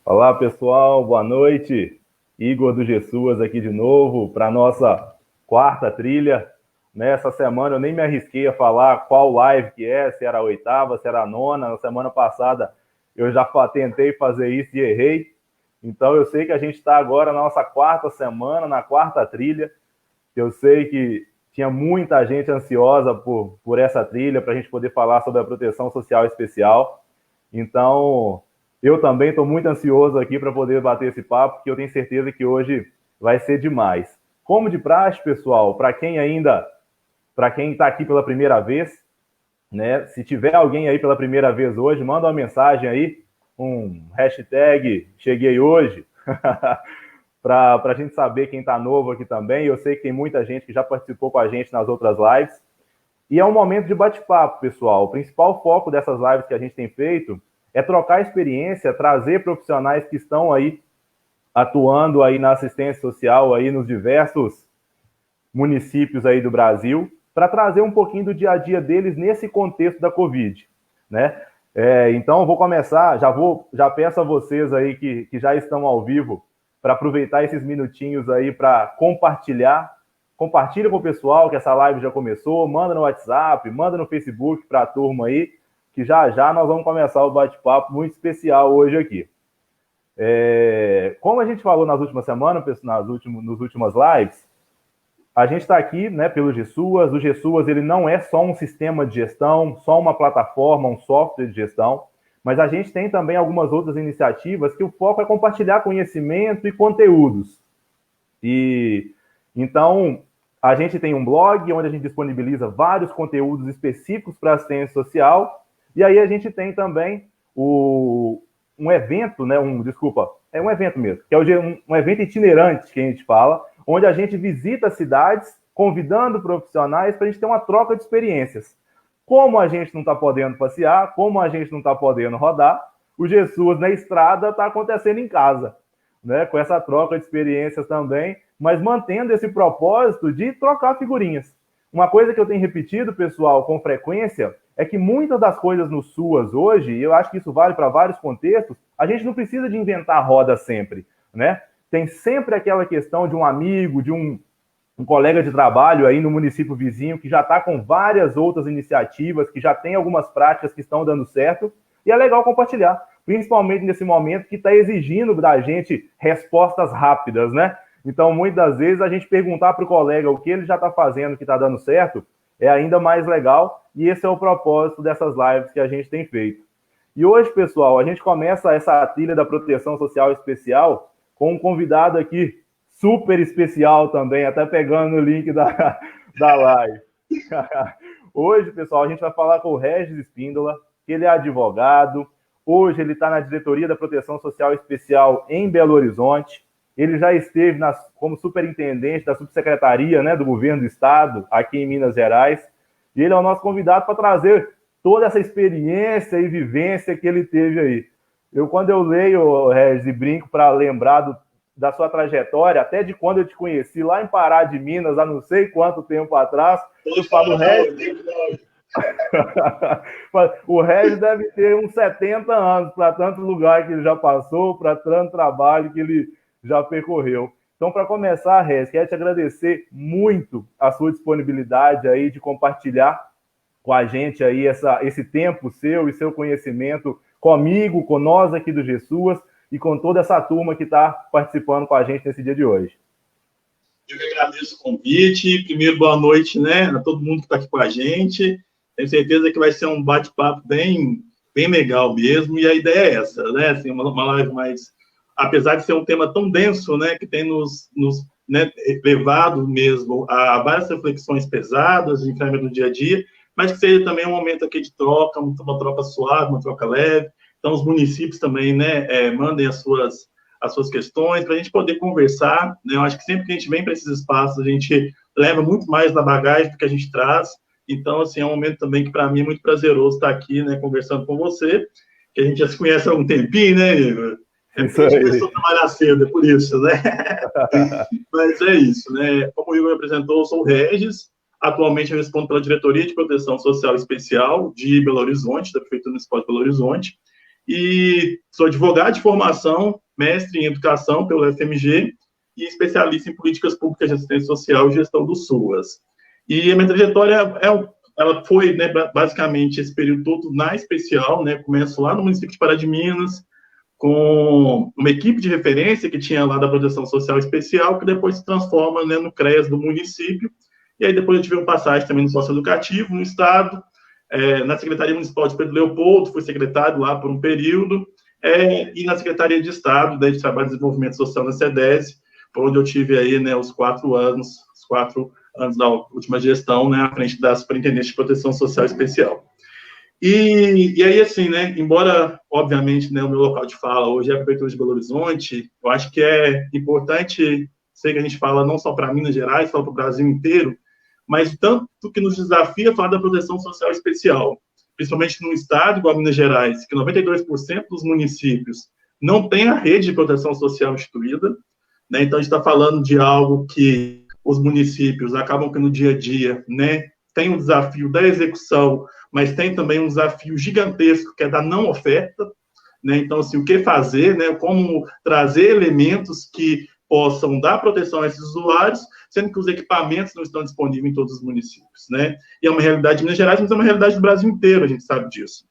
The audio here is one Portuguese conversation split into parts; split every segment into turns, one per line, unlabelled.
Olá, pessoal, boa noite. Igor do Gessuas aqui de novo para a nossa quarta trilha. Nessa semana eu nem me arrisquei a falar qual live que é, se era a oitava, se era a nona. Na semana passada eu já tentei fazer isso e errei. Então eu sei que a gente está agora na nossa quarta semana, na quarta trilha. Eu sei que tinha muita gente ansiosa por essa trilha, para a gente poder falar sobre a proteção social especial. Então, eu também estou muito ansioso aqui para poder bater esse papo, porque eu tenho certeza que hoje vai ser demais. Como de praxe, pessoal, para quem está aqui pela primeira vez, né? Se tiver alguém aí pela primeira vez hoje, manda uma mensagem aí, um hashtag cheguei hoje, para a gente saber quem está novo aqui também. Eu sei que tem muita gente que já participou com a gente nas outras lives. E é um momento de bate-papo, pessoal. O principal foco dessas lives que a gente tem feito é trocar experiência, trazer profissionais que estão aí atuando aí na assistência social aí nos diversos municípios aí do Brasil, para trazer um pouquinho do dia a dia deles nesse contexto da Covid, né? Então eu vou começar, já peço a vocês aí que já estão ao vivo para aproveitar esses minutinhos aí para compartilha com o pessoal que essa live já começou, manda no WhatsApp, manda no Facebook para a turma aí, que já já nós vamos começar o bate-papo muito especial hoje aqui. Como a gente falou nas últimas semanas, nos últimas lives, a gente está aqui, né, pelo Gessuas. O Gessuas ele não é só um sistema de gestão, só uma plataforma, um software de gestão, mas a gente tem também algumas outras iniciativas que o foco é compartilhar conhecimento e conteúdos. E então a gente tem um blog onde a gente disponibiliza vários conteúdos específicos para assistência social. E aí a gente tem também um evento, né? É um evento mesmo, que é um evento itinerante que a gente fala, onde a gente visita cidades, convidando profissionais para a gente ter uma troca de experiências. Como a gente não está podendo passear, como a gente não está podendo rodar, o Jesus na estrada está acontecendo em casa, né? Com essa troca de experiências também, mas mantendo esse propósito de trocar figurinhas. Uma coisa que eu tenho repetido, pessoal, com frequência, é que muitas das coisas no SUAS hoje, e eu acho que isso vale para vários contextos, a gente não precisa de inventar a roda sempre, né? Tem sempre aquela questão de um amigo, de um colega de trabalho aí no município vizinho que já está com várias outras iniciativas, que já tem algumas práticas que estão dando certo, e é legal compartilhar, principalmente nesse momento que está exigindo da gente respostas rápidas, né? Então, muitas das vezes, a gente perguntar para o colega o que ele já está fazendo que está dando certo é ainda mais legal, e esse é o propósito dessas lives que a gente tem feito. E hoje, pessoal, a gente começa essa trilha da proteção social especial com um convidado aqui super especial também, até pegando o link da live. Hoje, pessoal, a gente vai falar com o Regis Espíndola, que ele é advogado. Hoje ele está na diretoria da Proteção Social Especial em Belo Horizonte. Ele já esteve como superintendente da subsecretaria, né, do governo do estado, aqui em Minas Gerais. E ele é o nosso convidado para trazer toda essa experiência e vivência que ele teve aí. Quando eu leio, Regis, e brinco para lembrar da sua trajetória, até de quando eu te conheci lá em Pará de Minas, há não sei quanto tempo atrás, eu falo, Regis... O Regis deve ter uns 70 anos para tanto lugar que ele já passou, para tanto trabalho que ele já percorreu. Então, para começar, Regis, quero te agradecer muito a sua disponibilidade aí de compartilhar com a gente aí esse tempo seu e seu conhecimento comigo, com nós aqui do Gessuas e com toda essa turma que está participando com a gente nesse dia de hoje.
Eu que agradeço o convite. Primeiro, boa noite, né, a todo mundo que está aqui com a gente. Tenho certeza que vai ser um bate-papo bem legal mesmo, e a ideia é essa, né, assim, uma live mais... Apesar de ser um tema tão denso, né, que tem nos né, levado mesmo a várias reflexões pesadas de encaminhamento do dia a dia, mas que seja também um momento aqui de troca, uma troca suave, uma troca leve. Então, os municípios também, né, mandem as suas questões, para a gente poder conversar, né? Eu acho que sempre que a gente vem para esses espaços, a gente leva muito mais na bagagem do que a gente traz. Então, assim, é um momento também que, para mim, é muito prazeroso estar aqui, né, conversando com você, que a gente já se conhece há algum tempinho, né, Igor? É porque a gente começou a trabalhar cedo, é por isso, né? Mas é isso, né? Como o Igor me apresentou, eu sou o Regis. Atualmente eu respondo pela Diretoria de Proteção Social Especial de Belo Horizonte, da Prefeitura Municipal de Belo Horizonte. e sou advogado de formação, mestre em educação pelo FMG e especialista em políticas públicas de assistência social e gestão do SUAS. E a minha trajetória ela foi, né, basicamente, esse período todo na especial, né, começo lá no município de Pará de Minas, com uma equipe de referência que tinha lá da Proteção Social Especial, que depois se transforma, né, no CREAS do município, e aí depois eu tive uma passagem também no Socioeducativo, no Estado, na Secretaria Municipal de Pedro Leopoldo, fui secretário lá por um período, e na Secretaria de Estado, de Trabalho e Desenvolvimento Social na SEDESI, por onde eu tive aí, né, os 4 anos da última gestão, né, à frente da Superintendência de Proteção Social Especial. E aí, assim, né, embora, obviamente, né, o meu local de fala hoje é a Prefeitura de Belo Horizonte, eu acho que é importante, sei que a gente fala não só para Minas Gerais, fala para o Brasil inteiro, mas tanto que nos desafia falar da proteção social especial, principalmente num estado igual a Minas Gerais, que 92% dos municípios não tem a rede de proteção social instituída, né, então a gente está falando de algo que os municípios acabam que no dia a dia, né, tem o desafio da execução, mas tem também um desafio gigantesco, que é da não oferta, né? Então, assim, o que fazer, né? Como trazer elementos que possam dar proteção a esses usuários, sendo que os equipamentos não estão disponíveis em todos os municípios, né? E é uma realidade de Minas Gerais, mas é uma realidade do Brasil inteiro, a gente sabe disso.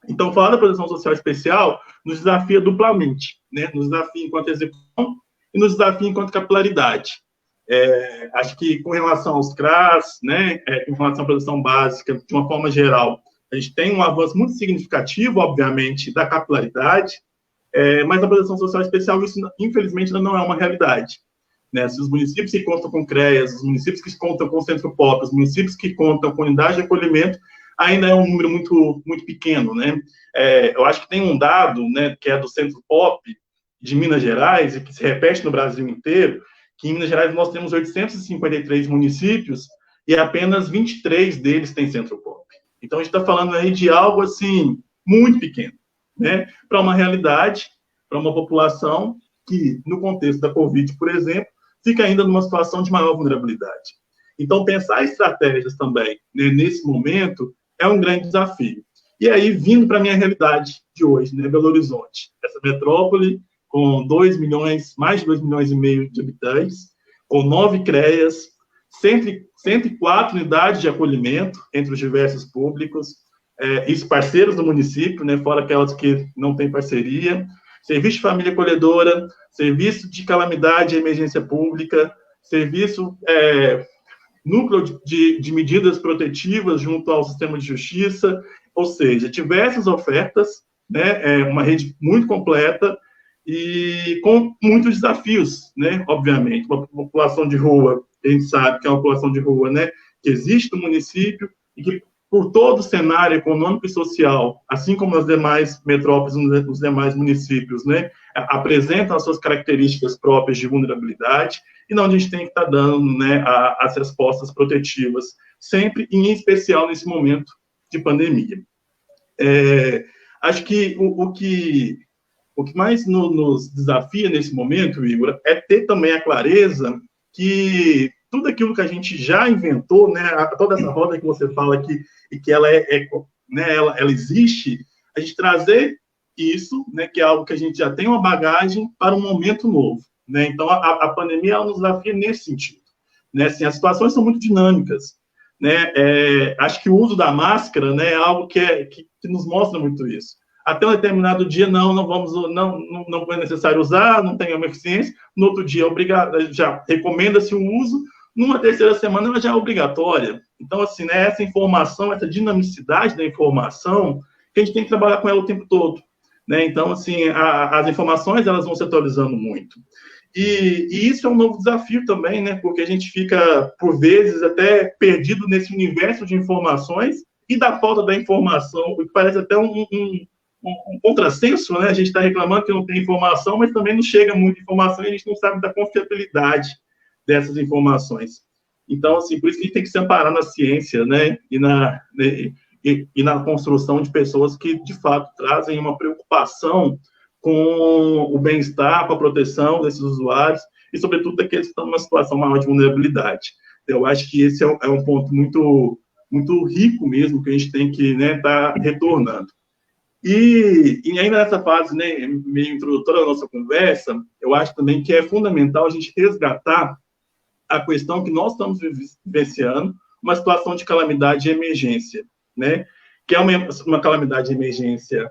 Então, falar da proteção social especial nos desafia duplamente, né? Nos desafia enquanto execução e nos desafia enquanto capilaridade. Acho que com relação aos CRAS, né, com relação à produção básica, de uma forma geral, a gente tem um avanço muito significativo, obviamente, da capilaridade, mas na proteção social especial isso, infelizmente, ainda não é uma realidade. Né? Se os municípios que contam com CREAS, os municípios que contam com Centro POP, os municípios que contam com unidade de acolhimento, ainda é um número muito, muito pequeno. Né? Eu acho que tem um dado, né, que é do Centro POP de Minas Gerais, e que se repete no Brasil inteiro, que em Minas Gerais nós temos 853 municípios e apenas 23 deles têm Centro POP. Então, a gente está falando aí de algo, assim, muito pequeno, né? Para uma realidade, para uma população que, no contexto da Covid, por exemplo, fica ainda numa situação de maior vulnerabilidade. Então, pensar estratégias também, né, nesse momento, é um grande desafio. E aí, vindo para a minha realidade de hoje, né, Belo Horizonte, essa metrópole com 2 milhões, mais de 2 milhões e meio de habitantes, com 9 CREAS, 104 unidades de acolhimento entre os diversos públicos, e os parceiros do município, né, fora aquelas que não têm parceria, serviço de família acolhedora, serviço de calamidade e emergência pública, serviço, núcleo de medidas protetivas junto ao sistema de justiça, ou seja, diversas ofertas, né, uma rede muito completa, e com muitos desafios, né, obviamente. Uma população de rua, a gente sabe que é uma população de rua, né, que existe no município e que, por todo o cenário econômico e social, assim como nas demais metrópoles, nos demais municípios, né, apresentam as suas características próprias de vulnerabilidade e onde a gente tem que estar dando, né, as respostas protetivas, sempre, e em especial nesse momento de pandemia. Acho que o que mais nos desafia nesse momento, Igor, é ter também a clareza que tudo aquilo que a gente já inventou, né, toda essa roda que você fala aqui, e que ela né, ela existe, a gente trazer isso, né, que é algo que a gente já tem uma bagagem para um momento novo. Né? Então, a pandemia ela nos desafia nesse sentido. Né? Assim, as situações são muito dinâmicas. Né? Acho que o uso da máscara, né, é algo que nos mostra muito isso. Até um determinado dia, não é necessário usar, não tem uma eficiência. No outro dia, já recomenda-se o uso. Numa terceira semana, ela já é obrigatória. Então, assim, né, essa informação, essa dinamicidade da informação, que a gente tem que trabalhar com ela o tempo todo. Né? Então, assim, as informações, elas vão se atualizando muito. E isso é um novo desafio também, né? Porque a gente fica, por vezes, até perdido nesse universo de informações e da falta da informação, o que parece até um contrassenso, né? A gente está reclamando que não tem informação, mas também não chega muita informação e a gente não sabe da confiabilidade dessas informações. Então, assim, por isso que a gente tem que se amparar na ciência, né? E na construção de pessoas que, de fato, trazem uma preocupação com o bem-estar, com a proteção desses usuários e, sobretudo, daqueles que estão numa situação maior de vulnerabilidade. Eu acho que esse é um ponto muito, muito rico mesmo que a gente tem que, né, estar retornando. E ainda nessa fase, né, meio introdutória da nossa conversa, eu acho também que é fundamental a gente resgatar a questão que nós estamos vivenciando, uma situação de calamidade de emergência, né? Que é uma calamidade de emergência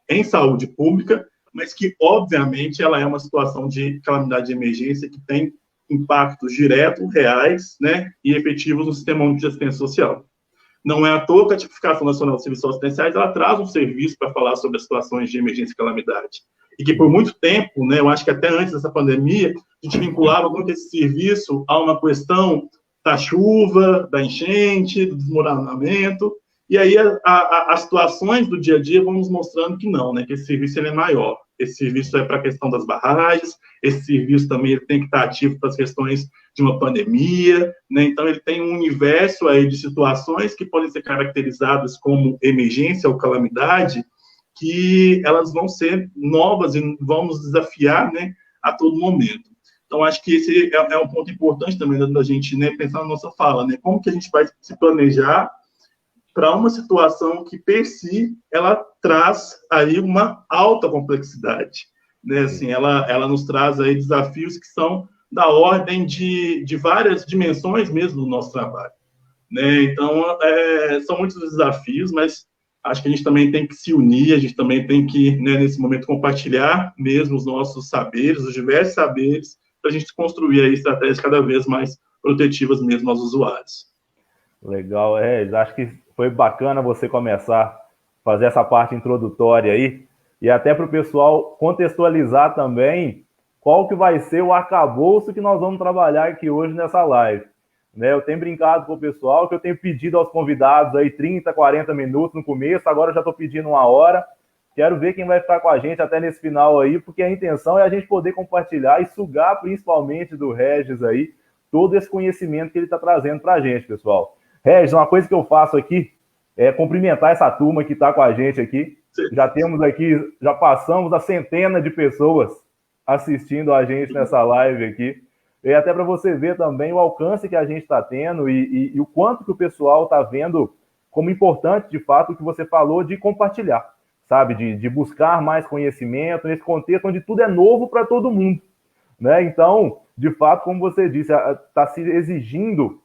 em saúde pública, mas que, obviamente, ela é uma situação de calamidade de emergência que tem impactos diretos, reais, né, e efetivos no sistema único de assistência social. Não é à toa que a Tipificação Nacional de Serviços Assistenciais ela traz um serviço para falar sobre as situações de emergência e calamidade. E que, por muito tempo, né, eu acho que até antes dessa pandemia, a gente vinculava muito esse serviço a uma questão da chuva, da enchente, do desmoronamento, e aí as situações do dia a dia vão nos mostrando que não, né, que esse serviço ele é maior. Esse serviço é para a questão das barragens, esse serviço também ele tem que estar ativo para as questões de uma pandemia, né? Então ele tem um universo aí de situações que podem ser caracterizadas como emergência ou calamidade, que elas vão ser novas e vão nos desafiar, né, a todo momento. Então, acho que esse é um ponto importante também da gente, né, pensar na nossa fala, né, como que a gente vai se planejar para uma situação que, per si, ela traz aí uma alta complexidade, né, assim, ela nos traz aí desafios que são da ordem de várias dimensões mesmo do nosso trabalho, né, então, são muitos desafios, mas acho que a gente também tem que se unir, a gente também tem que, né, nesse momento, compartilhar mesmo os nossos saberes, os diversos saberes, para a gente construir aí estratégias cada vez mais protetivas mesmo aos usuários.
Legal, acho que foi bacana você começar a fazer essa parte introdutória aí, e até para o pessoal contextualizar também qual que vai ser o arcabouço que nós vamos trabalhar aqui hoje nessa live. Né, eu tenho brincado com o pessoal que eu tenho pedido aos convidados aí 30, 40 minutos no começo, agora eu já estou pedindo 1 hora. Quero ver quem vai ficar com a gente até nesse final aí, porque a intenção é a gente poder compartilhar e sugar principalmente do Regis aí todo esse conhecimento que ele está trazendo para a gente, pessoal. Regis, uma coisa que eu faço aqui é cumprimentar essa turma que está com a gente aqui. Já temos aqui, já passamos a centena de pessoas assistindo a gente nessa live aqui. E até para você ver também o alcance que a gente está tendo e o quanto que o pessoal está vendo como importante, de fato, o que você falou de compartilhar, sabe? De buscar mais conhecimento nesse contexto onde tudo é novo para todo mundo, né? Então, de fato, como você disse, está se exigindo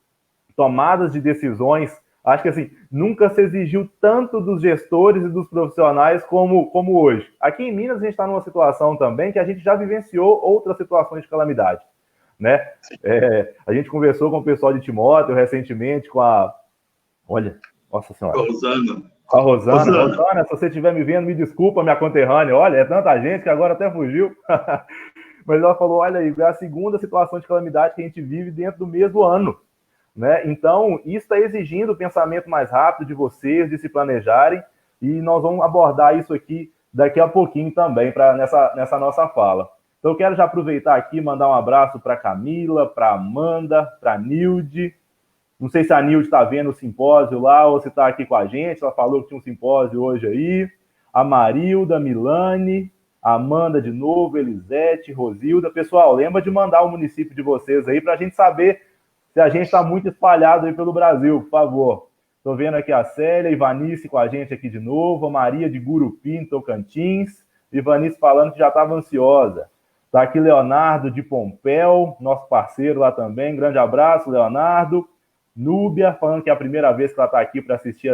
tomadas de decisões. Acho que, assim, nunca se exigiu tanto dos gestores e dos profissionais como hoje. Aqui em Minas, a gente está numa situação também que a gente já vivenciou outras situações de calamidade, né? A gente conversou com o pessoal de Timóteo recentemente com a... Olha, nossa senhora. A Rosana, se você estiver me vendo, me desculpa, minha conterrânea. Olha, é tanta gente que agora até fugiu. Mas ela falou, olha aí, é a segunda situação de calamidade que a gente vive dentro do mesmo ano, né? Então, isso está exigindo o pensamento mais rápido de vocês, de se planejarem, e nós vamos abordar isso aqui daqui a pouquinho também, nessa nossa fala. Então, eu quero já aproveitar aqui e mandar um abraço para a Camila, para a Amanda, para a Nilde. Não sei se a Nilde está vendo o simpósio lá ou se está aqui com a gente. Ela falou que tinha um simpósio hoje aí. A Marilda, a Milane, a Amanda de novo, Elisete, Rosilda. Pessoal, lembra de mandar o município de vocês aí para a gente saber se a gente está muito espalhado aí pelo Brasil, por favor. Estou vendo aqui a Célia, Ivanice com a gente aqui de novo, a Maria de Gurupi, em Tocantins. Ivanice falando que já estava ansiosa. Está aqui Leonardo de Pompéu, nosso parceiro lá também. Grande abraço, Leonardo. Núbia, falando que é a primeira vez que ela está aqui para assistir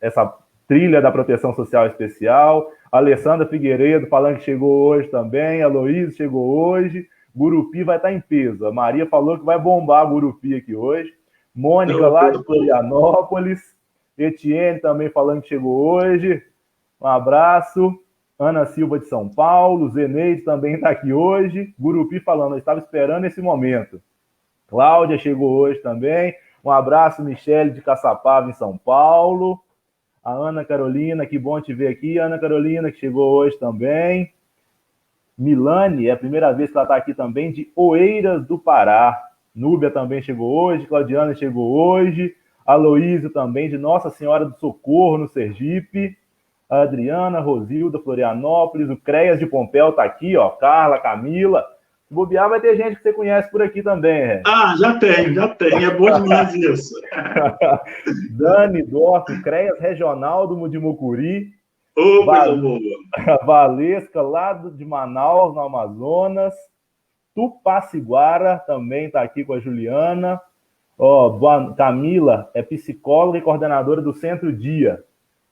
essa trilha da Proteção Social Especial. Alessandra Figueiredo, falando que chegou hoje também. A Luísa chegou hoje. Gurupi vai estar em peso. A Maria falou que vai bombar Gurupi aqui hoje. Mônica, lá de Florianópolis. Etienne também falando que chegou hoje. Um abraço. Ana Silva de São Paulo, Zeneide também está aqui hoje. Gurupi falando, eu estava esperando esse momento. Cláudia chegou hoje também. Um abraço, Michele de Caçapava, em São Paulo. A Ana Carolina, que bom te ver aqui. Ana Carolina, que chegou hoje também. Milane, é a primeira vez que ela está aqui também, de Oeiras do Pará. Núbia também chegou hoje. Claudiana chegou hoje. Aloísio também, de Nossa Senhora do Socorro, no Sergipe. A Adriana, Rosilda, Florianópolis, o Creias de Pompéu tá aqui, ó, Carla, Camila. Se bobear, vai ter gente que você conhece por aqui também, né?
Ah, já tem, é bom demais isso.
Dani Dorf, Creias Regional do Mucuri,
Ô, coisa boa.
Valesca, lá de Manaus, no Amazonas. Tupaciguara também está aqui com a Juliana. Camila é psicóloga e coordenadora do Centro Dia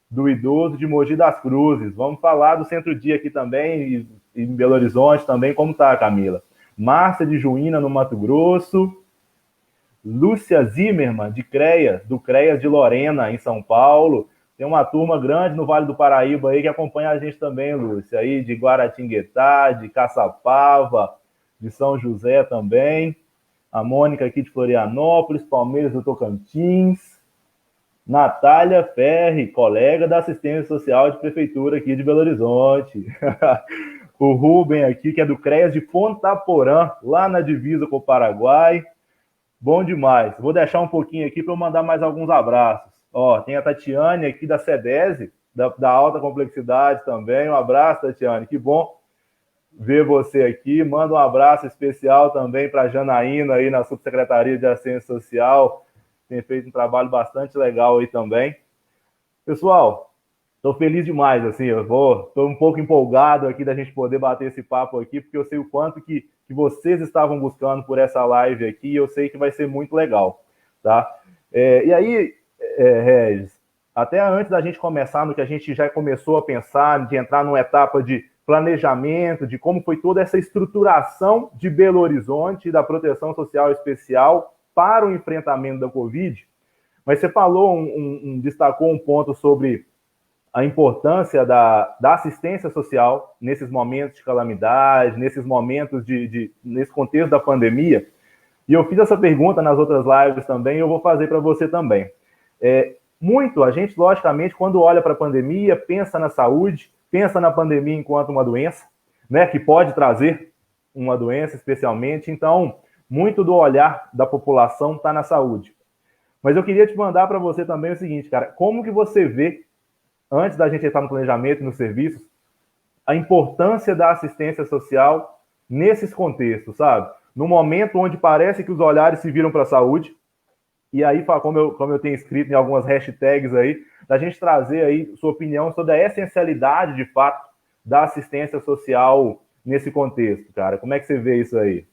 do Idoso de Mogi das Cruzes. Vamos falar do Centro Dia aqui também, e em Belo Horizonte também. Como está, Camila? Márcia de Juína, no Mato Grosso. Lúcia Zimmermann, do CREAS de Lorena, em São Paulo. Tem uma turma grande no Vale do Paraíba aí que acompanha a gente também, Lúcia, aí de Guaratinguetá, de Caçapava, de São José também. A Mônica aqui de Florianópolis, Palmeiras do Tocantins. Natália Ferri, colega da assistência social de prefeitura aqui de Belo Horizonte. O Rubem aqui, que é do CREAS de Ponta Porã, lá na divisa com o Paraguai. Bom demais. Vou deixar um pouquinho aqui para eu mandar mais alguns abraços. Tem a Tatiane aqui da SEDESE, da alta complexidade também. Um abraço, Tatiane. Que bom ver você aqui. Manda um abraço especial também para a Janaína aí na Subsecretaria de Assistência Social. Tem feito um trabalho bastante legal aí também. Pessoal, estou feliz demais, assim, estou um pouco empolgado aqui da gente poder bater esse papo aqui, porque eu sei o quanto que vocês estavam buscando por essa live aqui, e eu sei que vai ser muito legal, tá? E aí, Regis, até antes da gente começar no que a gente já começou a pensar, de entrar numa etapa de planejamento, de como foi toda essa estruturação de Belo Horizonte, da proteção social especial para o enfrentamento da Covid, mas você falou, destacou um ponto sobre a importância da assistência social nesses momentos de calamidade, nesses momentos nesse contexto da pandemia. E eu fiz essa pergunta nas outras lives também, e eu vou fazer para você também. A gente, logicamente, quando olha para a pandemia, pensa na saúde, pensa na pandemia enquanto uma doença, né, que pode trazer uma doença especialmente. Então, muito do olhar da população está na saúde. Mas eu queria te mandar para você também o seguinte, cara, como que você vê, antes da gente entrar no planejamento e nos serviços, a importância da assistência social nesses contextos, sabe? No momento onde parece que os olhares se viram para a saúde, e aí, como eu tenho escrito em algumas hashtags aí, da gente trazer aí sua opinião sobre a essencialidade, de fato, da assistência social nesse contexto, cara. Como é que você vê isso aí?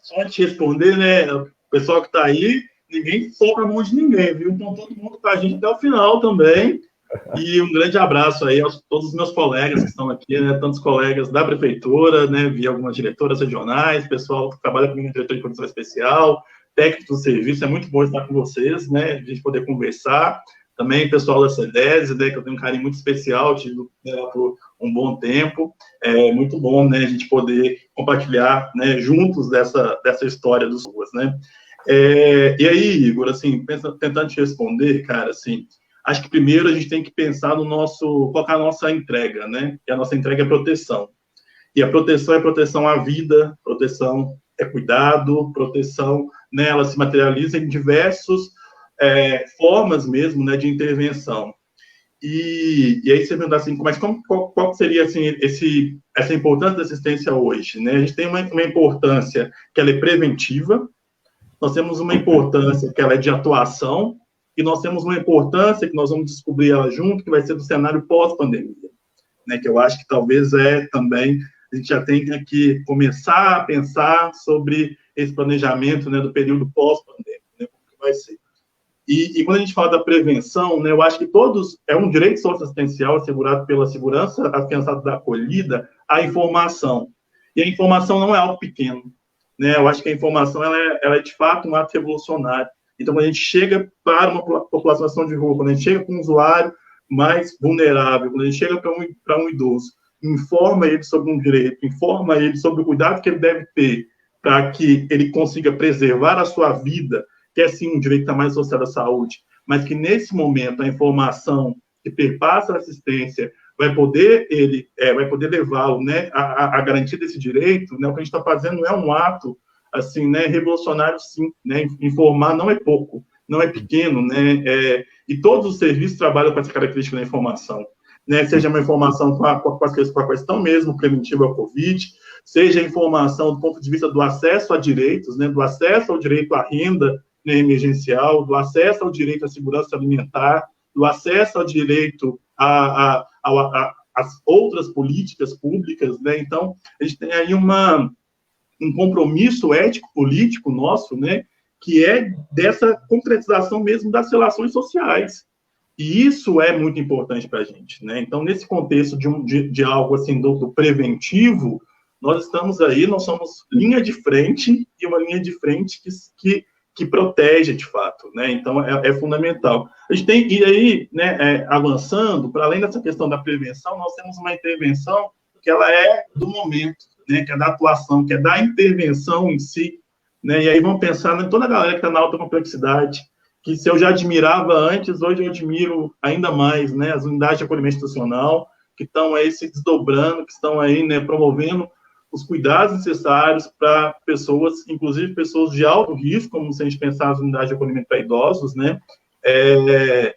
Só te responder, né? O pessoal que está aí, ninguém solta a mão de ninguém, viu? Então, todo mundo com a gente até o final também. E um grande abraço aí a todos os meus colegas que estão aqui, né? Tantos colegas da prefeitura, né? Vi algumas diretoras regionais, pessoal que trabalha comigo no diretor de produção especial, técnico do serviço. É muito bom estar com vocês, né? A gente poder conversar. Também pessoal da SEDESE, né? Que eu tenho um carinho muito especial, tive por um bom tempo. É muito bom, né? A gente poder compartilhar, né? Juntos dessa história dos ruas, né? E aí, Igor, assim, tentando te responder, cara, assim, acho que primeiro a gente tem que pensar qual é a nossa entrega, né? E a nossa entrega é proteção. E a proteção é proteção à vida, proteção é cuidado, proteção, né? Ela se materializa em diversas formas mesmo, né? De intervenção. E aí você pergunta assim, mas qual seria assim, essa importância da assistência hoje, né? A gente tem uma importância que ela é preventiva, nós temos uma importância que ela é de atuação, e nós temos uma importância que nós vamos descobrir ela junto, que vai ser do cenário pós-pandemia, né? Que eu acho que talvez também, a gente já tenha que começar a pensar sobre esse planejamento, né, do período pós-pandemia, né? Como que vai ser. E quando a gente fala da prevenção, né, eu acho que é um direito socioassistencial assegurado pela segurança afiançada da acolhida, a informação. E a informação não é algo pequeno, né? Eu acho que a informação ela é de fato um ato revolucionário. Então, quando a gente chega para uma população de rua, quando a gente chega para um usuário mais vulnerável, quando a gente chega para um idoso, informa ele sobre um direito, informa ele sobre o cuidado que ele deve ter para que ele consiga preservar a sua vida, que é sim um direito que está mais associado à saúde, mas que nesse momento a informação que perpassa a assistência vai poder levá-lo, né, a garantia desse direito, né? O que a gente está fazendo é um ato assim, né, revolucionário, sim, né? Informar não é pouco, não é pequeno, né? E todos os serviços trabalham com essa característica da informação, né? Seja uma informação com a questão mesmo preventiva ao Covid, seja a informação do ponto de vista do acesso a direitos, né? Do acesso ao direito à renda, né, emergencial, do acesso ao direito à segurança alimentar, do acesso ao direito às outras políticas públicas, né? Então, a gente tem aí um compromisso ético-político nosso, né? Que é dessa concretização mesmo das relações sociais. E isso é muito importante para a gente, né? Então, nesse contexto de algo assim do preventivo, nós estamos aí, nós somos linha de frente, e uma linha de frente que protege, de fato, né? Então, é fundamental. A gente tem, e aí, né, avançando, para além dessa questão da prevenção, nós temos uma intervenção que ela é do momento, né? Que é da atuação, que é da intervenção em si, né? E aí vamos pensar em toda a galera que está na alta complexidade, que se eu já admirava antes, hoje eu admiro ainda mais, né? As unidades de acolhimento institucional, que estão aí se desdobrando, que estão aí, né, promovendo os cuidados necessários para pessoas, inclusive pessoas de alto risco, como se a gente pensar nas unidades de acolhimento para idosos, né?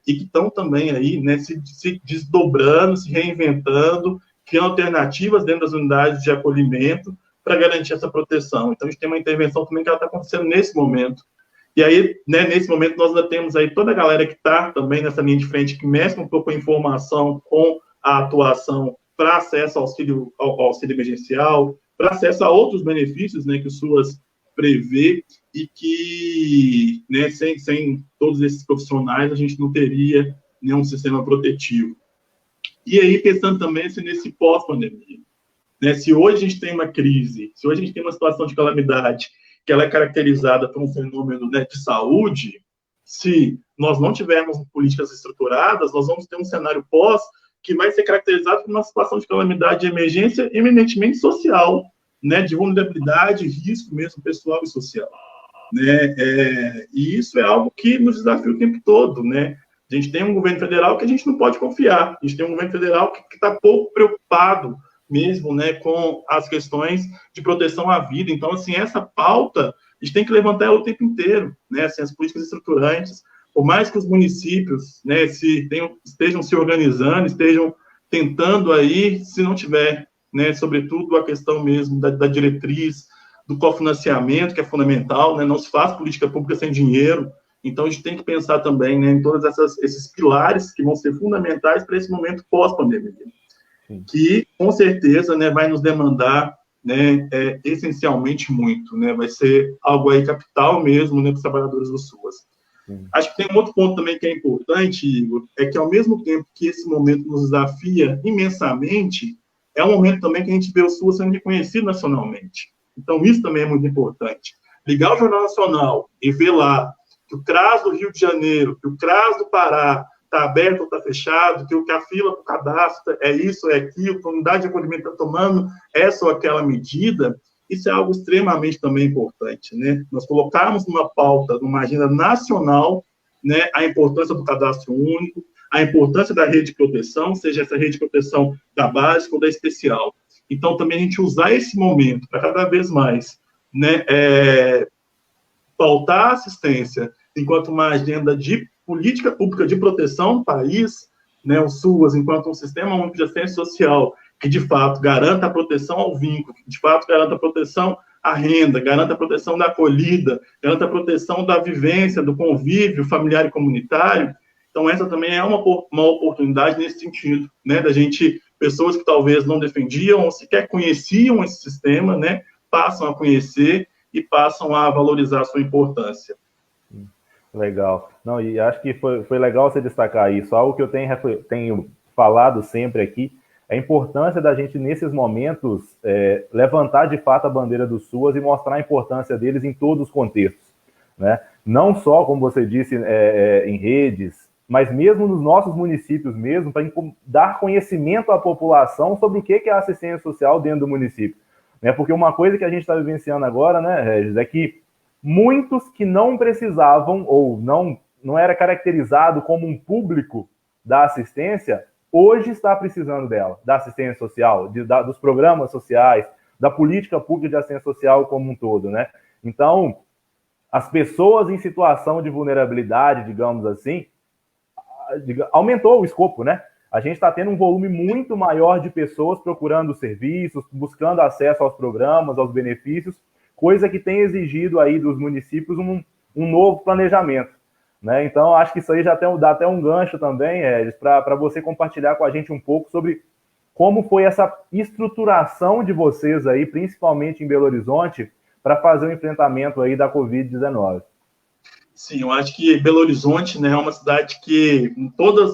E que estão também aí, né, se desdobrando, se reinventando, criando alternativas dentro das unidades de acolhimento para garantir essa proteção. Então, a gente tem uma intervenção também que está acontecendo nesse momento. E aí, né, nesse momento, nós ainda temos aí toda a galera que está também nessa linha de frente, que mexe um pouco a informação com a atuação para acesso ao auxílio emergencial, para acesso a outros benefícios, né, que o SUAS prevê, e que, né, sem todos esses profissionais a gente não teria nenhum sistema protetivo. E aí, pensando também nesse pós-pandemia, né, se hoje a gente tem uma crise, se hoje a gente tem uma situação de calamidade, que ela é caracterizada por um fenômeno, né, de saúde, se nós não tivermos políticas estruturadas, nós vamos ter um cenário pós que vai ser caracterizado por uma situação de calamidade de emergência eminentemente social, né, de vulnerabilidade, risco mesmo pessoal e social, né, e isso é algo que nos desafia o tempo todo, né. A gente tem um governo federal que a gente não pode confiar, a gente tem um governo federal que está pouco preocupado mesmo, né, com as questões de proteção à vida. Então, assim, essa pauta, a gente tem que levantar ela o tempo inteiro, né, assim, as políticas estruturantes, por mais que os municípios, né, estejam se organizando, estejam tentando aí, se não tiver, né, sobretudo a questão mesmo da diretriz, do cofinanciamento, que é fundamental, né, não se faz política pública sem dinheiro. Então, a gente tem que pensar também, né, em todos esses pilares que vão ser fundamentais para esse momento pós-pandemia, que, com certeza, né, vai nos demandar, né, essencialmente muito, né, vai ser algo aí capital mesmo, né, para os trabalhadores do SUAS. Acho que tem um outro ponto também que é importante, Igor, é que, ao mesmo tempo que esse momento nos desafia imensamente, é um momento também que a gente vê o SUAS sendo reconhecido nacionalmente. Então, isso também é muito importante. Ligar o Jornal Nacional e ver lá que o CRAS do Rio de Janeiro, que o CRAS do Pará está aberto ou está fechado, que a fila para o cadastro é isso, é aquilo, que a unidade de acolhimento está tomando essa ou aquela medida, isso é algo extremamente também importante, né? Nós colocarmos numa pauta, numa agenda nacional, né, a importância do cadastro único, a importância da rede de proteção, seja essa rede de proteção da básica ou da especial. Então, também a gente usar esse momento para cada vez mais, né, pautar a assistência enquanto uma agenda de política pública de proteção do país, né, o SUAS enquanto um sistema único de assistência social que, de fato, garanta a proteção ao vínculo, que, de fato, garanta a proteção à renda, garanta a proteção da acolhida, garanta a proteção da vivência, do convívio familiar e comunitário. Então, essa também é uma oportunidade nesse sentido, né, da gente, pessoas que talvez não defendiam ou sequer conheciam esse sistema, né, passam a conhecer e passam a valorizar a sua importância.
Legal. Não, e acho que foi legal você destacar isso. Algo que eu tenho falado sempre aqui é a importância da gente, nesses momentos, levantar de fato a bandeira do SUAS e mostrar a importância deles em todos os contextos, né? Não só, como você disse, em redes, mas mesmo nos nossos municípios mesmo, para dar conhecimento à população sobre o que é a assistência social dentro do município, né? Porque uma coisa que a gente está vivenciando agora, né, Regis, é que muitos que não precisavam ou não era caracterizado como um público da assistência, hoje está precisando dela, da assistência social, dos programas sociais, da política pública de assistência social como um todo, né? Então, as pessoas em situação de vulnerabilidade, digamos assim, aumentou o escopo, né? A gente está tendo um volume muito maior de pessoas procurando serviços, buscando acesso aos programas, aos benefícios, coisa que tem exigido aí dos municípios um novo planejamento. né? Então, acho que isso aí já dá até um gancho também, Edis, para você compartilhar com a gente um pouco sobre como foi essa estruturação de vocês aí, principalmente em Belo Horizonte, para fazer o enfrentamento aí da Covid-19.
Sim, eu acho que Belo Horizonte, né, é uma cidade que,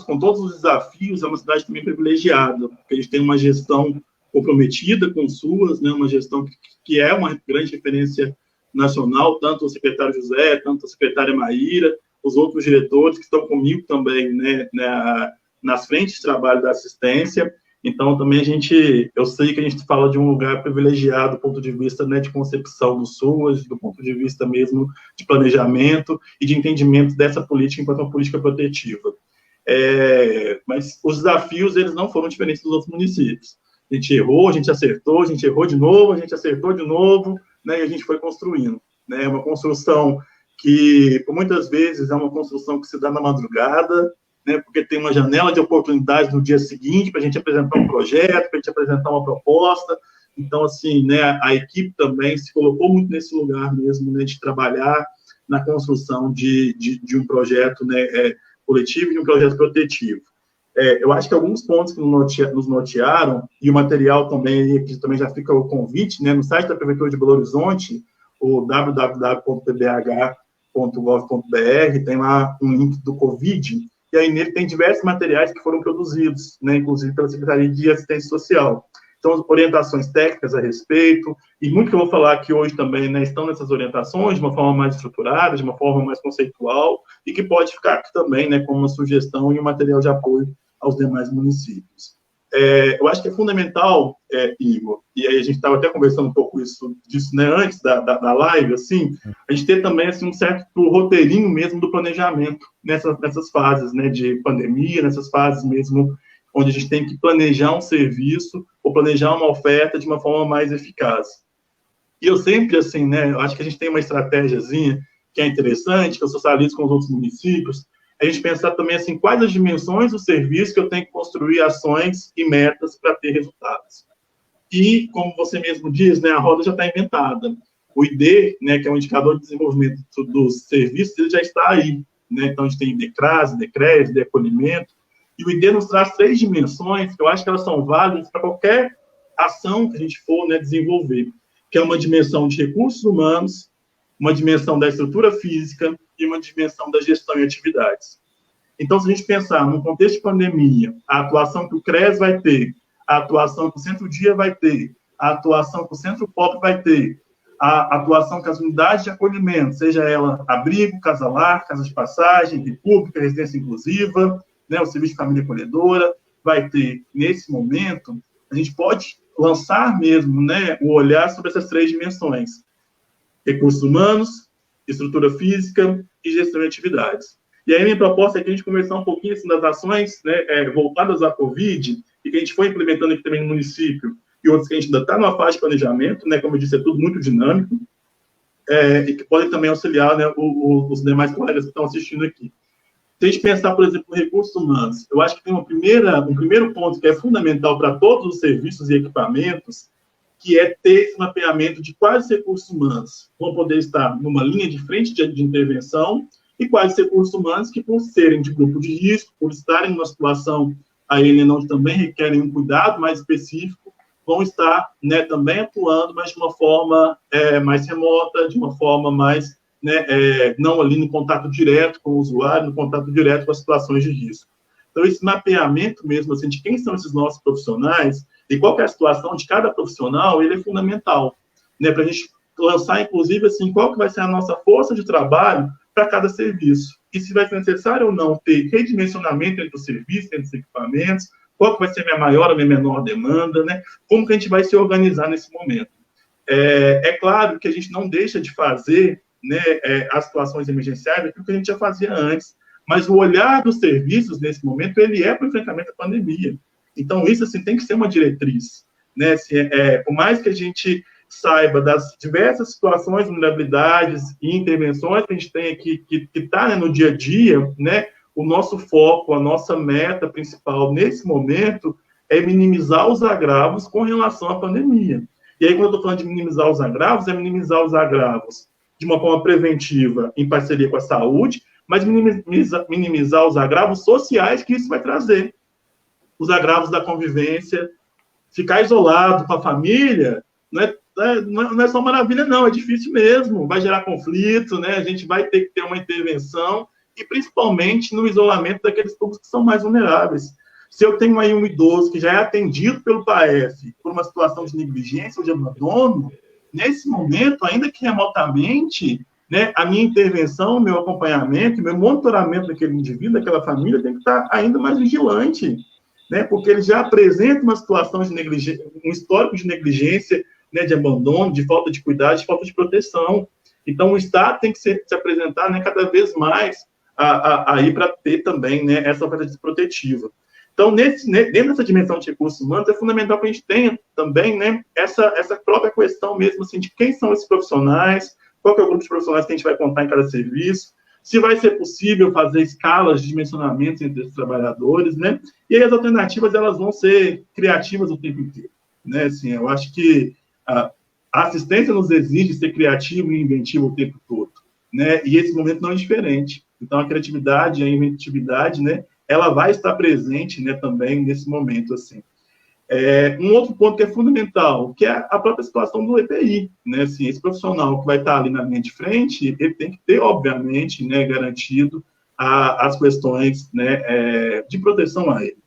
com todos os desafios, é uma cidade também privilegiada, porque a gente tem uma gestão comprometida com SUAS, né, uma gestão que é uma grande referência nacional, tanto o secretário José, tanto a secretária Maíra, os outros diretores que estão comigo também, né, nas frentes de trabalho da assistência. Então, também eu sei que a gente fala de um lugar privilegiado do ponto de vista, né, de concepção do SUAS, do ponto de vista mesmo de planejamento e de entendimento dessa política enquanto uma política protetiva. Mas os desafios, eles não foram diferentes dos outros municípios. A gente errou, a gente acertou, a gente errou de novo, a gente acertou de novo, né, e a gente foi construindo. Né? É uma construção que, por muitas vezes, é uma construção que se dá na madrugada, né, porque tem uma janela de oportunidades no dia seguinte para a gente apresentar um projeto, para a gente apresentar uma proposta. Então, assim, né, a equipe também se colocou muito nesse lugar mesmo, né, de trabalhar na construção de um projeto, né, coletivo e de um projeto protetivo. Eu acho que alguns pontos que nos notearam, e o material também, que também já fica o convite, né, no site da Prefeitura de Belo Horizonte, o www.pbh.gov.br, tem lá um link do Covid, e aí nele tem diversos materiais que foram produzidos, né, inclusive pela Secretaria de Assistência Social. Então, orientações técnicas a respeito, e muito que eu vou falar aqui hoje também, né, estão nessas orientações de uma forma mais estruturada, de uma forma mais conceitual, e que pode ficar aqui também, né, como uma sugestão e um material de apoio aos demais municípios. Eu acho que é fundamental, Igor, e aí a gente estava até conversando um pouco disso, né, antes da live, assim, a gente ter também assim, um certo roteirinho mesmo do planejamento nessas fases, né, de pandemia, nessas fases mesmo onde a gente tem que planejar um serviço ou planejar uma oferta de uma forma mais eficaz. E eu sempre, assim, né, eu acho que a gente tem uma estratégiazinha que é interessante, que eu socializo com os outros municípios, a gente pensar também, assim, quais as dimensões do serviço que eu tenho que construir ações e metas para ter resultados. E, como você mesmo diz, né, a roda já está inventada. O ID, né, que é um indicador de desenvolvimento dos serviços, ele já está aí. Né? Então, a gente tem IDCRAS, IDCRES, ID acolhimento, e o ID nos traz 3 dimensões que eu acho que elas são válidas para qualquer ação que a gente for, né, desenvolver, que é uma dimensão de recursos humanos, uma dimensão da estrutura física e uma dimensão da gestão e atividades. Então, se a gente pensar no contexto de pandemia, a atuação que o CRES vai ter, a atuação que o Centro-Dia vai ter, a atuação que o Centro Pop vai ter, a atuação que as unidades de acolhimento, seja ela abrigo, casa-lar, casa de passagem, república, residência inclusiva, né, o serviço de família acolhedora, vai ter, nesse momento, a gente pode lançar mesmo, né, o olhar sobre essas 3 dimensões. Recursos humanos, estrutura física e gestão de atividades. E aí, minha proposta é que a gente conversar um pouquinho assim, das ações, né, voltadas à Covid, e que a gente foi implementando aqui também no município, e outros que a gente ainda está numa fase de planejamento, né, como eu disse, é tudo muito dinâmico, e que podem também auxiliar, né, os demais colegas que estão assistindo aqui. Se a gente pensar, por exemplo, em recursos humanos, eu acho que tem um primeiro ponto que é fundamental para todos os serviços e equipamentos, que é ter esse mapeamento de quais recursos humanos vão poder estar numa linha de frente de intervenção e quais recursos humanos que, por serem de grupo de risco, por estarem numa situação aí, onde também requerem um cuidado mais específico, vão estar, né, também atuando, mas de uma forma mais remota, de uma forma mais, né, não ali no contato direto com o usuário, no contato direto com as situações de risco. Então, esse mapeamento mesmo, assim, de quem são esses nossos profissionais e qual que é a situação de cada profissional, ele é fundamental, né, para a gente lançar, inclusive, assim, qual que vai ser a nossa força de trabalho para cada serviço. E se vai ser necessário ou não ter redimensionamento entre os serviços, entre os equipamentos, qual que vai ser a minha maior ou minha menor demanda, né? Como que a gente vai se organizar nesse momento. É claro que a gente não deixa de fazer, né, as situações emergenciais, aquilo que a gente já fazia antes, mas o olhar dos serviços, nesse momento, ele é para o enfrentamento da pandemia. Então, isso, assim, tem que ser uma diretriz, né? Assim, por mais que a gente saiba das diversas situações, vulnerabilidades e intervenções que a gente tem aqui, que está, né, no dia a dia, né? O nosso foco, a nossa meta principal nesse momento é minimizar os agravos com relação à pandemia. E aí, quando eu estou falando de minimizar os agravos, é minimizar os agravos de uma forma preventiva, em parceria com a saúde, mas minimizar os agravos sociais que isso vai trazer. Os agravos da convivência, ficar isolado com a família, não é só maravilha, não, é difícil mesmo, vai gerar conflito, né? A gente vai ter que ter uma intervenção, e principalmente no isolamento daqueles públicos que são mais vulneráveis. Se eu tenho aí um idoso que já é atendido pelo PAEF por uma situação de negligência ou de abandono, nesse momento, ainda que remotamente, né, a minha intervenção, meu acompanhamento, meu monitoramento daquele indivíduo, daquela família, tem que estar ainda mais vigilante, né, porque ele já apresenta uma situação de negligência, um histórico de negligência, né, de abandono, de falta de cuidado, de falta de proteção. Então, o Estado tem que se apresentar, né, cada vez mais aí para ter também, né, essa oferta protetiva. Então, dentro dessa dimensão de recursos humanos, é fundamental que a gente tenha também, né, essa própria questão mesmo, assim, de quem são esses profissionais, qual que é o grupo de profissionais que a gente vai contar em cada serviço, se vai ser possível fazer escalas de dimensionamento entre esses trabalhadores, né, e aí as alternativas, elas vão ser criativas o tempo inteiro, né, assim, eu acho que a assistência nos exige ser criativo e inventivo o tempo todo, né, e esse momento não é diferente. Então, a criatividade, a inventividade, né, ela vai estar presente, né, também nesse momento, assim. Um outro ponto que é fundamental, que é a própria situação do EPI, né, assim, esse profissional que vai estar ali na linha de frente, ele tem que ter, obviamente, né, garantido as questões, né, de proteção a ele.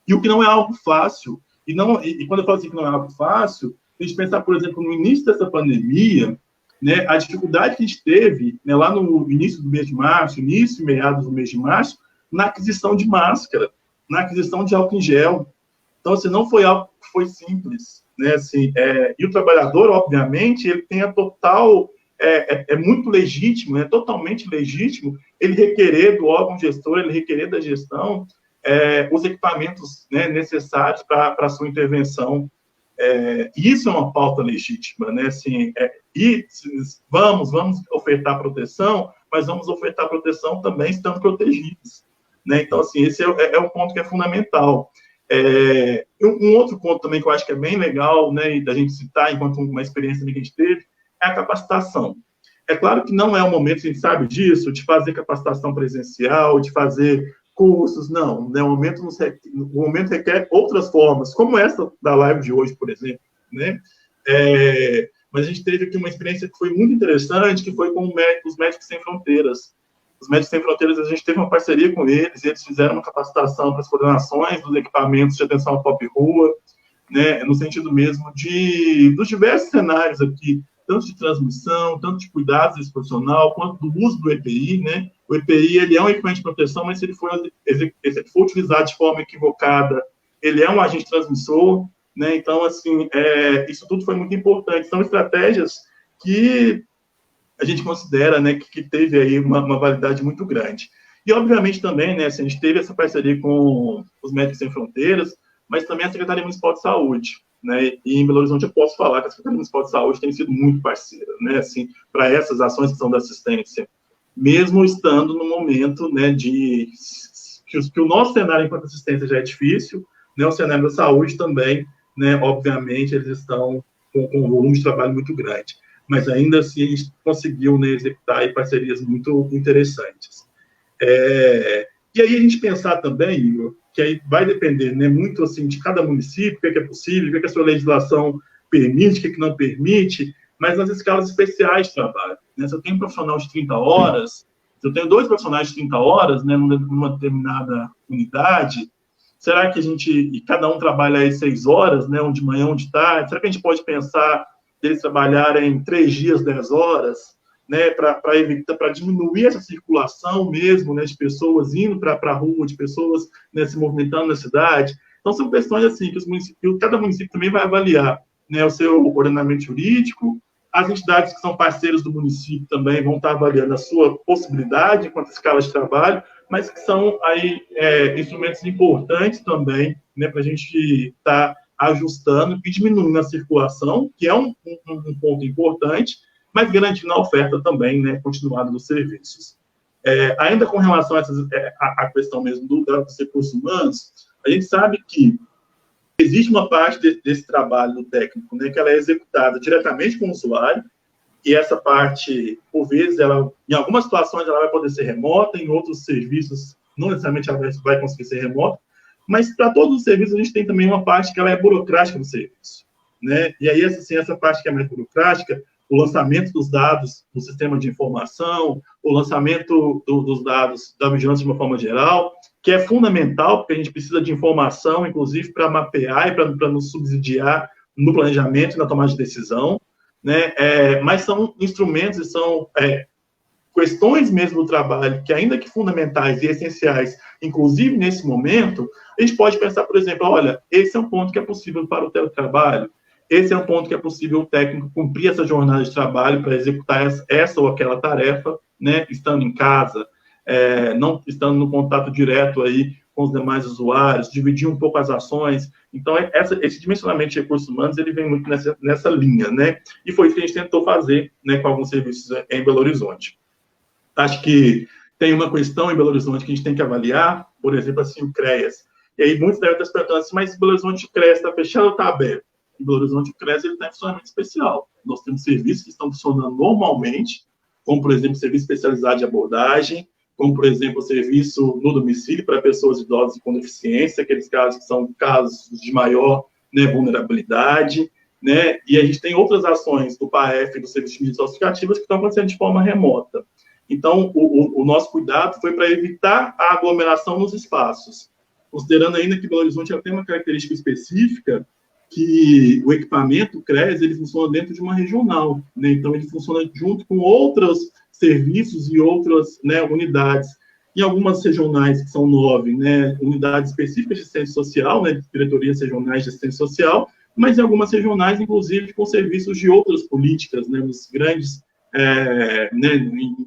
E o que não é algo fácil, e quando eu falo assim que não é algo fácil, a gente pensar, por exemplo, no início dessa pandemia, né, a dificuldade que a gente teve, né, lá no início do mês de março, início e meados do mês de março, na aquisição de máscara, na aquisição de álcool em gel. Então, assim, não foi algo que foi simples, né, assim, e o trabalhador, obviamente, ele tem a total, é muito legítimo, é totalmente legítimo ele requerer do órgão gestor, ele requerer da gestão os equipamentos, né, necessários para a sua intervenção. Isso é uma pauta legítima, né, assim, e vamos ofertar proteção, mas vamos ofertar proteção também estando protegidos, né, então, assim, esse é um ponto que é fundamental. Um outro ponto também que eu acho que é bem legal, né, e da gente citar enquanto uma experiência que a gente teve, é a capacitação. É claro que não é o momento, a gente sabe disso, de fazer capacitação presencial, de fazer cursos, não, né, o momento requer outras formas, como essa da live de hoje, por exemplo, né, mas a gente teve aqui uma experiência que foi muito interessante, que foi com os Médicos Sem Fronteiras. Os Médicos Sem Fronteiras, a gente teve uma parceria com eles, e eles fizeram uma capacitação para as coordenações dos equipamentos de atenção à pop-rua, né, no sentido mesmo dos diversos cenários aqui, tanto de transmissão, tanto de cuidados desse profissional, quanto do uso do EPI, né? O EPI, ele é um equipamento de proteção, mas se ele for utilizado de forma equivocada, ele é um agente transmissor, né? Então, assim, isso tudo foi muito importante. São estratégias que a gente considera, né, que teve aí uma validade muito grande. E, obviamente, também, né, assim, a gente teve essa parceria com os Médicos Sem Fronteiras, mas também a Secretaria Municipal de Saúde, né, e em Belo Horizonte eu posso falar que a Secretaria Municipal de Saúde tem sido muito parceira, né, assim, para essas ações que são da assistência, mesmo estando no momento, né, que o nosso cenário enquanto assistência já é difícil, né, o cenário da saúde também, né, obviamente, eles estão com um volume de trabalho muito grande, mas ainda assim a gente conseguiu, né, executar aí parcerias muito interessantes. E aí a gente pensar também, Igor, que aí vai depender, né, muito assim de cada município, o que é possível, o que a sua legislação permite, o que não permite, mas nas escalas especiais de trabalho. Né? Se eu tenho um profissional de 30 horas, se eu tenho 2 profissionais de 30 horas, né, numa determinada unidade, será que e cada um trabalha aí 6 horas, né, um de manhã, um de tarde, será que a gente pode pensar deles trabalharem 3 dias, 10 horas, né, para diminuir essa circulação mesmo, né, de pessoas indo para a rua, de pessoas, né, se movimentando na cidade. Então, são questões assim que cada município também vai avaliar, né, o seu ordenamento jurídico, as entidades que são parceiras do município também vão estar avaliando a sua possibilidade enquanto escala de trabalho, mas que são aí instrumentos importantes também, né, para a gente estar ajustando e diminuindo a circulação, que é um ponto importante, mas garantindo a oferta também, né, continuada dos serviços. Ainda com relação a questão mesmo dos recursos humanos, a gente sabe que existe uma parte desse trabalho do técnico, né, que ela é executada diretamente com o usuário, e essa parte, por vezes, ela, em algumas situações ela vai poder ser remota, em outros serviços não necessariamente ela vai conseguir ser remota, mas para todos os serviços a gente tem também uma parte que ela é burocrática do serviço, né? E aí, assim, essa parte que é mais burocrática, o lançamento dos dados no sistema de informação, o lançamento dos dados da vigilância de uma forma geral, que é fundamental, porque a gente precisa de informação, inclusive, para mapear e para nos subsidiar no planejamento e na tomada de decisão, né? Mas são instrumentos e são questões mesmo do trabalho que, ainda que fundamentais e essenciais, inclusive nesse momento, a gente pode pensar, por exemplo, olha, esse é um ponto que é possível para o teletrabalho, esse é um ponto que é possível o técnico cumprir essa jornada de trabalho para executar essa ou aquela tarefa, né, estando em casa, não estando no contato direto aí com os demais usuários, dividir um pouco as ações. Então, esse dimensionamento de recursos humanos, ele vem muito nessa linha, né? E foi isso que a gente tentou fazer, né, com alguns serviços em Belo Horizonte. Acho que tem uma questão em Belo Horizonte que a gente tem que avaliar, por exemplo, assim, o CREAS. E aí muitos devem estar se perguntando assim, mas Belo Horizonte o CREAS está fechado ou está aberto? Em Belo Horizonte o CREAS está em funcionamento especial. Nós temos serviços que estão funcionando normalmente, como, por exemplo, serviço especializado de abordagem, como, por exemplo, o serviço no domicílio para pessoas idosas e com deficiência, aqueles casos que são casos de maior, né, vulnerabilidade, né? E a gente tem outras ações do PAEF e do Serviço de Mídias Socioeducativas que estão acontecendo de forma remota. Então, o nosso cuidado foi para evitar a aglomeração nos espaços, considerando ainda que Belo Horizonte tem uma característica específica, que o equipamento, o CREAS, ele funciona dentro de uma regional, né? Então, ele funciona junto com outros serviços e outras, né, unidades. Em algumas regionais, que são 9, né, unidades específicas de assistência social, né, diretorias regionais de assistência social, mas em algumas regionais, inclusive, com serviços de outras políticas, né, nos grandes, né,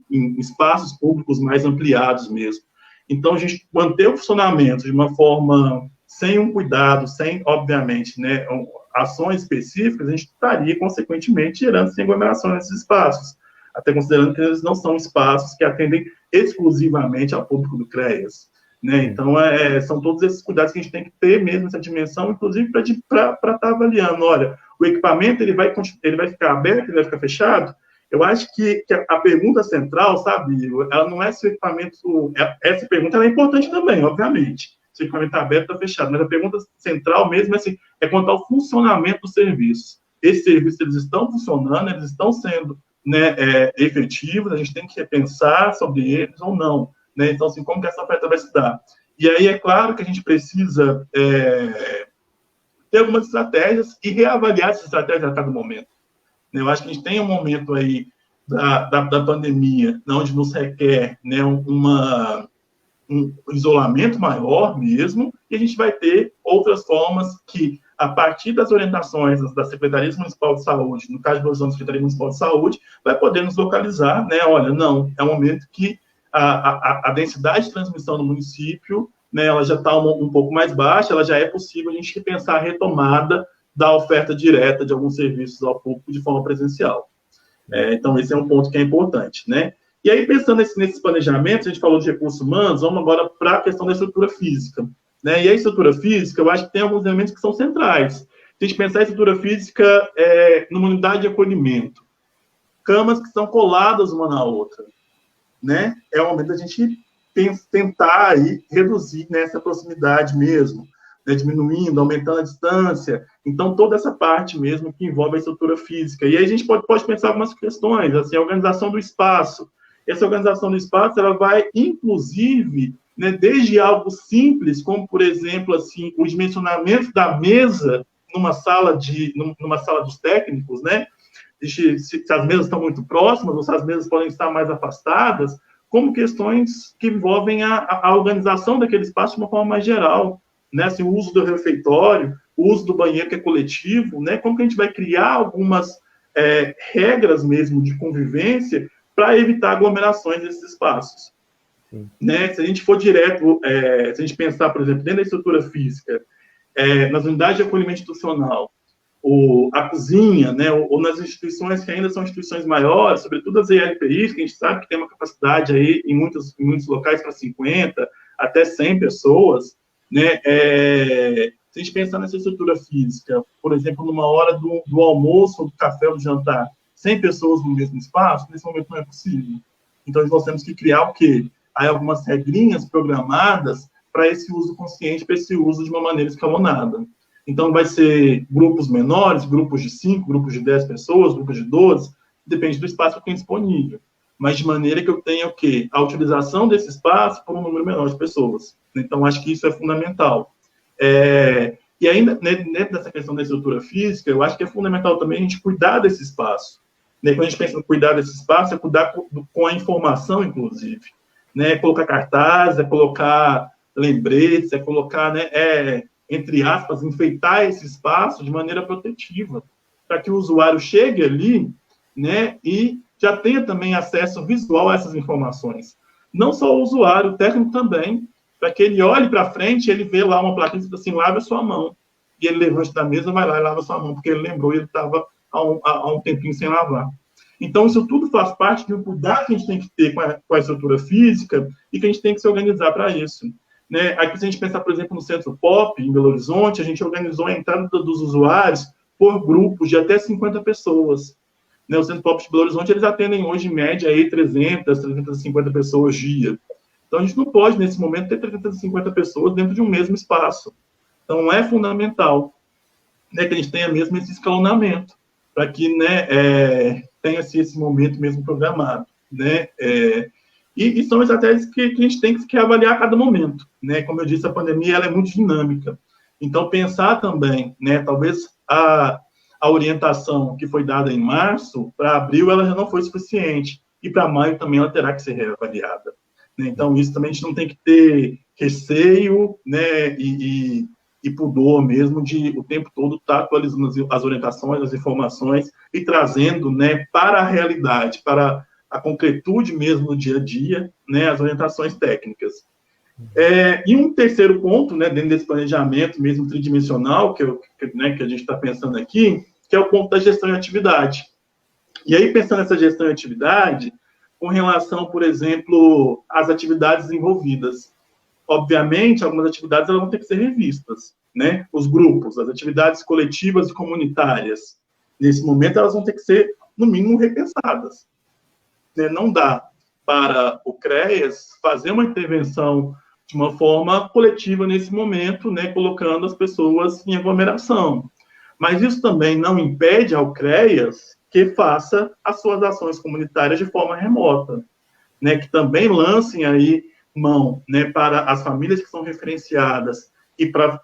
em espaços públicos mais ampliados mesmo. Então, a gente manter o funcionamento de uma forma sem um cuidado, sem, obviamente, né, ações específicas, a gente estaria, consequentemente, gerando aglomeração nesses espaços, até considerando que eles não são espaços que atendem exclusivamente ao público do CREAS, né? Então, são todos esses cuidados que a gente tem que ter mesmo nessa dimensão, inclusive para estar avaliando, olha, o equipamento, ele vai ficar aberto, ele vai ficar fechado? Eu acho que a pergunta central, sabe, ela não é se o equipamento... Essa pergunta ela é importante também, obviamente, se o equipamento está aberto ou está fechado, mas a pergunta central mesmo é quanto ao funcionamento dos serviços. Esses serviços, eles estão funcionando, eles estão sendo, né, efetivos, a gente tem que repensar sobre eles ou não, né? Então, assim, como que essa oferta vai se dar? E aí, é claro que a gente precisa ter algumas estratégias e reavaliar essas estratégias a cada momento. Eu acho que a gente tem um momento aí da pandemia, onde nos requer, né, um isolamento maior mesmo, e a gente vai ter outras formas que, a partir das orientações da Secretaria Municipal de Saúde, no caso de Belo Horizonte, da Secretaria Municipal de Saúde, vai poder nos localizar, né? Olha, não, é um momento que a densidade de transmissão no município, né, ela já está um pouco mais baixa, ela já é possível a gente repensar a retomada da oferta direta de alguns serviços ao público de forma presencial. Então, esse é um ponto que é importante, né? E aí, pensando nesses planejamentos, a gente falou de recursos humanos, vamos agora para a questão da estrutura física, né? E a estrutura física, eu acho que tem alguns elementos que são centrais. Se a gente pensar em estrutura física numa unidade de acolhimento, camas que são coladas uma na outra, né? É o momento da gente tentar aí reduzir nessa proximidade mesmo, né? Diminuindo, aumentando a distância. Então, toda essa parte mesmo que envolve a estrutura física. E aí a gente pode pensar algumas questões, assim, a organização do espaço. Essa organização do espaço, ela vai, inclusive, né, desde algo simples, como, por exemplo, assim, o dimensionamento da mesa numa sala dos técnicos, né? Se as mesas estão muito próximas, ou se as mesas podem estar mais afastadas, como questões que envolvem a organização daquele espaço de uma forma mais geral, né? Assim, o uso do refeitório, o uso do banheiro que é coletivo, né? Como que a gente vai criar algumas regras mesmo de convivência para evitar aglomerações nesses espaços. Né? Se a gente for direto, se a gente pensar, por exemplo, dentro da estrutura física, nas unidades de acolhimento institucional, a cozinha, né, ou nas instituições que ainda são instituições maiores, sobretudo as ELPIs, que a gente sabe que tem uma capacidade aí em muitos locais para 50, até 100 pessoas, né, se a gente pensar nessa estrutura física, por exemplo, numa hora do almoço, do café ou do jantar, 100 pessoas no mesmo espaço, nesse momento não é possível. Então, nós temos que criar o quê? Aí algumas regrinhas programadas para esse uso consciente, para esse uso de uma maneira escalonada. Então, vai ser grupos menores, grupos de 5, grupos de 10 pessoas, grupos de 12, depende do espaço que tem disponível. Mas de maneira que eu tenha o quê? A utilização desse espaço por um número menor de pessoas. Então, acho que isso é fundamental. E ainda, dentro dessa questão da estrutura física, eu acho que é fundamental também a gente cuidar desse espaço. Quando a gente pensa em cuidar desse espaço, é cuidar com a informação, inclusive. Colocar cartaz, é colocar lembretes, é colocar, entre aspas, enfeitar esse espaço de maneira protetiva, para que o usuário chegue ali, e já tenha também acesso visual a essas informações. Não só o usuário, o técnico também, para que ele olhe para frente e ele vê lá uma plaquinha assim, lave a sua mão. E ele levante da mesa, vai lá e lava a sua mão, porque ele lembrou e ele estava há um tempinho sem lavar. Então, isso tudo faz parte de um cuidado que a gente tem que ter com a estrutura física e que a gente tem que se organizar para isso. Aqui, se a gente pensar, por exemplo, no Centro Pop, em Belo Horizonte, a gente organizou a entrada dos usuários por grupos de até 50 pessoas. O Centro Pop de Belo Horizonte, eles atendem hoje, em média, aí 300, 350 pessoas dia. Então, a gente não pode, nesse momento, ter 350 pessoas dentro de um mesmo espaço. Então, é fundamental que a gente tenha mesmo esse escalonamento, para que tenha-se esse momento mesmo programado. E são estratégias que a gente tem que avaliar a cada momento. Como eu disse, a pandemia ela é muito dinâmica. Então, pensar também, talvez a orientação que foi dada em março, para abril, ela já não foi suficiente. E para maio também ela terá que ser reavaliada. Então, isso também a gente não tem que ter receio, e pudor mesmo de o tempo todo estar atualizando as orientações, as informações e trazendo, para a realidade, para a concretude mesmo no dia a dia, as orientações técnicas. E um terceiro ponto, dentro desse planejamento mesmo tridimensional que a gente está pensando aqui, que é o ponto da gestão de atividade. E aí, pensando nessa gestão de atividade, com relação, por exemplo, às atividades envolvidas. Obviamente, algumas atividades elas vão ter que ser revistas, Os grupos, as atividades coletivas e comunitárias, nesse momento, elas vão ter que ser, no mínimo, repensadas. Não dá para o CREAS fazer uma intervenção de uma forma coletiva nesse momento, colocando as pessoas em aglomeração. Mas isso também não impede ao CREAS que faça as suas ações comunitárias de forma remota, que também lancem aí mão, para as famílias que são referenciadas e para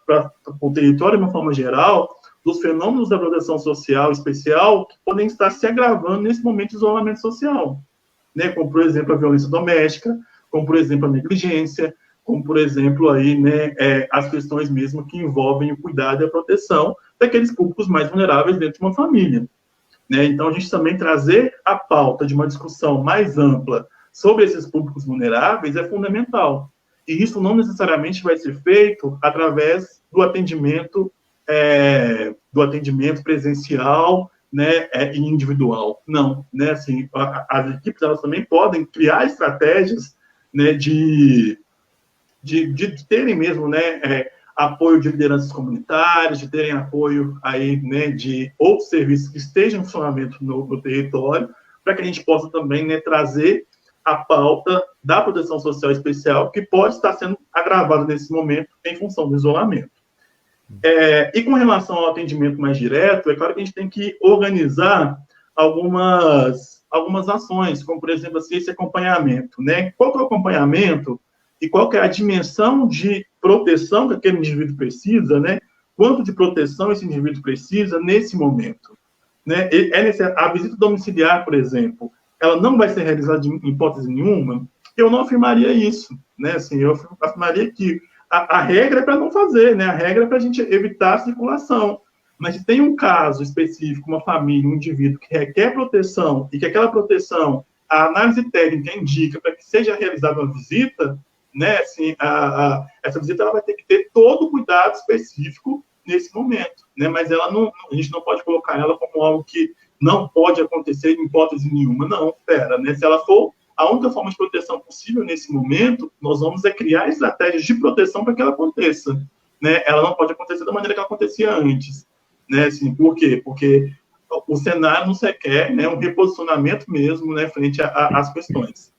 o território de uma forma geral, dos fenômenos da proteção social especial que podem estar se agravando nesse momento de isolamento social, como, por exemplo, a violência doméstica, como, por exemplo, a negligência, como, por exemplo, aí, as questões mesmo que envolvem o cuidado e a proteção daqueles públicos mais vulneráveis dentro de uma família. Então, a gente também trazer a pauta de uma discussão mais ampla sobre esses públicos vulneráveis é fundamental. E isso não necessariamente vai ser feito através do atendimento presencial, e individual. Não, assim, as equipes elas também podem criar estratégias, de terem mesmo, apoio de lideranças comunitárias, de terem apoio aí, de outros serviços que estejam em funcionamento no território, para que a gente possa também, trazer a pauta da proteção social especial, que pode estar sendo agravada nesse momento em função do isolamento. E com relação ao atendimento mais direto, é claro que a gente tem que organizar algumas ações, como, por exemplo, assim, esse acompanhamento. Qual que é o acompanhamento e qual que é a dimensão de proteção que aquele indivíduo precisa, quanto de proteção esse indivíduo precisa nesse momento. A visita domiciliar, por exemplo, ela não vai ser realizada em hipótese nenhuma? Eu não afirmaria isso. Assim, eu afirmaria que a regra é para não fazer, a regra é para a gente evitar a circulação. Mas se tem um caso específico, uma família, um indivíduo que requer proteção e que aquela proteção, a análise técnica indica para que seja realizada uma visita, assim, essa visita ela vai ter que ter todo o cuidado específico nesse momento, mas a gente não pode colocar ela como algo que não pode acontecer em hipótese nenhuma. Não, se ela for a única forma de proteção possível nesse momento, nós vamos criar estratégias de proteção para que ela aconteça. Ela não pode acontecer da maneira que ela acontecia antes. Assim, por quê? Porque o cenário não requer, né, um reposicionamento mesmo, né, frente às questões.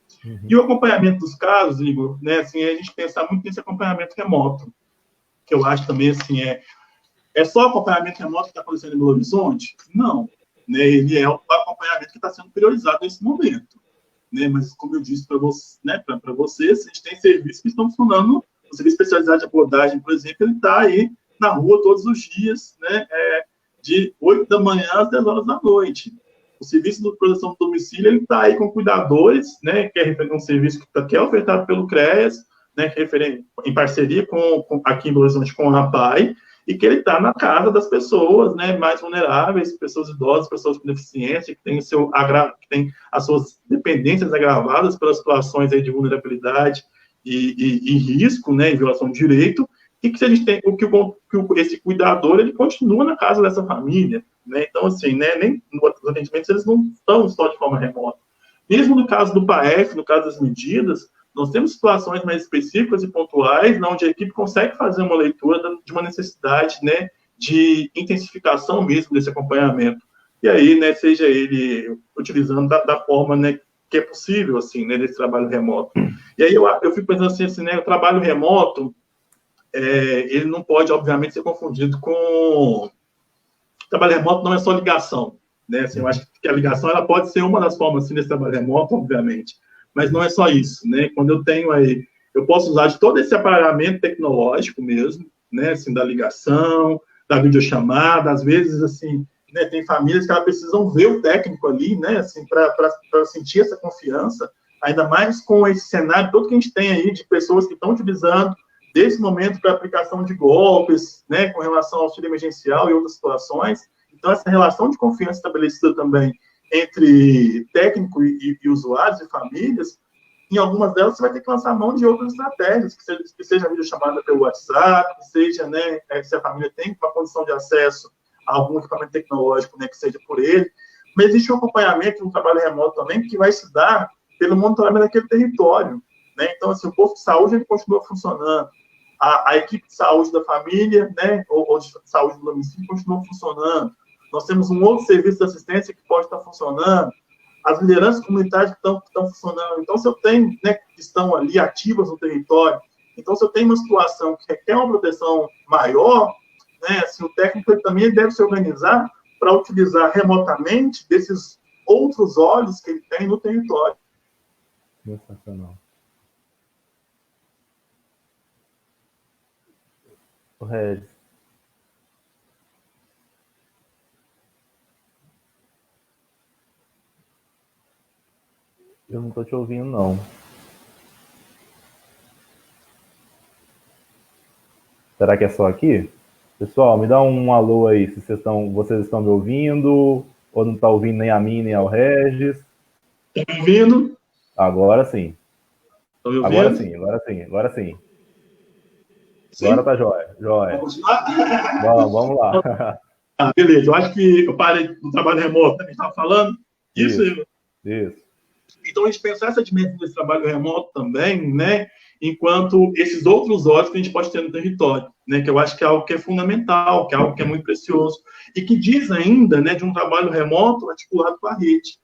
E o acompanhamento dos casos, Igor, né, assim, a gente pensar muito nesse acompanhamento remoto, que eu acho também, assim, é só acompanhamento remoto que está acontecendo em Belo Horizonte? Não, né, ele é o acompanhamento que está sendo priorizado nesse momento, né, mas como eu disse para você, né, para vocês, a gente tem serviços que estão funcionando, o serviço especializado de abordagem, por exemplo, ele está aí na rua todos os dias, né, de 8 da manhã às 10 horas da noite. O serviço de proteção do domicílio, ele está aí com cuidadores, né, que é um serviço que é ofertado pelo CREAS, né, em parceria aqui em Belo Horizonte com a APAI, e que ele está na casa das pessoas, né, mais vulneráveis, pessoas idosas, pessoas com deficiência, que tem as suas dependências agravadas pelas situações aí de vulnerabilidade e risco, né, e violação de direito, e que a gente tem esse cuidador, ele continua na casa dessa família, né? Então, assim, né, nem nos atendimentos eles não estão só de forma remota. Mesmo no caso do PAEF, no caso das medidas, nós temos situações mais específicas e pontuais, onde a equipe consegue fazer uma leitura de uma necessidade, né, de intensificação mesmo desse acompanhamento. E aí, né, seja ele utilizando da forma, né, que é possível, assim, né, desse trabalho remoto. E aí eu fico pensando assim, né, o trabalho remoto, ele não pode, obviamente, ser confundido com... Trabalho remoto não é só ligação, né? Assim, eu acho que a ligação ela pode ser uma das formas assim, desse trabalho remoto, obviamente, mas não é só isso, né? Quando eu tenho aí, eu posso usar de todo esse aparelhamento tecnológico mesmo, né? Assim, da ligação, da videochamada, às vezes, assim, né? Tem famílias que elas precisam ver o técnico ali, né? Assim, para sentir essa confiança, ainda mais com esse cenário todo que a gente tem aí de pessoas que estão utilizando desse momento para aplicação de golpes, né, com relação ao auxílio emergencial e outras situações. Então, essa relação de confiança estabelecida também entre técnico e usuários e famílias, em algumas delas você vai ter que lançar mão de outras estratégias, que seja a videochamada pelo WhatsApp, que seja, né, se a família tem uma condição de acesso a algum equipamento tecnológico, né, que seja por ele. Mas existe um acompanhamento, um trabalho remoto também, que vai se dar pelo monitoramento daquele território, né? Então, assim, o posto de saúde ele continua funcionando, a equipe de saúde da família, né, ou de saúde do domicílio continua funcionando. Nós temos um outro serviço de assistência que pode estar funcionando, as lideranças comunitárias que estão funcionando. Então, se eu tenho, né, que estão ali ativas no território, então, se eu tenho uma situação que requer uma proteção maior, né, assim, o técnico ele também deve se organizar para utilizar remotamente desses outros olhos que ele tem no território.
Sensacional. O Regis. Eu não estou te ouvindo, não. Será que é só aqui? Pessoal, me dá um alô aí, se vocês estão me ouvindo, ou não estão ouvindo nem a mim, nem ao Regis.
Estão me ouvindo?
Agora sim.
Estão me ouvindo?
Agora sim. Sim? Agora tá jóia.
Vamos continuar?
Vamos lá.
Beleza, eu acho que eu parei do trabalho remoto, né, que a gente estava falando. Isso. Então, a gente pensar essa dimensão desse trabalho remoto também, né, enquanto esses outros olhos que a gente pode ter no território, né, que eu acho que é algo que é fundamental, que é algo que é muito precioso, e que diz ainda, né, de um trabalho remoto articulado com a rede.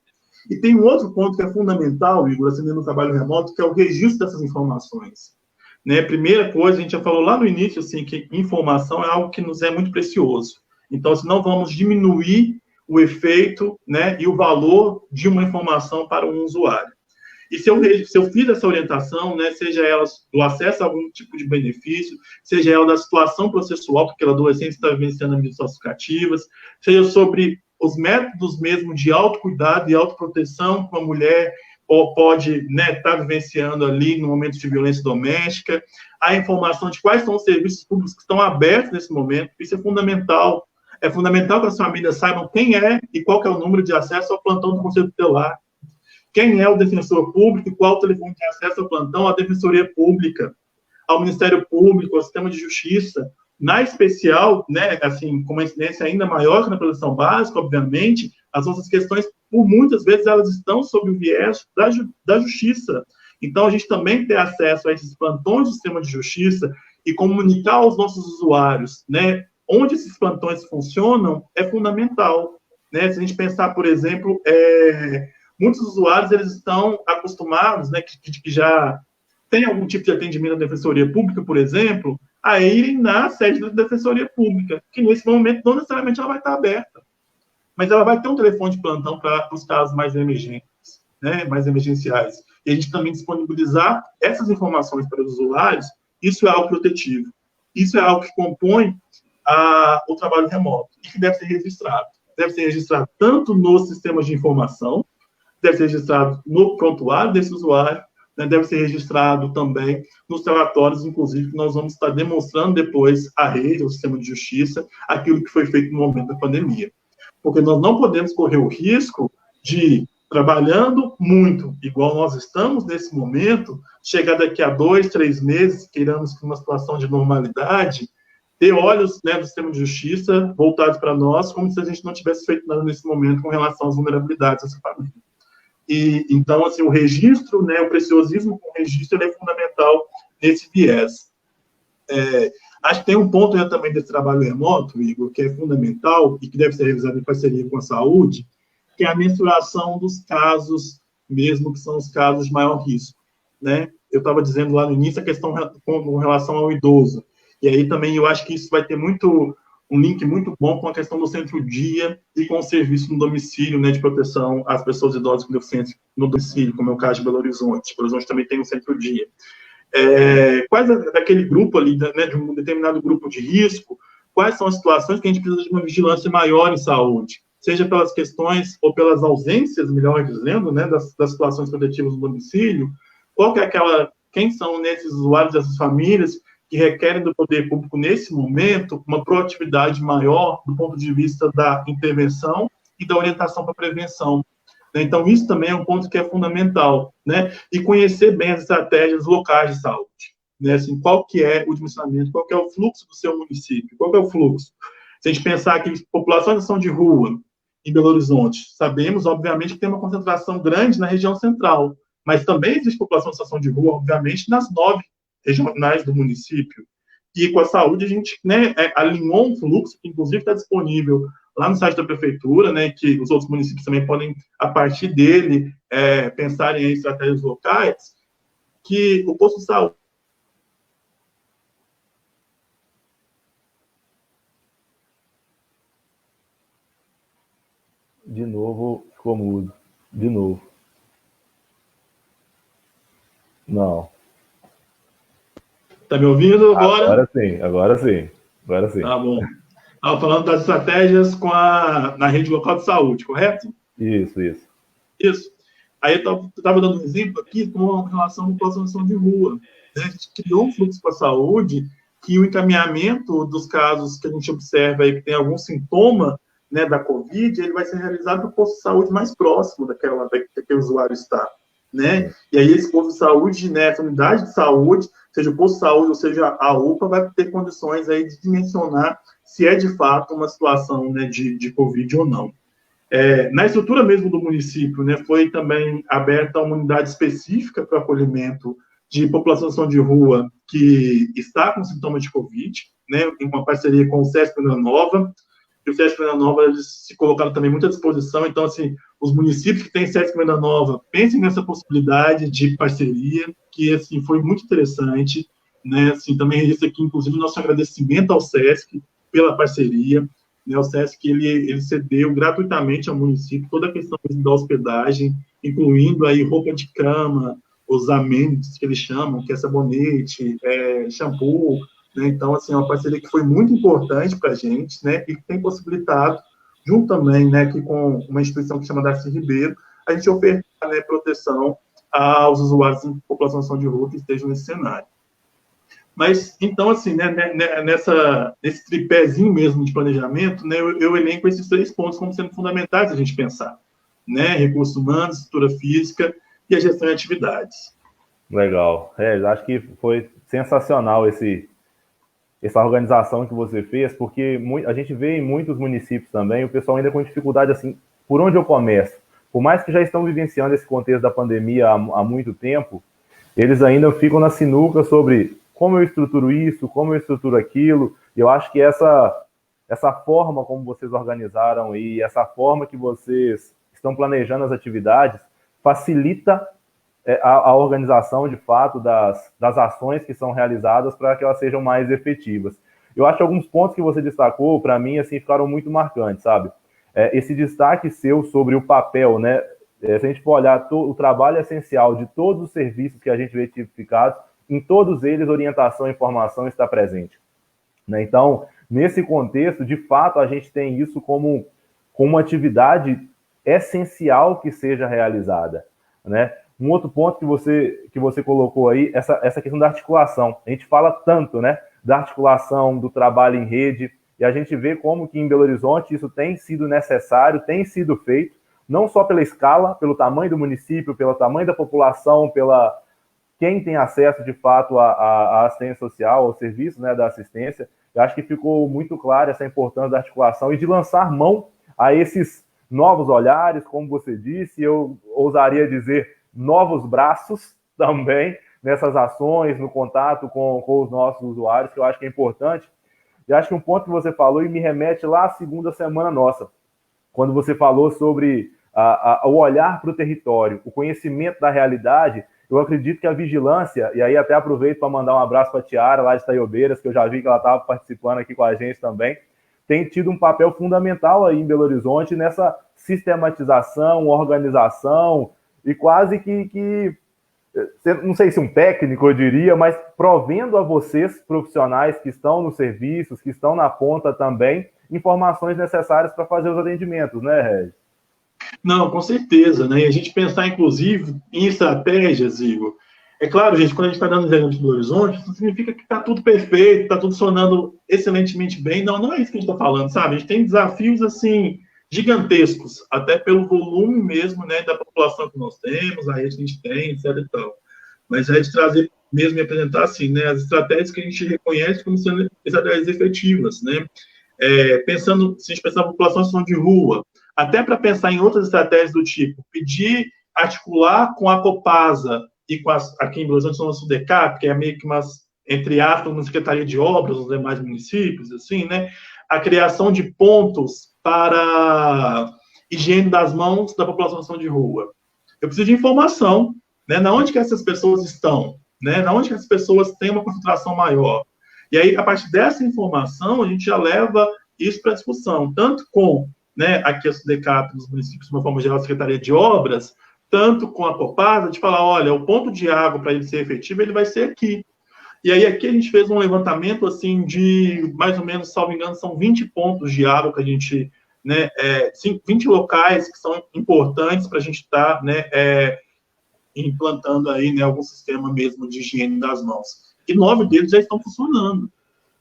E tem um outro ponto que é fundamental, Igor, assim, no trabalho remoto, que é o registro dessas informações. Né, primeira coisa, a gente já falou lá no início, assim, que informação é algo que nos é muito precioso. Então, assim, não vamos diminuir o efeito, né, e o valor de uma informação para um usuário. E se eu fiz essa orientação, né, seja ela do acesso a algum tipo de benefício, seja ela da situação processual que aquela adolescente está vivenciando nas medidas socioeducativas, seja sobre os métodos mesmo de autocuidado e autoproteção que uma mulher pode, né, estar vivenciando ali no momento de violência doméstica, a informação de quais são os serviços públicos que estão abertos nesse momento, isso é fundamental. É fundamental que as famílias saibam quem é e qual que é o número de acesso ao plantão do Conselho Tutelar, quem é o defensor público e qual o telefone de acesso ao plantão à Defensoria Pública, ao Ministério Público, ao Sistema de Justiça, na especial, né, assim, com uma incidência ainda maior que na proteção básica, obviamente, as nossas questões, por muitas vezes, elas estão sob o viés da justiça. Então, a gente também ter acesso a esses plantões do Sistema de Justiça e comunicar aos nossos usuários, né, onde esses plantões funcionam, é fundamental. né? Se a gente pensar, por exemplo, muitos usuários eles estão acostumados, né, que já tem algum tipo de atendimento da Defensoria Pública, por exemplo, a irem na sede da Defensoria Pública, que nesse momento não necessariamente ela vai estar aberta, mas ela vai ter um telefone de plantão para os casos mais emergentes, né, mais emergenciais. E a gente também disponibilizar essas informações para os usuários, isso é algo protetivo. Isso é algo que compõe o trabalho remoto e que deve ser registrado. Deve ser registrado tanto nos sistemas de informação, deve ser registrado no prontuário desse usuário, né, deve ser registrado também nos relatórios, inclusive, que nós vamos estar demonstrando depois à rede, ao sistema de justiça, aquilo que foi feito no momento da pandemia. Porque nós não podemos correr o risco de, trabalhando muito, igual nós estamos nesse momento, chegar daqui a 2, 3 meses, queiramos que uma situação de normalidade, ter olhos, né, do sistema de justiça voltados para nós, como se a gente não tivesse feito nada nesse momento com relação às vulnerabilidades dessa família. E, então, assim, o registro, né, o preciosismo com o registro, ele é fundamental nesse viés. Acho que tem um ponto também desse trabalho remoto, Igor, que é fundamental e que deve ser revisado em parceria com a saúde, que é a mensuração dos casos, mesmo que são os casos de maior risco, né? Eu estava dizendo lá no início a questão com relação ao idoso, e aí também eu acho que isso vai ter um link muito bom com a questão do centro-dia e com o serviço no domicílio, né, de proteção às pessoas idosas com deficiência no domicílio, como é o caso de Belo Horizonte. Belo Horizonte também tem um centro-dia. Quais daquele grupo ali, né, de um determinado grupo de risco, quais são as situações que a gente precisa de uma vigilância maior em saúde, seja pelas questões ou pelas ausências, melhor dizendo, né, das situações protetivas no domicílio, quem são nesses usuários dessas famílias que requerem do poder público, nesse momento, uma proatividade maior do ponto de vista da intervenção e da orientação para a prevenção. Então, isso também é um ponto que é fundamental, né? E conhecer bem as estratégias locais de saúde, né? Assim, qual que é o dimensionamento, qual que é o fluxo do seu município, qual que é o fluxo? Se a gente pensar que população em situação de rua em Belo Horizonte, sabemos, obviamente, que tem uma concentração grande na região central, mas também existe população em situação de rua, obviamente, nas 9 regionais do município. E com a saúde, a gente, né, alinhou um fluxo que, inclusive, está disponível lá no site da prefeitura, né, que os outros municípios também podem, a partir dele, pensarem em estratégias locais, que o posto de saúde.
De novo, ficou mudo. De novo. Não.
Está me ouvindo agora?
Agora sim, agora sim. Agora sim.
Tá bom. Estava falando das estratégias na rede local de saúde, correto?
Isso.
Isso. Aí eu estava dando um exemplo aqui com relação à população de rua. Né? A gente criou um fluxo para a saúde que o encaminhamento dos casos que a gente observa aí que tem algum sintoma, né, da Covid, ele vai ser realizado no posto de saúde mais próximo daquele usuário está. Né? E aí esse posto de saúde, né, essa unidade de saúde, seja o posto de saúde ou seja a UPA, vai ter condições aí de dimensionar se é de fato uma situação, né, de Covid ou não. Na estrutura mesmo do município, né, foi também aberta uma unidade específica para o acolhimento de população de rua que está com sintomas de Covid, né, em uma parceria com o SESC Vila Nova, e o SESC Vila Nova, eles se colocaram também muito à disposição, então, assim, os municípios que têm SESC Vila Nova, pensem nessa possibilidade de parceria, que, assim, foi muito interessante, né, assim, também registro aqui, inclusive, o nosso agradecimento ao SESC pela parceria, né, o SESC, ele cedeu gratuitamente ao município toda a questão da hospedagem, incluindo aí roupa de cama, os amenities que eles chamam, que é sabonete, shampoo, né? Então, assim, é uma parceria que foi muito importante para a gente, né, e que tem possibilitado, junto também, né, que com uma instituição que chama Darcy Ribeiro, a gente ofertar, né, proteção aos usuários em população de rua que estejam nesse cenário. Mas, então, assim, né, nesse tripézinho mesmo de planejamento, né, eu elenco esses 3 pontos como sendo fundamentais a gente pensar, né, recursos humanos, estrutura física e a gestão de atividades.
Legal. Acho que foi sensacional essa organização que você fez, porque a gente vê em muitos municípios também o pessoal ainda com dificuldade, assim, por onde eu começo? Por mais que já estão vivenciando esse contexto da pandemia há muito tempo, eles ainda ficam na sinuca sobre como eu estruturo isso, como eu estruturo aquilo. Eu acho que essa essa forma como vocês organizaram e essa forma que vocês estão planejando as atividades facilita a organização, de fato, das ações que são realizadas para que elas sejam mais efetivas. Eu acho que alguns pontos que você destacou, para mim, assim, ficaram muito marcantes, sabe? Esse destaque seu sobre o papel, né? Se a gente for olhar o trabalho essencial de todos os serviços que a gente vê tipificados, em todos eles, orientação e informação está presente, né? Então, nesse contexto, de fato, a gente tem isso como uma atividade essencial que seja realizada, né? Um outro ponto que você colocou aí, essa questão da articulação. A gente fala tanto, né, da articulação, do trabalho em rede, e a gente vê como que em Belo Horizonte isso tem sido necessário, tem sido feito, não só pela escala, pelo tamanho do município, pelo tamanho da população, pela quem tem acesso, de fato, à assistência social, ao serviço, né, da assistência. Eu acho que ficou muito clara essa importância da articulação e de lançar mão a esses novos olhares, como você disse, eu ousaria dizer novos braços também nessas ações, no contato com os nossos usuários, que eu acho que é importante. E acho que um ponto que você falou e me remete lá à segunda semana nossa, quando você falou sobre o olhar para o território, o conhecimento da realidade. Eu acredito que a vigilância, e aí até aproveito para mandar um abraço para a Tiara, lá de Itaiobeiras, que eu já vi que ela estava participando aqui com a gente também, tem tido um papel fundamental aí em Belo Horizonte nessa sistematização, organização, e quase que não sei se um técnico, eu diria, mas provendo a vocês, profissionais que estão nos serviços, que estão na ponta também, informações necessárias para fazer os atendimentos, né, Regis?
Não, com certeza, né? E a gente pensar, inclusive, em estratégias, Igor. É claro, gente, quando a gente está dando exemplo de Belo Horizonte, isso não significa que está tudo perfeito, está tudo funcionando excelentemente bem. Não, não é isso que a gente está falando, sabe? A gente tem desafios, assim, gigantescos, até pelo volume mesmo, né, da população que nós temos, a rede que a gente tem, etc e tal. Mas é de trazer mesmo e apresentar, assim, né, as estratégias que a gente reconhece como sendo estratégias efetivas, né? Pensando, se a gente pensar na população em situação de rua, até para pensar em outras estratégias do tipo, pedir, articular com a Copasa e com aqui em Belo Horizonte, no SUDECAP, que é meio que umas, entre aspas, uma secretaria de obras nos demais municípios, assim, né? A criação de pontos para higiene das mãos da população em situação de rua. Eu preciso de informação, né? Na onde que essas pessoas estão, né? Na onde que essas pessoas têm uma concentração maior. E aí, a partir dessa informação, a gente já leva isso para discussão, tanto com, né, aqui a SUDECAP nos municípios, de uma forma geral, a Secretaria de Obras, tanto com a Copasa, de falar, olha, o ponto de água, para ele ser efetivo, ele vai ser aqui. E aí, aqui a gente fez um levantamento, assim, de, mais ou menos, salvo engano, são 20 pontos de água que a gente, né, 20 locais que são importantes para a gente estar, né, implantando aí, né, algum sistema mesmo de higiene das mãos. E 9 deles já estão funcionando.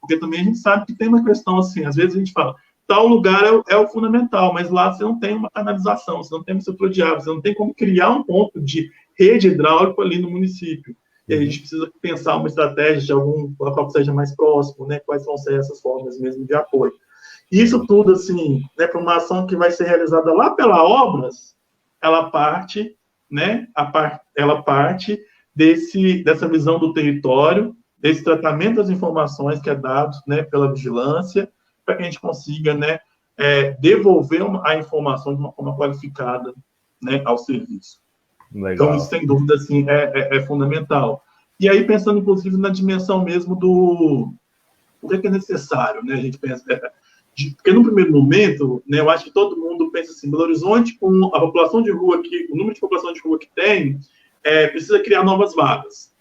Porque também a gente sabe que tem uma questão assim, às vezes a gente fala, tal lugar é o fundamental, mas lá você não tem uma canalização, você não tem um setor de água, você não tem como criar um ponto de rede hidráulica ali no município. E aí a gente precisa pensar uma estratégia de algum local que seja mais próximo, né? Quais vão ser essas formas mesmo de apoio. E isso tudo, assim, né, para uma ação que vai ser realizada lá pela Obras, ela parte, né? Ela parte dessa visão do território, desse tratamento das informações que é dado, né, pela vigilância, para que a gente consiga, né, devolver a informação de uma forma qualificada, né, ao serviço. Legal. Então, isso, sem dúvida, assim, é fundamental. E aí, pensando, inclusive, na dimensão mesmo do o que é necessário, né, a gente pensa... porque, no primeiro momento, né, eu acho que todo mundo pensa assim, Belo Horizonte, com a população de rua aqui, o número de população de rua que tem, precisa criar novas vagas.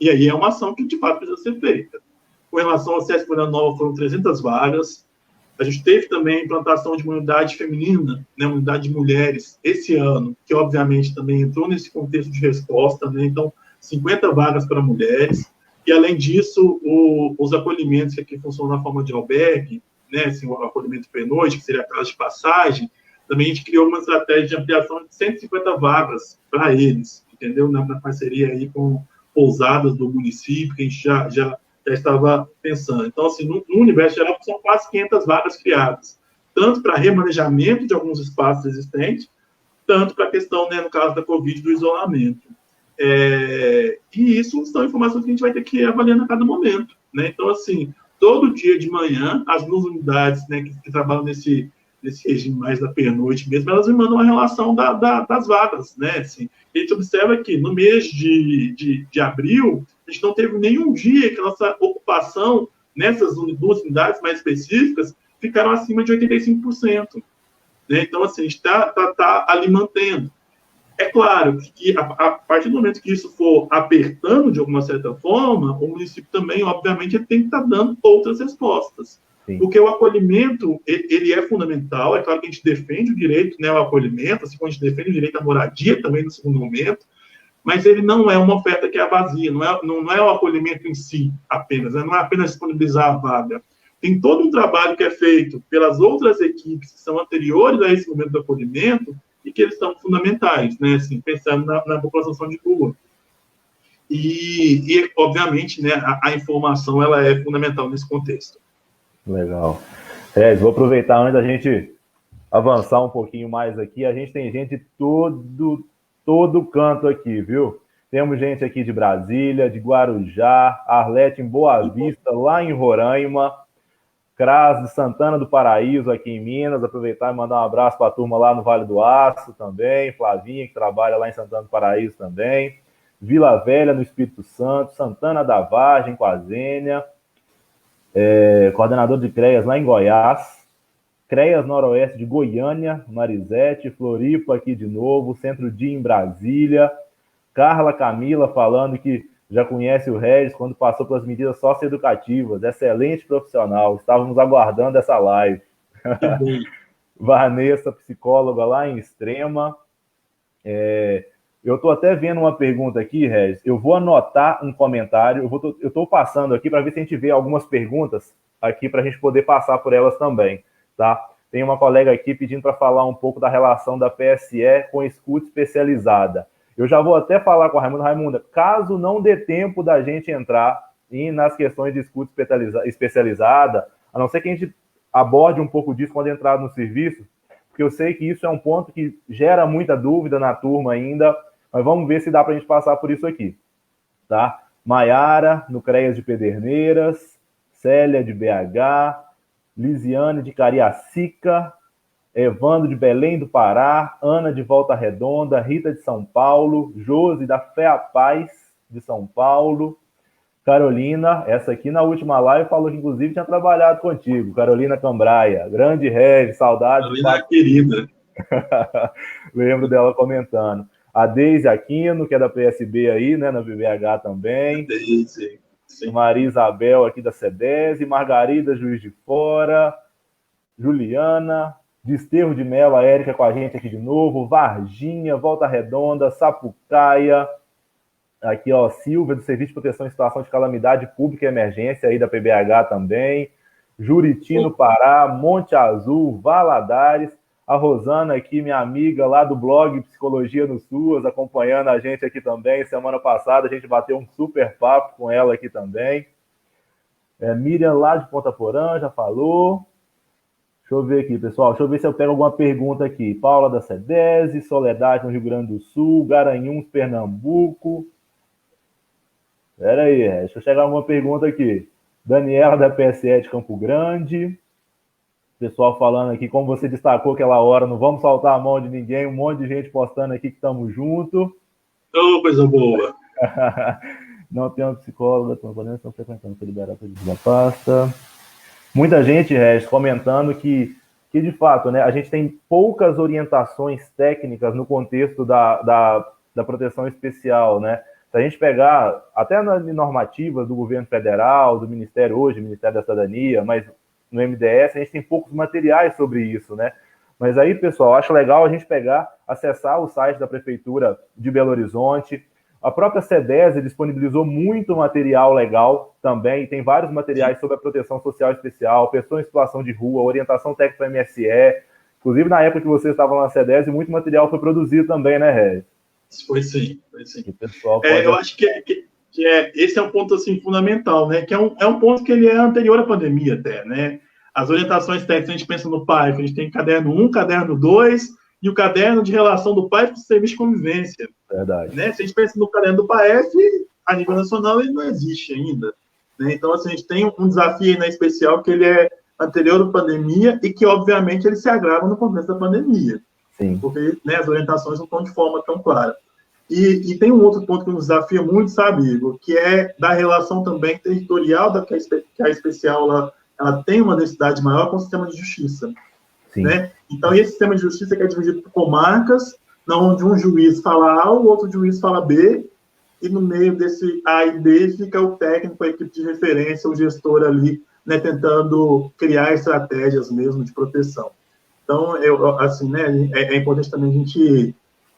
E aí é uma ação que, de fato, precisa ser feita. Com relação ao SESC Moreira Nova, foram 300 vagas. A gente teve também a implantação de uma unidade feminina, né, uma unidade de mulheres, esse ano, que, obviamente, também entrou nesse contexto de resposta, né, então, 50 vagas para mulheres. E, além disso, os acolhimentos que aqui funcionam na forma de albergue, né, assim, o acolhimento pernoite, que seria a casa de passagem, também a gente criou uma estratégia de ampliação de 150 vagas para eles, entendeu? Na parceria aí com pousadas do município, que a gente já estava pensando. Então, assim, no universo geral, são quase 500 vagas criadas, tanto para remanejamento de alguns espaços existentes, tanto para a questão, né, no caso da Covid, do isolamento. E isso são informações que a gente vai ter que ir avaliando a cada momento, né? Então, assim, todo dia de manhã, as 2 unidades, né, que trabalham nesse regime mais da pernoite mesmo, elas me mandam a relação das vagas, né? Assim, a gente observa que no mês de abril, a gente não teve nenhum dia que a nossa ocupação nessas 2 unidades mais específicas ficaram acima de 85%. Né? Então, assim, a gente tá ali mantendo. É claro que a partir do momento que isso for apertando de alguma certa forma, o município também, obviamente, tem que estar dando outras respostas. Sim. Porque o acolhimento, ele é fundamental. É claro que a gente defende o direito, né, ao acolhimento, assim como a gente defende o direito à moradia também no segundo momento, mas ele não é uma oferta que é vazia, não é o acolhimento em si apenas, né? Não é apenas disponibilizar a vaga. Tem todo um trabalho que é feito pelas outras equipes que são anteriores a esse momento do acolhimento e que eles são fundamentais, né? Assim, pensando na população de rua. E obviamente, né, a informação ela é fundamental nesse contexto.
Legal. Vou aproveitar antes da gente avançar um pouquinho mais aqui. A gente tem gente de todo canto aqui, viu? Temos gente aqui de Brasília, de Guarujá, Arlete em Boa Vista, lá em Roraima, Cras de Santana do Paraíso, aqui em Minas. Aproveitar e mandar um abraço para a turma lá no Vale do Aço também, Flavinha, que trabalha lá em Santana do Paraíso também, Vila Velha, no Espírito Santo, Santana da Vargem, com a Zênia, coordenador de CREAS lá em Goiás, CREAS Noroeste de Goiânia, Marisete, Floripa aqui de novo, Centro Dia em Brasília, Carla Camila falando que já conhece o Regis quando passou pelas medidas socioeducativas, excelente profissional, estávamos aguardando essa live. Vanessa, psicóloga lá em Extrema. Eu estou até vendo uma pergunta aqui, Regis, eu vou anotar um comentário, eu estou passando aqui para ver se a gente vê algumas perguntas aqui para a gente poder passar por elas também, tá? Tem uma colega aqui pedindo para falar um pouco da relação da PSE com escuta especializada. Eu já vou até falar com a Raimunda. Raimunda, caso não dê tempo da gente entrar nas questões de escuta especializada, a não ser que a gente aborde um pouco disso quando entrar no serviço, porque eu sei que isso é um ponto que gera muita dúvida na turma ainda, mas vamos ver se dá para a gente passar por isso aqui, tá? Maiara, no CREAS de Pederneiras, Célia de BH, Lisiane de Cariacica, Evandro de Belém do Pará, Ana de Volta Redonda, Rita de São Paulo, Josi da Fé a Paz de São Paulo, Carolina, essa aqui na última live falou que inclusive tinha trabalhado contigo, Carolina Cambraia, grande Regis, saudades.
Carolina querida.
Lembro dela comentando. A Deise Aquino, que é da PSB aí, né, na BBH também.
Deise, sim.
Maria Isabel aqui da CEDES, Margarida Juiz de Fora, Juliana, Desterro de Melo, a Érica com a gente aqui de novo, Varginha, Volta Redonda, Sapucaia, aqui ó, Silvia do Serviço de Proteção em Situação de Calamidade Pública e Emergência aí da PBH também, Juriti no Pará, Monte Azul, Valadares, a Rosana aqui, minha amiga lá do blog Psicologia no SUAS, acompanhando a gente aqui também. Semana passada a gente bateu um super papo com ela aqui também. Miriam lá de Ponta Porã, já falou. Deixa eu ver aqui, pessoal. Deixa eu ver se eu pego alguma pergunta aqui. Paula da CEDES, Soledade no Rio Grande do Sul, Garanhuns, Pernambuco. Espera aí, deixa eu chegar alguma pergunta aqui. Daniela da PSE de Campo Grande. Pessoal falando aqui, como você destacou aquela hora, não vamos soltar a mão de ninguém, um monte de gente postando aqui que estamos juntos.
Oh, coisa boa.
Não tem um psicólogo, estão frequentando para liberar a pasta. Muita gente, Regis, comentando que de fato, né, a gente tem poucas orientações técnicas no contexto da proteção especial, né? Se a gente pegar, até nas normativas do governo federal, do Ministério hoje, Ministério da Cidadania, mas no MDS, a gente tem poucos materiais sobre isso, né? Mas aí, pessoal, acho legal a gente acessar o site da Prefeitura de Belo Horizonte. A própria CEDES disponibilizou muito material legal também, tem vários materiais sobre a proteção social especial, pessoa em situação de rua, orientação técnica MSE. Inclusive, na época que vocês estavam na CEDES, muito material foi produzido também, né, Regis?
Foi sim, foi sim.
O pessoal pode...
Eu acho que esse é um ponto assim, fundamental, né? Que é um ponto que ele é anterior à pandemia até, né? As orientações técnicas, a gente pensa no PAIF, a gente tem caderno 1, caderno 2 e o caderno de relação do PAIF com o serviço de convivência.
Verdade.
Né? Se a gente pensa no caderno do PAIF, a nível nacional ele não existe ainda. né? Então, assim, a gente tem um desafio aí na especial que ele é anterior à pandemia e que, obviamente, ele se agrava no contexto da pandemia.
Sim.
Porque, né, as orientações não estão de forma tão clara. E tem um outro ponto que nos desafia muito, sabe, Igor, que é da relação também territorial que a especial ela tem uma necessidade maior com o sistema de justiça. Né? Então, esse sistema de justiça que é dividido por comarcas, onde um juiz fala A, o outro juiz fala B, e no meio desse A e B fica o técnico, a equipe de referência, o gestor ali, né, tentando criar estratégias mesmo de proteção. Então, assim, né, é importante também a gente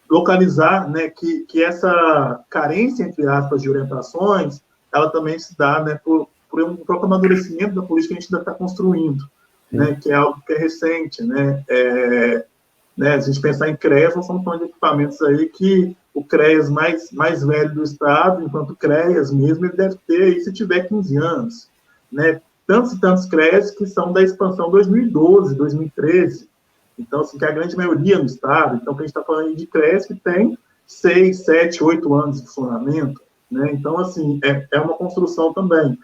localizar, né, que essa carência, entre aspas, de orientações, ela também se dá, né, por um próprio amadurecimento da política que a gente ainda está construindo, né, que é algo que é recente, né, né, a gente pensar em CREAS, nós estamos falando de equipamentos aí que o CREAS mais velho do Estado, enquanto o CREAS mesmo, ele deve ter, aí, se tiver 15 anos, né, tantos e tantos CREAS que são da expansão 2012, 2013, então, assim, que é a grande maioria no Estado, então, que a gente está falando de CREAS que tem 6, 7, 8 anos de funcionamento, né, então, assim, é uma construção também,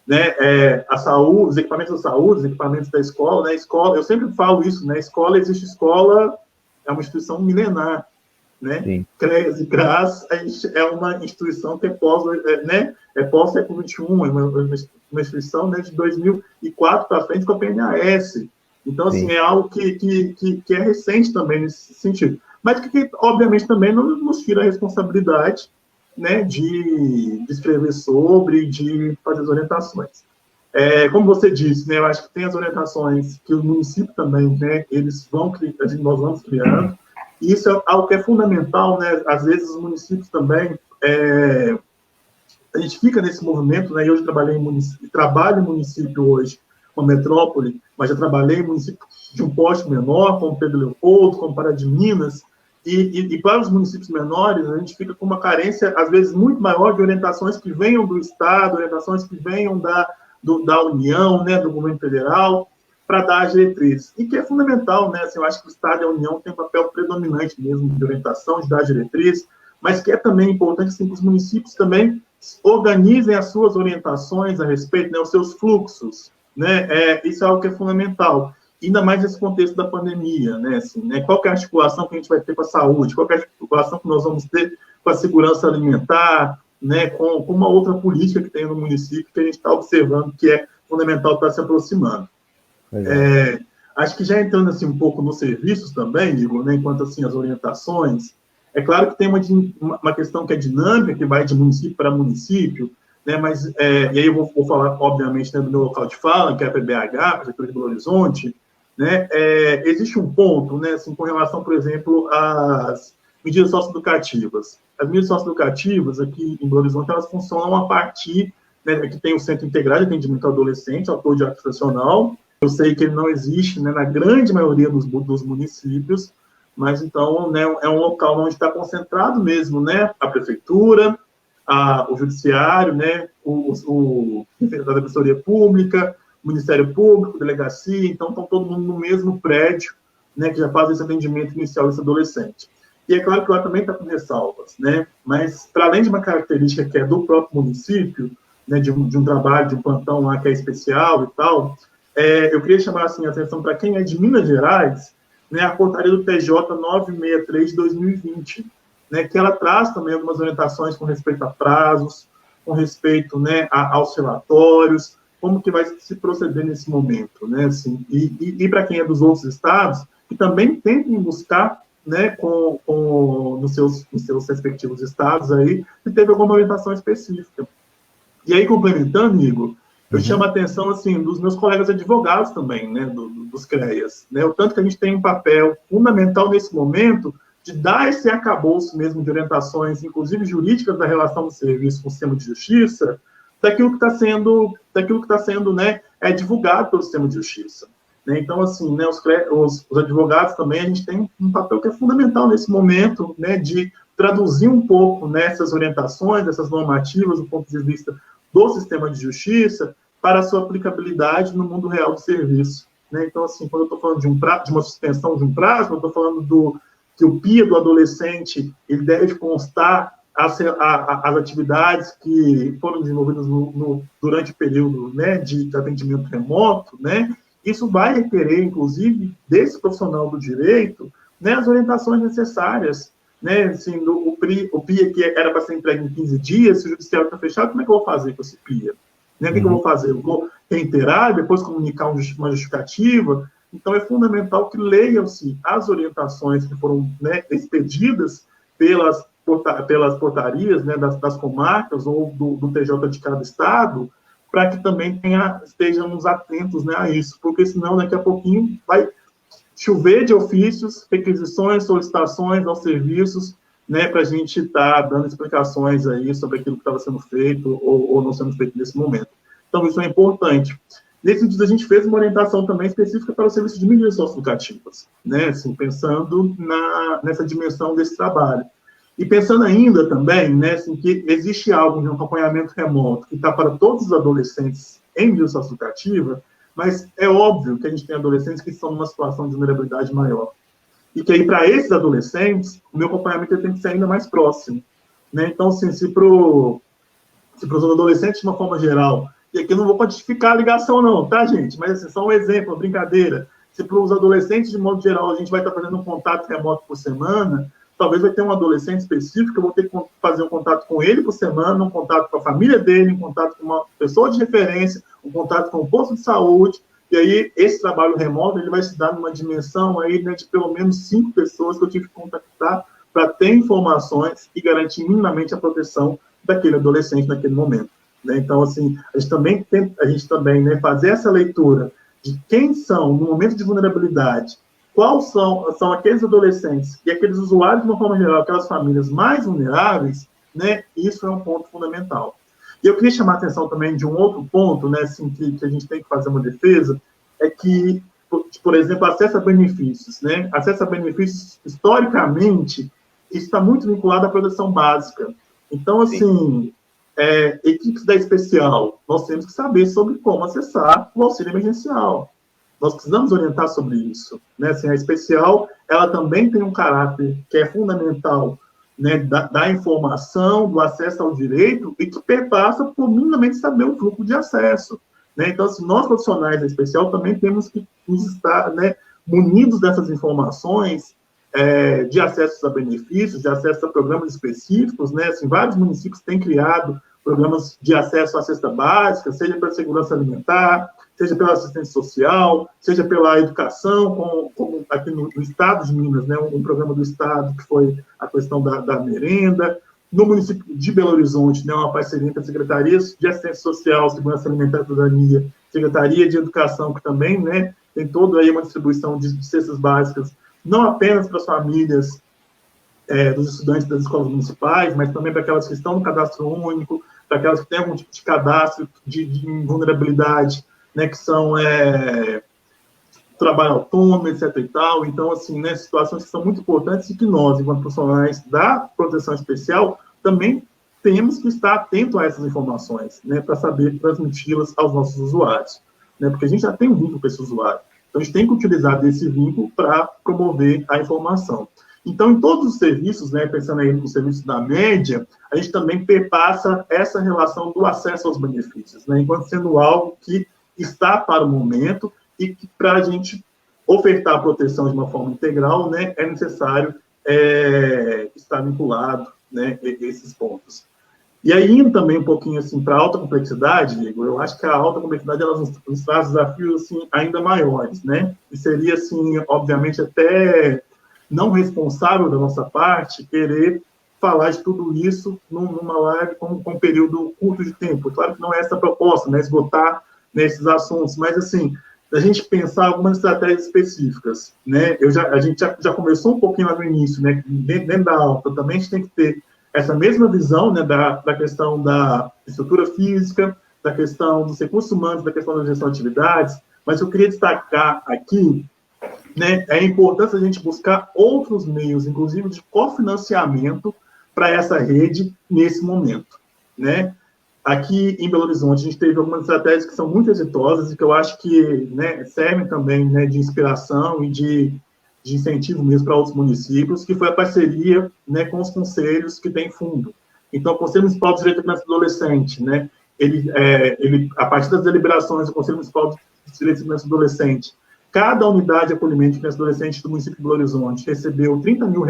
né, a saúde, os equipamentos da saúde, os equipamentos da escola, né, escola, eu sempre falo isso, né, escola é uma instituição milenar, né, CREAS e CRAS é uma instituição que é pós-século XXI, é uma instituição, né, de 2004 para frente com a PNAS, então, assim, é algo que é recente também nesse sentido, mas que obviamente também não nos tira a responsabilidade, né, de escrever sobre, de fazer as orientações. Como você disse, né, eu acho que tem as orientações que o município também, né, nós vamos criando, e isso é algo que é fundamental, né, às vezes os municípios também, a gente fica nesse movimento, né, eu hoje trabalho em município hoje, uma metrópole, mas já trabalhei em município de um porte menor, como Pedro Leopoldo, como Pará de Minas, e para os municípios menores, a gente fica com uma carência, às vezes, muito maior de orientações que venham do Estado, orientações que venham da União, né, do governo federal, para dar as diretrizes. E que é fundamental, né? Assim, eu acho que o Estado e a União têm um papel predominante mesmo de orientação, de dar diretrizes, mas que é também importante assim, que os municípios também organizem as suas orientações a respeito, né, os seus fluxos, né? Isso é algo que é fundamental. Ainda mais nesse contexto da pandemia, né? Assim, né? Qual que é a articulação que a gente vai ter com a saúde? Qual que é a articulação que nós vamos ter com a segurança alimentar, né? Com uma outra política que tem no município que a gente está observando que é fundamental estar se aproximando. Acho que já entrando assim um pouco nos serviços também, Igor, né? Enquanto assim as orientações, é claro que tem uma questão que é dinâmica, que vai de município para município, né? Mas e aí eu vou falar, obviamente, né, do meu local de fala, que é a PBH, Prefeitura de Belo Horizonte. Né, existe um ponto, né, assim, com relação, por exemplo, às medidas socioeducativas. As medidas socioeducativas aqui em Belo Horizonte, elas funcionam a partir, né, que tem o Centro Integrado de Atendimento ao Adolescente, autor de arte profissional. Eu sei que ele não existe, né, na grande maioria dos municípios, mas então, né, é um local onde está concentrado mesmo, né, a prefeitura, o judiciário, né, a defensoria pública, Ministério Público, delegacia, então estão todo mundo no mesmo prédio, né, que já faz esse atendimento inicial desse adolescente. E é claro que lá também está com ressalvas, né, mas para além de uma característica que é do próprio município, né, de um trabalho, de um plantão lá que é especial e tal, eu queria chamar assim, a atenção para quem é de Minas Gerais, né, a portaria do TJ 963 de 2020, né, que ela traz também algumas orientações com respeito a prazos, com respeito, né, aos relatórios, como que vai se proceder nesse momento, né, assim, e para quem é dos outros estados, que também tentem buscar, né, nos seus respectivos estados aí, se teve alguma orientação específica. E aí, complementando, Igor, eu chamo a atenção, assim, dos meus colegas advogados também, né, dos CREAS, né, o tanto que a gente tem um papel fundamental nesse momento de dar esse arcabouço mesmo de orientações, inclusive jurídicas, da relação do serviço com o sistema de justiça, daquilo que está sendo, né, divulgado pelo sistema de justiça. Né? Então, assim, né, os advogados também, a gente tem um papel que é fundamental nesse momento, né, de traduzir um pouco nessas orientações, dessas normativas, do ponto de vista do sistema de justiça, para a sua aplicabilidade no mundo real do serviço. Né? Então, assim, quando eu estou falando de uma suspensão de um prazo, eu estou falando que o PIA do adolescente ele deve constar as atividades que foram desenvolvidas durante o período, né, de atendimento remoto, né, isso vai requerer, inclusive, desse profissional do direito, né, as orientações necessárias, né, assim, o PIA que era para ser entregue em 15 dias, se o judiciário está fechado, como é que eu vou fazer com esse PIA? Né, o que eu vou fazer? Eu vou reiterar, depois comunicar uma justificativa? Então, é fundamental que leiam-se as orientações que foram, né, expedidas pelas portarias, né, das comarcas ou do TJ de cada estado, para que também estejamos atentos, né, a isso, porque senão daqui a pouquinho vai chover de ofícios, requisições, solicitações aos serviços, né, para a gente estar dando explicações aí sobre aquilo que estava sendo feito ou não sendo feito nesse momento. Então, isso é importante. Nesse sentido, a gente fez uma orientação também específica para o serviço de mídias socioeducativas, né, assim, pensando nessa dimensão desse trabalho. E pensando ainda também, né, assim, que existe algo de um acompanhamento remoto que está para todos os adolescentes em mídia socioeducativa, mas é óbvio que a gente tem adolescentes que estão numa situação de vulnerabilidade maior. E que aí, para esses adolescentes, o meu acompanhamento tem que ser ainda mais próximo. Né? Então, assim, se para os adolescentes, de uma forma geral, e aqui eu não vou quantificar a ligação não, tá, gente? Mas, assim, só um exemplo, uma brincadeira. Se para os adolescentes, de modo geral, a gente vai estar fazendo um contato remoto por semana, talvez vai ter um adolescente específico, eu vou ter que fazer um contato com ele por semana, um contato com a família dele, um contato com uma pessoa de referência, um contato com o posto de saúde, e aí esse trabalho remoto ele vai se dar numa dimensão aí, né, de pelo menos 5 pessoas que eu tive que contactar para ter informações e garantir minimamente a proteção daquele adolescente naquele momento. Né? Então, assim, a gente também né, fazer essa leitura de quem são, no momento de vulnerabilidade, quais são aqueles adolescentes e aqueles usuários, de uma forma geral, aquelas famílias mais vulneráveis, né? Isso é um ponto fundamental. E eu queria chamar a atenção também de um outro ponto, né, assim, que a gente tem que fazer uma defesa, é que, por exemplo, acesso a benefícios, né? Acesso a benefícios, historicamente, isso está muito vinculado à proteção básica. Então, assim, equipes da especial, nós temos que saber sobre como acessar o auxílio emergencial. Nós precisamos orientar sobre isso. Né? Assim, a especial, ela também tem um caráter que é fundamental, né, da informação, do acesso ao direito, e que perpassa por minimamente saber o fluxo de acesso. Né? Então, assim, nós profissionais da especial também temos que nos estar, né, munidos dessas informações de acesso a benefícios, de acesso a programas específicos. Né? Assim, vários municípios têm criado programas de acesso à cesta básica, seja para a segurança alimentar, seja pela assistência social, seja pela educação, como aqui no estado de Minas, né, um programa do estado que foi a questão da merenda. No município de Belo Horizonte, né, uma parceria entre as secretarias de assistência social, segurança alimentar e cidadania, Secretaria de Educação, que também, né, tem toda aí uma distribuição de cestas básicas, não apenas para as famílias dos estudantes das escolas municipais, mas também para aquelas que estão no cadastro único, para aquelas que têm algum tipo de cadastro de vulnerabilidade, né, que são trabalho autônomo, etc. e tal. Então, assim, né, situações que são muito importantes e que nós, enquanto profissionais da proteção especial, também temos que estar atento a essas informações, né, para saber transmiti-las aos nossos usuários, né, porque a gente já tem um vínculo com esse usuário. Então, a gente tem que utilizar desse vínculo para promover a informação. Então, em todos os serviços, né, pensando aí no serviço da média, a gente também perpassa essa relação do acesso aos benefícios, né, enquanto sendo algo que está para o momento e que, para a gente ofertar proteção de uma forma integral, né, é necessário estar vinculado, né, esses pontos. E aí, indo também um pouquinho assim, para a alta complexidade, Igor, eu acho que a alta complexidade ela nos traz desafios assim, ainda maiores, né? E seria, assim, obviamente, até não responsável da nossa parte querer falar de tudo isso numa live com um período curto de tempo. Claro que não é essa a proposta, né? Esgotar nesses assuntos, mas, assim, a gente pensar algumas estratégias específicas, né? A gente já conversou um pouquinho lá no início, né? Dentro da alta também a gente tem que ter essa mesma visão, né, da questão da estrutura física, da questão dos recursos humanos, da questão da gestão de atividades, mas eu queria destacar aqui, né, a importância de a gente buscar outros meios, inclusive de cofinanciamento para essa rede nesse momento, né? Aqui em Belo Horizonte, a gente teve algumas estratégias que são muito exitosas e que eu acho que, né, servem também, né, de inspiração e de incentivo mesmo para outros municípios, que foi a parceria, né, com os conselhos que têm fundo. Então, o Conselho Municipal de Direito da Criança e do Adolescente, né, ele, a partir das deliberações do Conselho Municipal de Direito da Criança e do Adolescente, cada unidade de acolhimento de criança e adolescente do município de Belo Horizonte recebeu R$30 mil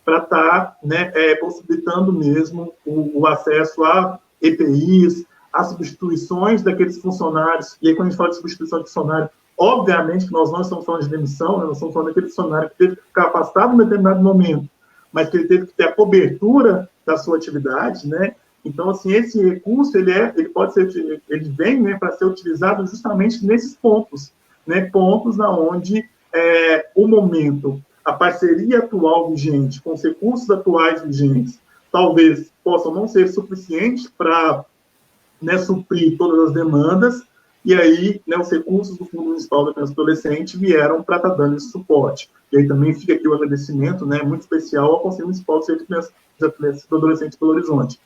para estar, né, possibilitando mesmo o acesso a EPIs, a substituições daqueles funcionários. E aí, quando a gente fala de substituição de funcionário, obviamente que nós não estamos falando de demissão, né, nós estamos falando daquele funcionário que teve que ficar afastado em determinado momento, mas que ele teve que ter a cobertura da sua atividade, né? Então, assim, esse recurso, ele vem, né, para ser utilizado justamente nesses pontos, né, pontos onde o momento, a parceria atual vigente, com os recursos atuais vigentes, talvez possam não ser suficientes para, né, suprir todas as demandas, e aí, né, os recursos do Fundo Municipal da Criança e Adolescente vieram para estar dando esse suporte. E aí também fica aqui o agradecimento, né, muito especial ao Conselho Municipal de Direito da Criança e Adolescente de Belo Horizonte.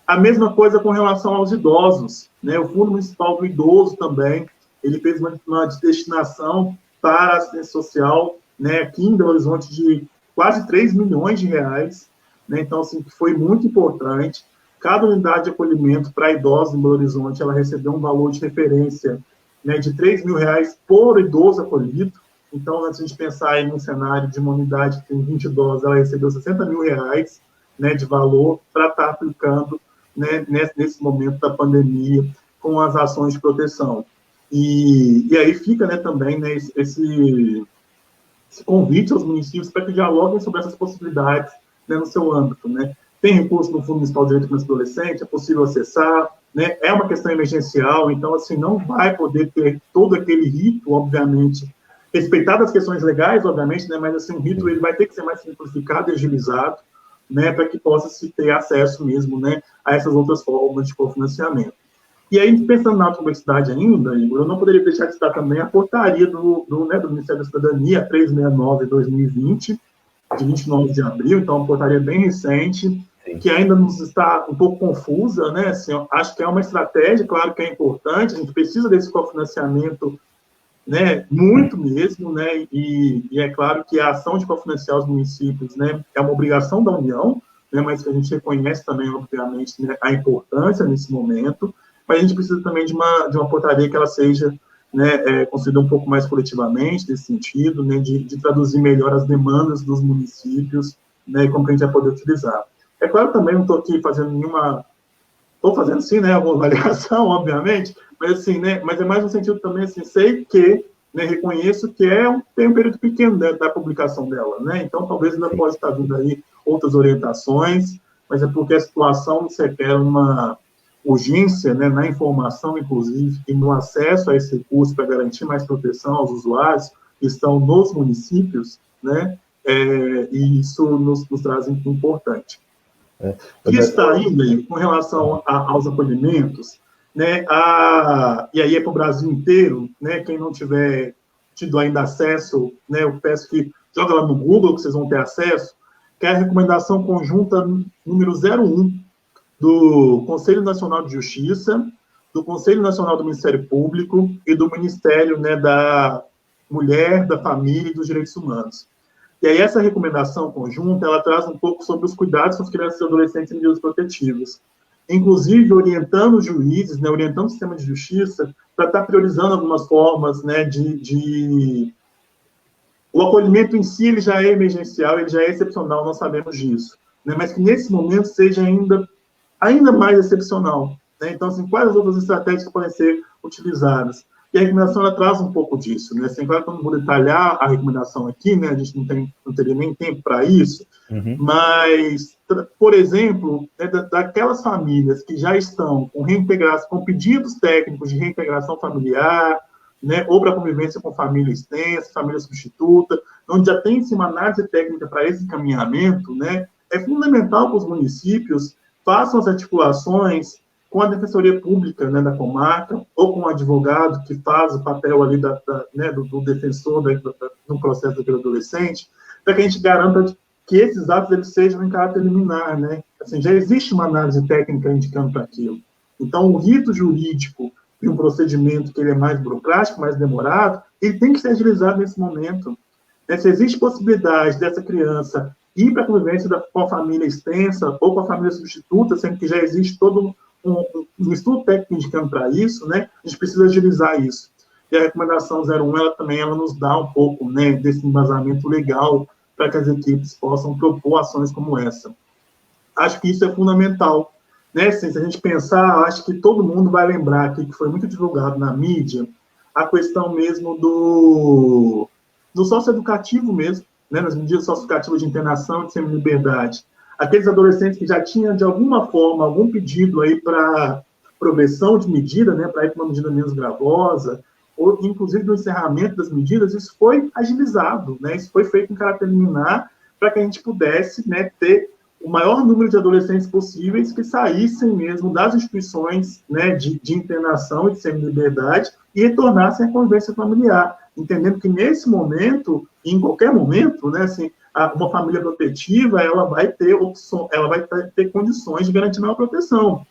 A mesma coisa com relação aos idosos, né, o Fundo Municipal do Idoso também, ele fez uma destinação para a assistência social, né, aqui em Belo Horizonte de quase R$3 milhões, né, então, assim, foi muito importante. Cada unidade de acolhimento para idosos em Belo Horizonte, ela recebeu um valor de referência, né, de R$3 mil por idoso acolhido. Então, antes de pensar em um cenário de uma unidade que tem 20 idosos, ela recebeu R$60 mil, né, de valor para estar aplicando, né, nesse momento da pandemia, com as ações de proteção. E aí fica, né, também, né, esse convite aos municípios para que dialoguem sobre essas possibilidades, né, no seu âmbito, né. Tem recurso no Fundo Municipal de Direito da Criança e do Adolescente, é possível acessar, né, é uma questão emergencial, então, assim, não vai poder ter todo aquele rito, obviamente, respeitado as questões legais, obviamente, né, mas, assim, o rito ele vai ter que ser mais simplificado e agilizado, né, para que possa se ter acesso mesmo, né, a essas outras formas de cofinanciamento. E aí, pensando na complexidade ainda, Igor, eu não poderia deixar de citar também a portaria do Ministério da Cidadania, 369/2020, de 29 de abril, então, uma portaria bem recente, que ainda nos está um pouco confusa, né, assim, acho que é uma estratégia, claro que é importante, a gente precisa desse cofinanciamento, né, muito mesmo, né, e é claro que a ação de cofinanciar os municípios, né, é uma obrigação da União, né, mas que a gente reconhece também, obviamente, né, a importância nesse momento, mas a gente precisa também de uma portaria que ela seja, né, construída um pouco mais coletivamente, nesse sentido, né, de traduzir melhor as demandas dos municípios, né, e como que a gente vai poder utilizar. É claro, também não estou aqui fazendo estou fazendo sim, né, alguma avaliação, obviamente, mas assim, né, mas é mais no sentido também, assim, sei que, né, reconheço que tem um período pequeno da publicação dela, né, então talvez ainda pode estar vindo aí outras orientações, mas é porque a situação requer uma urgência, né, na informação, inclusive, e no acesso a esse recurso para garantir mais proteção aos usuários que estão nos municípios, né, e isso nos traz importante. Que está ainda, com relação aos acolhimentos, né, e aí é para o Brasil inteiro, né, quem não tiver tido ainda acesso, né, eu peço que joga lá no Google, que vocês vão ter acesso, que é a recomendação conjunta número 01 do Conselho Nacional de Justiça, do Conselho Nacional do Ministério Público e do Ministério, né, da Mulher, da Família e dos Direitos Humanos. E aí essa recomendação conjunta, ela traz um pouco sobre os cuidados com as crianças e adolescentes em medidas protetivas, inclusive orientando os juízes, né, orientando o sistema de justiça para estar priorizando algumas formas, né, O acolhimento em si, ele já é emergencial, ele já é excepcional, nós sabemos disso, né, mas que nesse momento seja ainda mais excepcional, né? Então, assim, quais as outras estratégias que podem ser utilizadas? E a recomendação, ela traz um pouco disso, né? Assim, claro que eu não vou detalhar a recomendação aqui, né? A gente não teria nem tempo para isso, mas, por exemplo, daquelas famílias que já estão com pedidos técnicos de reintegração familiar, né? Ou para convivência com família extensa, família substituta, onde já tem uma análise técnica para esse encaminhamento, né? É fundamental que os municípios façam as articulações com a Defensoria Pública, né, da comarca, ou com o advogado que faz o papel ali né, do defensor no processo do adolescente, para que a gente garanta que esses atos eles sejam em caráter liminar, né? Assim, já existe uma análise técnica indicando para aquilo. Então, o rito jurídico de um procedimento que ele é mais burocrático, mais demorado, ele tem que ser agilizado nesse momento. Se existe possibilidade dessa criança ir para a convivência com a família extensa ou com a família substituta, sendo que já existe todo um estudo técnico indicando para isso, né? A gente precisa agilizar isso. E a recomendação 01, ela nos dá um pouco, né, desse embasamento legal para que as equipes possam propor ações como essa. Acho que isso é fundamental, né? Se a gente pensar, acho que todo mundo vai lembrar aqui que foi muito divulgado na mídia a questão mesmo do socioeducativo mesmo, né? Nas medidas socioeducativas de internação e de semi-liberdade. Aqueles adolescentes que já tinham, de alguma forma, algum pedido aí para progressão de medida, né, para ir para uma medida menos gravosa, ou inclusive do encerramento das medidas, isso foi agilizado, né? Isso foi feito em caráter liminar para que a gente pudesse, né, ter o maior número de adolescentes possíveis que saíssem mesmo das instituições, né, de internação e de semi-liberdade e retornassem à convivência familiar, entendendo que nesse momento, e em qualquer momento, né, assim, uma família protetiva, ela vai ter ter condições de garantir maior proteção.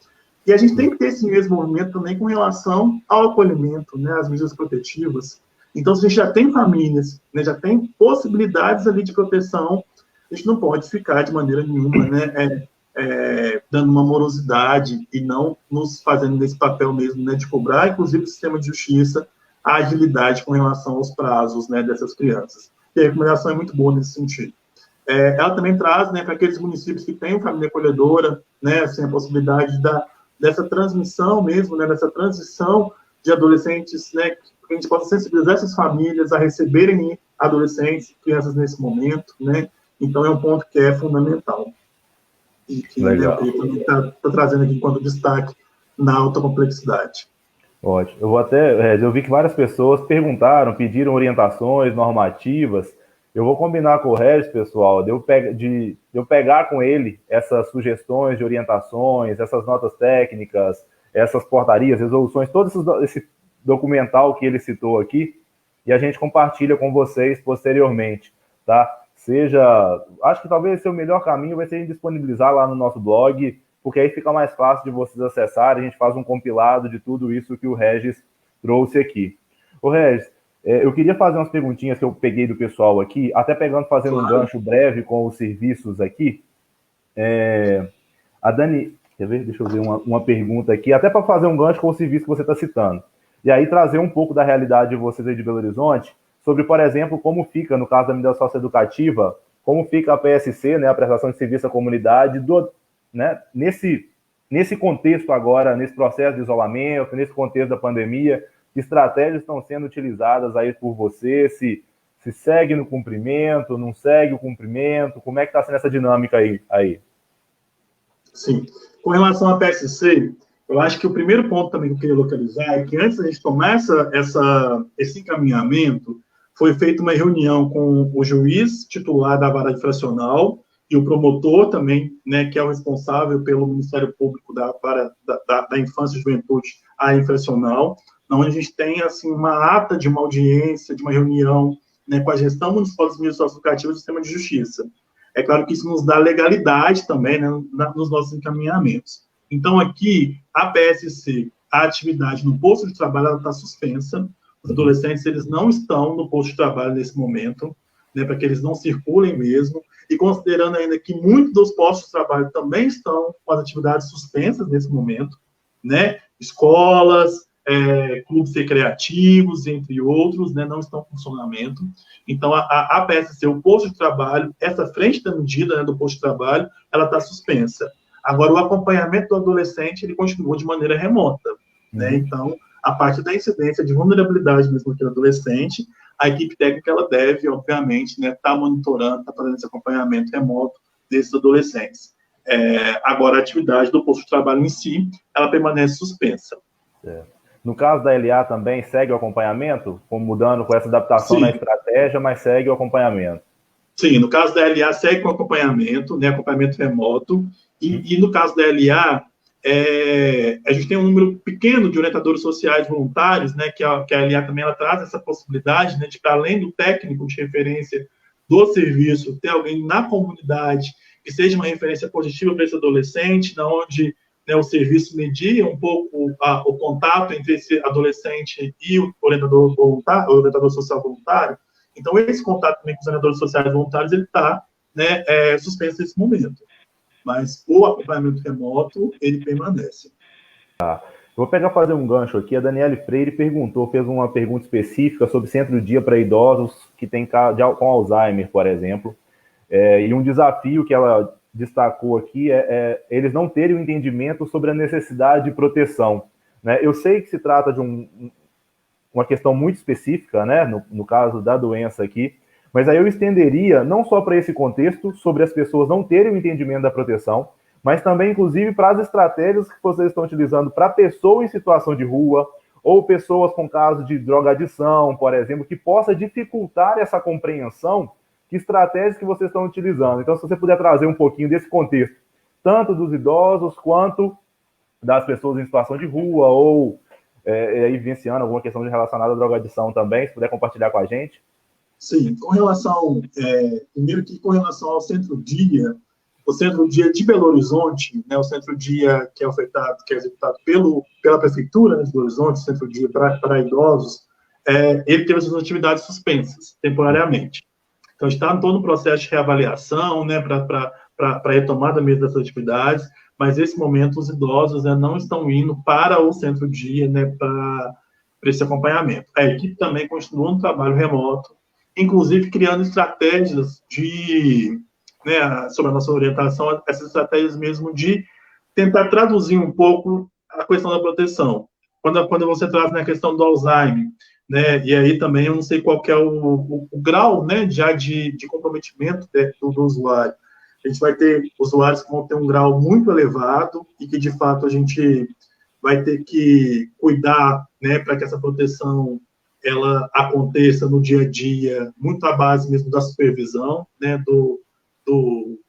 E a gente tem que ter esse mesmo movimento também com relação ao acolhimento, né, às medidas protetivas. Então, se a gente já tem famílias, né, já tem possibilidades ali de proteção, a gente não pode ficar de maneira nenhuma, né, dando uma morosidade e não nos fazendo nesse papel mesmo, né, de cobrar, inclusive, o sistema de justiça, a agilidade com relação aos prazos, né, dessas crianças. E a recomendação é muito boa nesse sentido. Ela também traz, né, para aqueles municípios que têm família acolhedora, né, assim, a possibilidade dessa transmissão mesmo, né, dessa transição de adolescentes, né, que a gente possa sensibilizar essas famílias a receberem adolescentes, crianças nesse momento, né. Então, é um ponto que é fundamental. E que, né, eu também está trazendo aqui enquanto destaque na alta complexidade.
Ótimo. Eu vou até... eu vi que várias pessoas perguntaram, pediram orientações normativas. Eu vou combinar com o Regis, pessoal, de eu pegar com ele essas sugestões de orientações, essas notas técnicas, essas portarias, resoluções, todo esse documental que ele citou aqui, e a gente compartilha com vocês posteriormente, tá? Acho que talvez esse é o melhor caminho, vai ser disponibilizar lá no nosso blog, porque aí fica mais fácil de vocês acessarem, a gente faz um compilado de tudo isso que o Regis trouxe aqui. Ô Regis, eu queria fazer umas perguntinhas que eu peguei do pessoal aqui, até fazendo um gancho breve com os serviços aqui. A Dani, quer ver? Deixa eu ver uma pergunta aqui, até para fazer um gancho com o serviço que você está citando. E aí trazer um pouco da realidade de vocês aí de Belo Horizonte, sobre, por exemplo, como fica, no caso da medida socioeducativa, como fica a PSC, né, a prestação de serviço à comunidade, né, nesse contexto agora, nesse processo de isolamento, nesse contexto da pandemia, que estratégias estão sendo utilizadas aí por você, se segue no cumprimento, não segue o cumprimento, como é que está sendo essa dinâmica aí?
Sim. Com relação à PSC, eu acho que o primeiro ponto também que eu queria localizar é que antes da gente tomar esse encaminhamento, foi feita uma reunião com o juiz titular da vara infracional e o promotor também, né, que é o responsável pelo Ministério Público da Infância e Juventude, a infracional, onde a gente tem, assim, uma ata de uma audiência, de uma reunião, né, com a gestão municipal das medidas socioeducativas do sistema de justiça. É claro que isso nos dá legalidade também, né, nos nossos encaminhamentos. Então, aqui, a PSC, a atividade no posto de trabalho, ela está suspensa. Os adolescentes, eles não estão no posto de trabalho nesse momento, né, para que eles não circulem mesmo, e considerando ainda que muitos dos postos de trabalho também estão com as atividades suspensas nesse momento, né, escolas, clubes recreativos, entre outros, né, não estão em funcionamento. Então, a PSC, o posto de trabalho, essa frente da medida, né, do posto de trabalho, ela está suspensa. Agora, o acompanhamento do adolescente, ele continua de maneira remota, né, então, a partir da incidência de vulnerabilidade mesmo aqui do adolescente, a equipe técnica, ela deve, obviamente, né, estar monitorando, estar fazendo esse acompanhamento remoto desses adolescentes. Agora, a atividade do posto de trabalho em si, ela permanece suspensa.
No caso da LA também, segue o acompanhamento, mudando com essa adaptação na estratégia, mas segue o acompanhamento?
Sim, no caso da LA, segue com acompanhamento, né, acompanhamento remoto, e no caso da LA, a gente tem um número pequeno de orientadores sociais voluntários, né, que a LA também ela traz essa possibilidade, né, de, para além do técnico de referência do serviço, ter alguém na comunidade que seja uma referência positiva para esse adolescente, onde, né, o serviço media um pouco o contato entre esse adolescente e o orientador voluntário, o orientador social voluntário. Então, esse contato também com os orientadores sociais voluntários, ele está né, suspensa nesse momento. Mas o acompanhamento remoto, ele permanece.
Vou fazer um gancho aqui. A Daniele Freire fez uma pergunta específica sobre centro-dia para idosos que têm com Alzheimer, por exemplo. E um desafio que ela destacou aqui é eles não terem o entendimento sobre a necessidade de proteção, né? Eu sei que se trata de uma questão muito específica, né, no caso da doença aqui, mas aí eu estenderia não só para esse contexto, sobre as pessoas não terem o entendimento da proteção, mas também, inclusive, para as estratégias que vocês estão utilizando para pessoas em situação de rua, ou pessoas com caso de drogadição, por exemplo, que possa dificultar essa compreensão, que estratégias que vocês estão utilizando. Então, se você puder trazer um pouquinho desse contexto, tanto dos idosos, quanto das pessoas em situação de rua, ou vivenciando alguma questão relacionada à drogadição também, se puder compartilhar com a gente.
Sim, com relação, primeiro que com relação ao centro-dia, o centro-dia de Belo Horizonte, né, o centro-dia que é ofertado, que é executado pela Prefeitura, né, de Belo Horizonte, centro-dia para idosos, ele teve suas atividades suspensas, temporariamente. Então, está todo o processo de reavaliação, né, para retomada mesmo dessas atividades, mas nesse momento os idosos, né, não estão indo para o centro-dia, né, para esse acompanhamento. A equipe também continua no trabalho remoto, inclusive criando estratégias né, sobre a nossa orientação, essas estratégias mesmo de tentar traduzir um pouco a questão da proteção. Quando você traz na questão do Alzheimer, né, e aí também eu não sei qual que é o grau, né, já de comprometimento do usuário. A gente vai ter usuários que vão ter um grau muito elevado e que, de fato, a gente vai ter que cuidar, né, para que essa proteção ela aconteça no dia a dia, muito à base mesmo da supervisão, né, do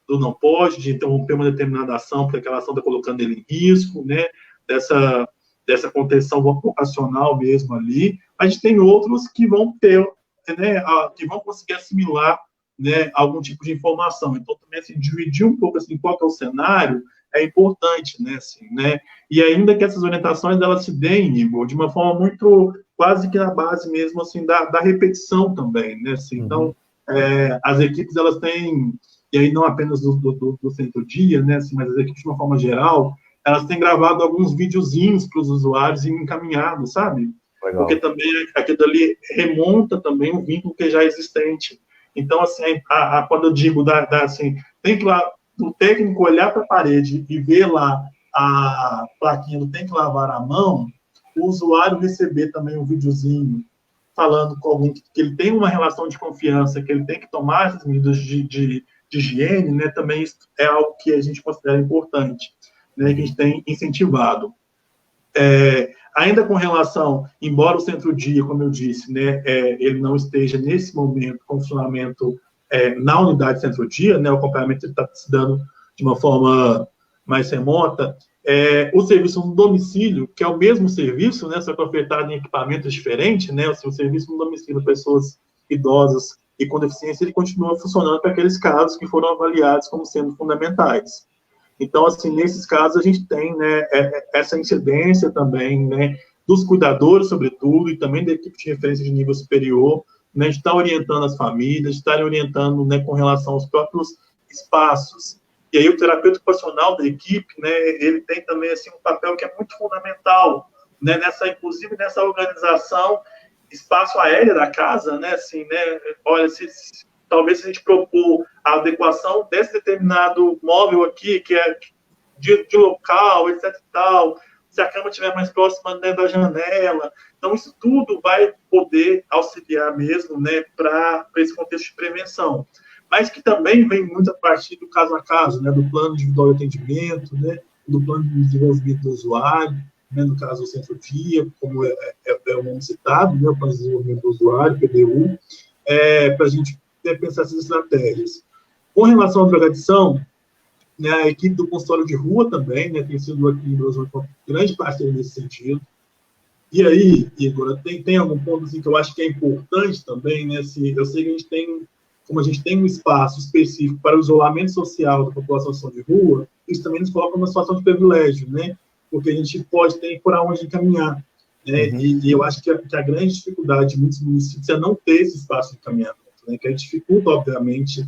não pode, de interromper uma determinada ação, porque aquela ação está colocando ele em risco, né, dessa contenção ocupacional mesmo ali. A gente tem outros que vão ter, né, que vão conseguir assimilar, né, algum tipo de informação. Então, também, assim, dividir um pouco, assim, qual que é o cenário é importante, né, assim, né, e ainda que essas orientações, elas se deem, Igor, de uma forma muito, quase que na base mesmo, assim, da repetição também, né, assim, então, as equipes, elas têm, e aí não apenas do centro-dia, né, assim, mas as equipes, de uma forma geral, elas têm gravado alguns videozinhos para os usuários e encaminhado, sabe? Legal. Porque também aquilo ali remonta também um vínculo que já é existente. Então, assim, quando eu digo, assim, tem que lá, o técnico olhar para a parede e ver lá a plaquinha do tem que lavar a mão, o usuário receber também um videozinho falando com alguém que ele tem uma relação de confiança, que ele tem que tomar essas medidas de higiene, né, também é algo que a gente considera importante, né, que a gente tem incentivado. Ainda com relação, embora o centro-dia, como eu disse, né, ele não esteja nesse momento com funcionamento na unidade centro-dia, né, o acompanhamento está se dando de uma forma mais remota, o serviço no domicílio, que é o mesmo serviço, né, só que ofertado em equipamentos diferentes, né, o serviço no domicílio, pessoas idosas e com deficiência, ele continua funcionando para aqueles casos que foram avaliados como sendo fundamentais. Então, assim, nesses casos, a gente tem, né, essa incidência também, né, dos cuidadores, sobretudo, e também da equipe de referência de nível superior, né, de estar orientando as famílias, de estarem orientando, né, com relação aos próprios espaços. E aí o terapeuta ocupacional da equipe, né, ele tem também, assim, um papel que é muito fundamental, né, inclusive nessa organização espaço aéreo da casa, né, assim, né, olha, talvez se a gente propor a adequação desse determinado móvel aqui, que é de local, etc e tal, se a cama estiver mais próxima, né, da janela. Então, isso tudo vai poder auxiliar mesmo, né, para esse contexto de prevenção. Mas que também vem muito a partir do caso a caso, né, do plano individual de atendimento, né, do plano de desenvolvimento do usuário, né, no caso do centro-dia, como é o nome citado, né, o plano de desenvolvimento do usuário, PDU, para a gente pensar essas estratégias. Com relação à drogadição, né, a equipe do consultório de rua também, né, tem sido aqui em Belo Horizonte uma grande parceria nesse sentido. E aí, Igor, tem algum ponto assim, que eu acho que é importante também, né, assim, eu sei que como a gente tem um espaço específico para o isolamento social da população em situação de rua, isso também nos coloca numa situação de privilégio, né, porque a gente pode ter por onde caminhar, né, e eu acho que a grande dificuldade de muitos municípios é não ter esse espaço de caminhamento, né, que dificulta, obviamente,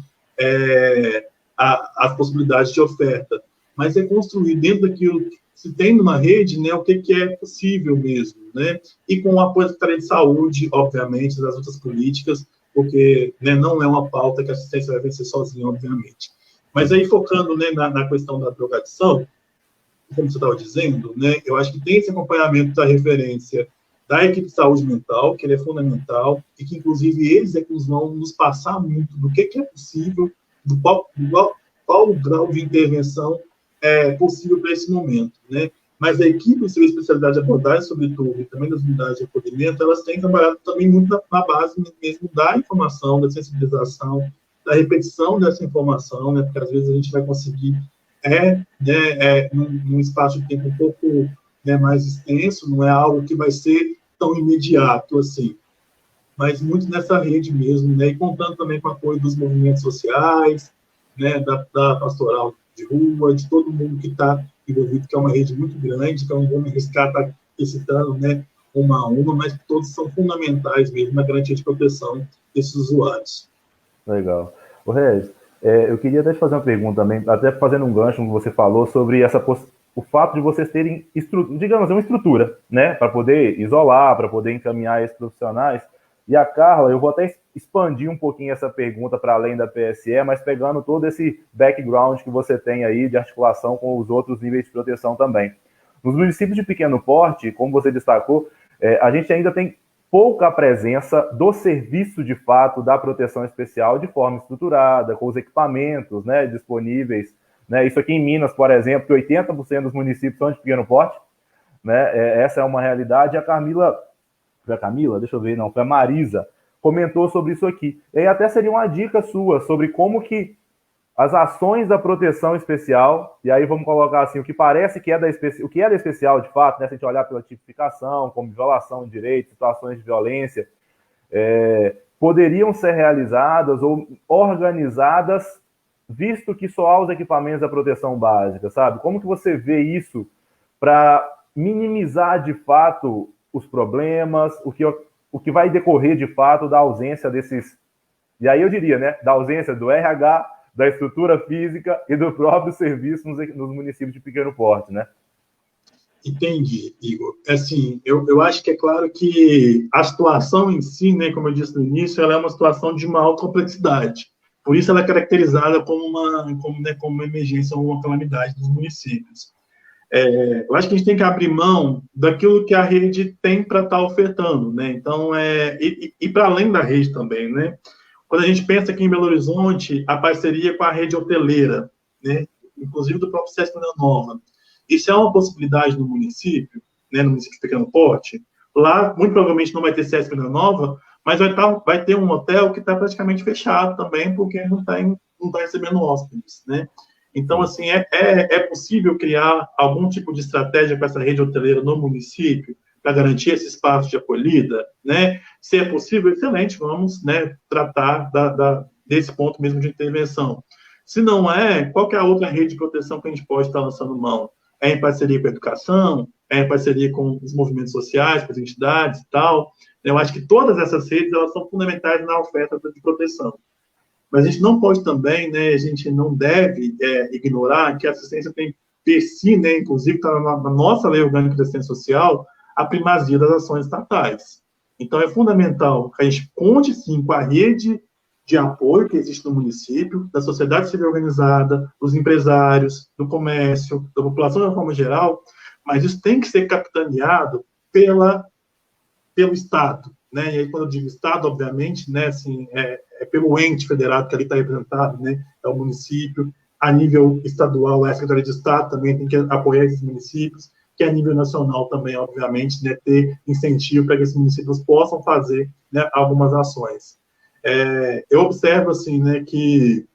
as possibilidades de oferta, mas é construir dentro daquilo que se tem numa rede, né, o que é possível mesmo, né, e com o apoio da Secretaria de Saúde, obviamente, das outras políticas, porque, né, não é uma pauta que a assistência vai vencer sozinha, obviamente. Mas aí, focando, né, na questão da drogadição, como você estava dizendo, né, eu acho que tem esse acompanhamento da referência da equipe de saúde mental, que ele é fundamental, e que, inclusive, eles é que vão nos passar muito do que é possível, qual o grau de intervenção é possível para esse momento, né? Mas a equipe de especialidade de abordagem, sobretudo, e também das unidades de acolhimento, elas têm trabalhado também muito na base mesmo da informação, da sensibilização, da repetição dessa informação, né? Porque às vezes a gente vai conseguir, num espaço de tempo um pouco, né, mais extenso, não é algo que vai ser tão imediato assim, mas muito nessa rede mesmo, né? E contando também com o apoio dos movimentos sociais, né, da pastoral de rua, de todo mundo que está envolvido, que é uma rede muito grande, que eu não vou me arriscar estar citando, né, uma a uma, mas todos são fundamentais mesmo na garantia de proteção desses usuários.
Legal. O Regis, eu queria até te fazer uma pergunta também, até fazendo um gancho, como você falou, sobre o fato de vocês terem, digamos, uma estrutura, né, para poder isolar, para poder encaminhar esses profissionais. E a Carla, eu vou até expandir um pouquinho essa pergunta para além da PSE, mas pegando todo esse background que você tem aí de articulação com os outros níveis de proteção também. Nos municípios de pequeno porte, como você destacou, a gente ainda tem pouca presença do serviço de fato da proteção especial de forma estruturada, com os equipamentos, né, disponíveis. Né? Isso aqui em Minas, por exemplo, que 80% dos municípios são de pequeno porte, né? Essa é uma realidade. A Camila, deixa eu ver, não, foi a Marisa, comentou sobre isso aqui. E aí até seria uma dica sua sobre como que as ações da proteção especial, e aí vamos colocar assim, o que parece que é da especial de fato, né, se a gente olhar pela tipificação, como violação de direitos, situações de violência, poderiam ser realizadas ou organizadas, visto que só há os equipamentos da proteção básica, sabe? Como que você vê isso para minimizar de fato os problemas, o que vai decorrer de fato da ausência desses, e aí eu diria, né, da ausência do RH, da estrutura física e do próprio serviço nos municípios de pequeno porte, né?
Entendi, Igor. Assim, eu acho que é claro que a situação em si, né, como eu disse no início, ela é uma situação de maior complexidade. Por isso ela é caracterizada como uma emergência ou uma calamidade dos municípios. Eu acho que a gente tem que abrir mão daquilo que a rede tem para estar ofertando, né? Então, e para além da rede também, né? Quando a gente pensa aqui em Belo Horizonte, a parceria com a rede hoteleira, né? Inclusive do próprio Sesc Vila Nova, isso é uma possibilidade no município, né? No município de pequeno porte. Lá, muito provavelmente não vai ter Sesc Vila Nova, mas vai ter um hotel que está praticamente fechado também, porque não está recebendo hóspedes, né? Então, assim, é possível criar algum tipo de estratégia com essa rede hoteleira no município para garantir esse espaço de acolhida, né? Se é possível, excelente, vamos, né, tratar desse ponto mesmo de intervenção. Se não é, qual que é a outra rede de proteção que a gente pode estar lançando mão? É em parceria com a educação? É em parceria com os movimentos sociais, com as entidades e tal? Eu acho que todas essas redes, elas são fundamentais na oferta de proteção. Mas a gente não pode também, né, a gente não deve ignorar que a assistência tem, per si, né, inclusive está na nossa lei orgânica de assistência social, a primazia das ações estatais. Então, é fundamental que a gente conte, sim, com a rede de apoio que existe no município, da sociedade civil organizada, dos empresários, do comércio, da população de forma geral, mas isso tem que ser capitaneado pelo Estado, né? E aí, quando eu digo Estado, obviamente, né, assim, é pelo ente federado que ali está representado, né? É o município. A nível estadual, a Secretaria de Estado também tem que apoiar esses municípios, que a nível nacional também, obviamente, né, ter incentivo para que esses municípios possam fazer, né, algumas ações. Eu observo, assim, né, que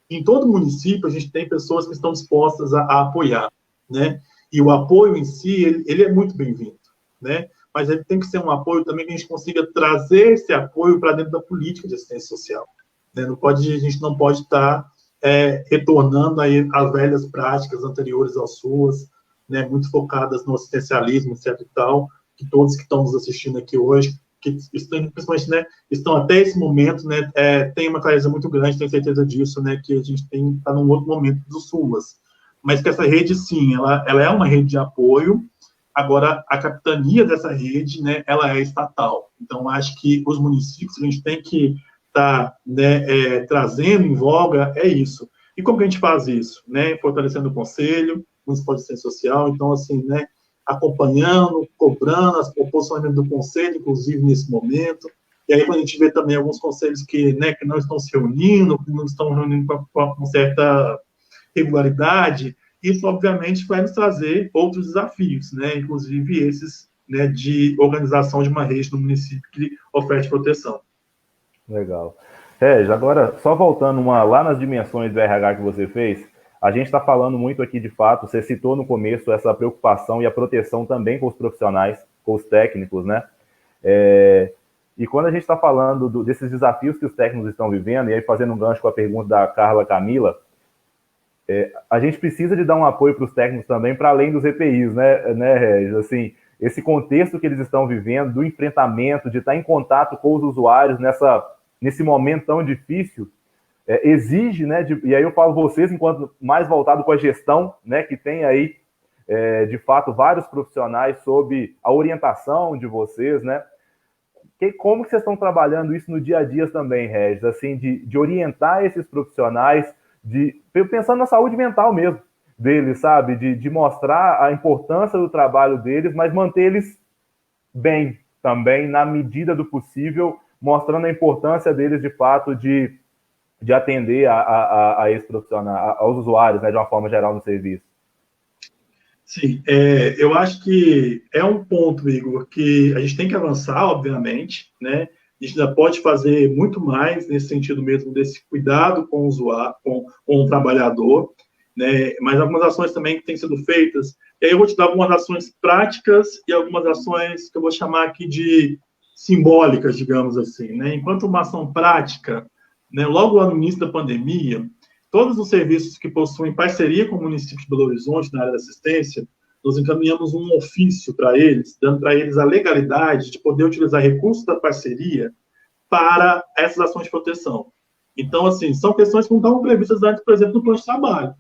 em todo município a gente tem pessoas que estão dispostas a apoiar, né? E o apoio em si, ele é muito bem-vindo, né? Mas ele tem que ser um apoio também que a gente consiga trazer esse apoio para dentro da política de assistência social. Né? A gente não pode estar retornando aí às velhas práticas anteriores ao SUAS, né? Muito focadas no assistencialismo, etc. e tal, que todos que estão nos assistindo aqui hoje que estão, principalmente, né, estão até esse momento, né, tem uma clareza muito grande, tenho certeza disso, né, que a gente está num outro momento do SUAS. Mas que essa rede, sim, ela é uma rede de apoio. Agora, a capitania dessa rede, né, ela é estatal. Então, acho que os municípios, a gente tem que estar trazendo em voga, é isso. E como que a gente faz isso? Né? Fortalecendo o Conselho Municipal de Assistência Social, então, assim, né, acompanhando, cobrando as proposições do Conselho, inclusive nesse momento. E aí, quando a gente vê também alguns conselhos que não estão se reunindo, que não estão reunindo com certa regularidade, isso, obviamente, vai nos trazer outros desafios, né? Inclusive esses, né, de organização de uma rede no município que oferte proteção.
Legal. Agora, só voltando lá nas dimensões do RH que você fez, a gente está falando muito aqui, de fato, você citou no começo essa preocupação e a proteção também com os profissionais, com os técnicos, né? E quando a gente está falando desses desafios que os técnicos estão vivendo, e aí fazendo um gancho com a pergunta da Carla Camila, a gente precisa de dar um apoio para os técnicos também, para além dos EPIs, né, Regis? Assim, esse contexto que eles estão vivendo, do enfrentamento, de estar em contato com os usuários nesse momento tão difícil, exige, né, e aí eu falo vocês, enquanto mais voltado com a gestão, né, que tem aí, de fato, vários profissionais sob a orientação de vocês, né? Como que vocês estão trabalhando isso no dia a dia também, Regis? Assim, de orientar esses profissionais, pensando na saúde mental mesmo deles, sabe? De mostrar a importância do trabalho deles, mas manter eles bem também, na medida do possível, mostrando a importância deles, de fato, de atender a esse profissional, aos usuários, né, de uma forma geral no serviço.
Sim, eu acho que é um ponto, Igor, que a gente tem que avançar, obviamente, né? A gente ainda pode fazer muito mais nesse sentido mesmo, desse cuidado com o usuário, com o trabalhador, né? Mas algumas ações também que têm sido feitas. E aí eu vou te dar algumas ações práticas e algumas ações que eu vou chamar aqui de simbólicas, digamos assim, né? Enquanto uma ação prática, né, logo lá no início da pandemia, todos os serviços que possuem parceria com o município de Belo Horizonte na área da assistência, nós encaminhamos um ofício para eles, dando para eles a legalidade de poder utilizar recursos da parceria para essas ações de proteção. Então, assim, são questões que não estavam previstas antes, por exemplo, no plano de trabalho. Não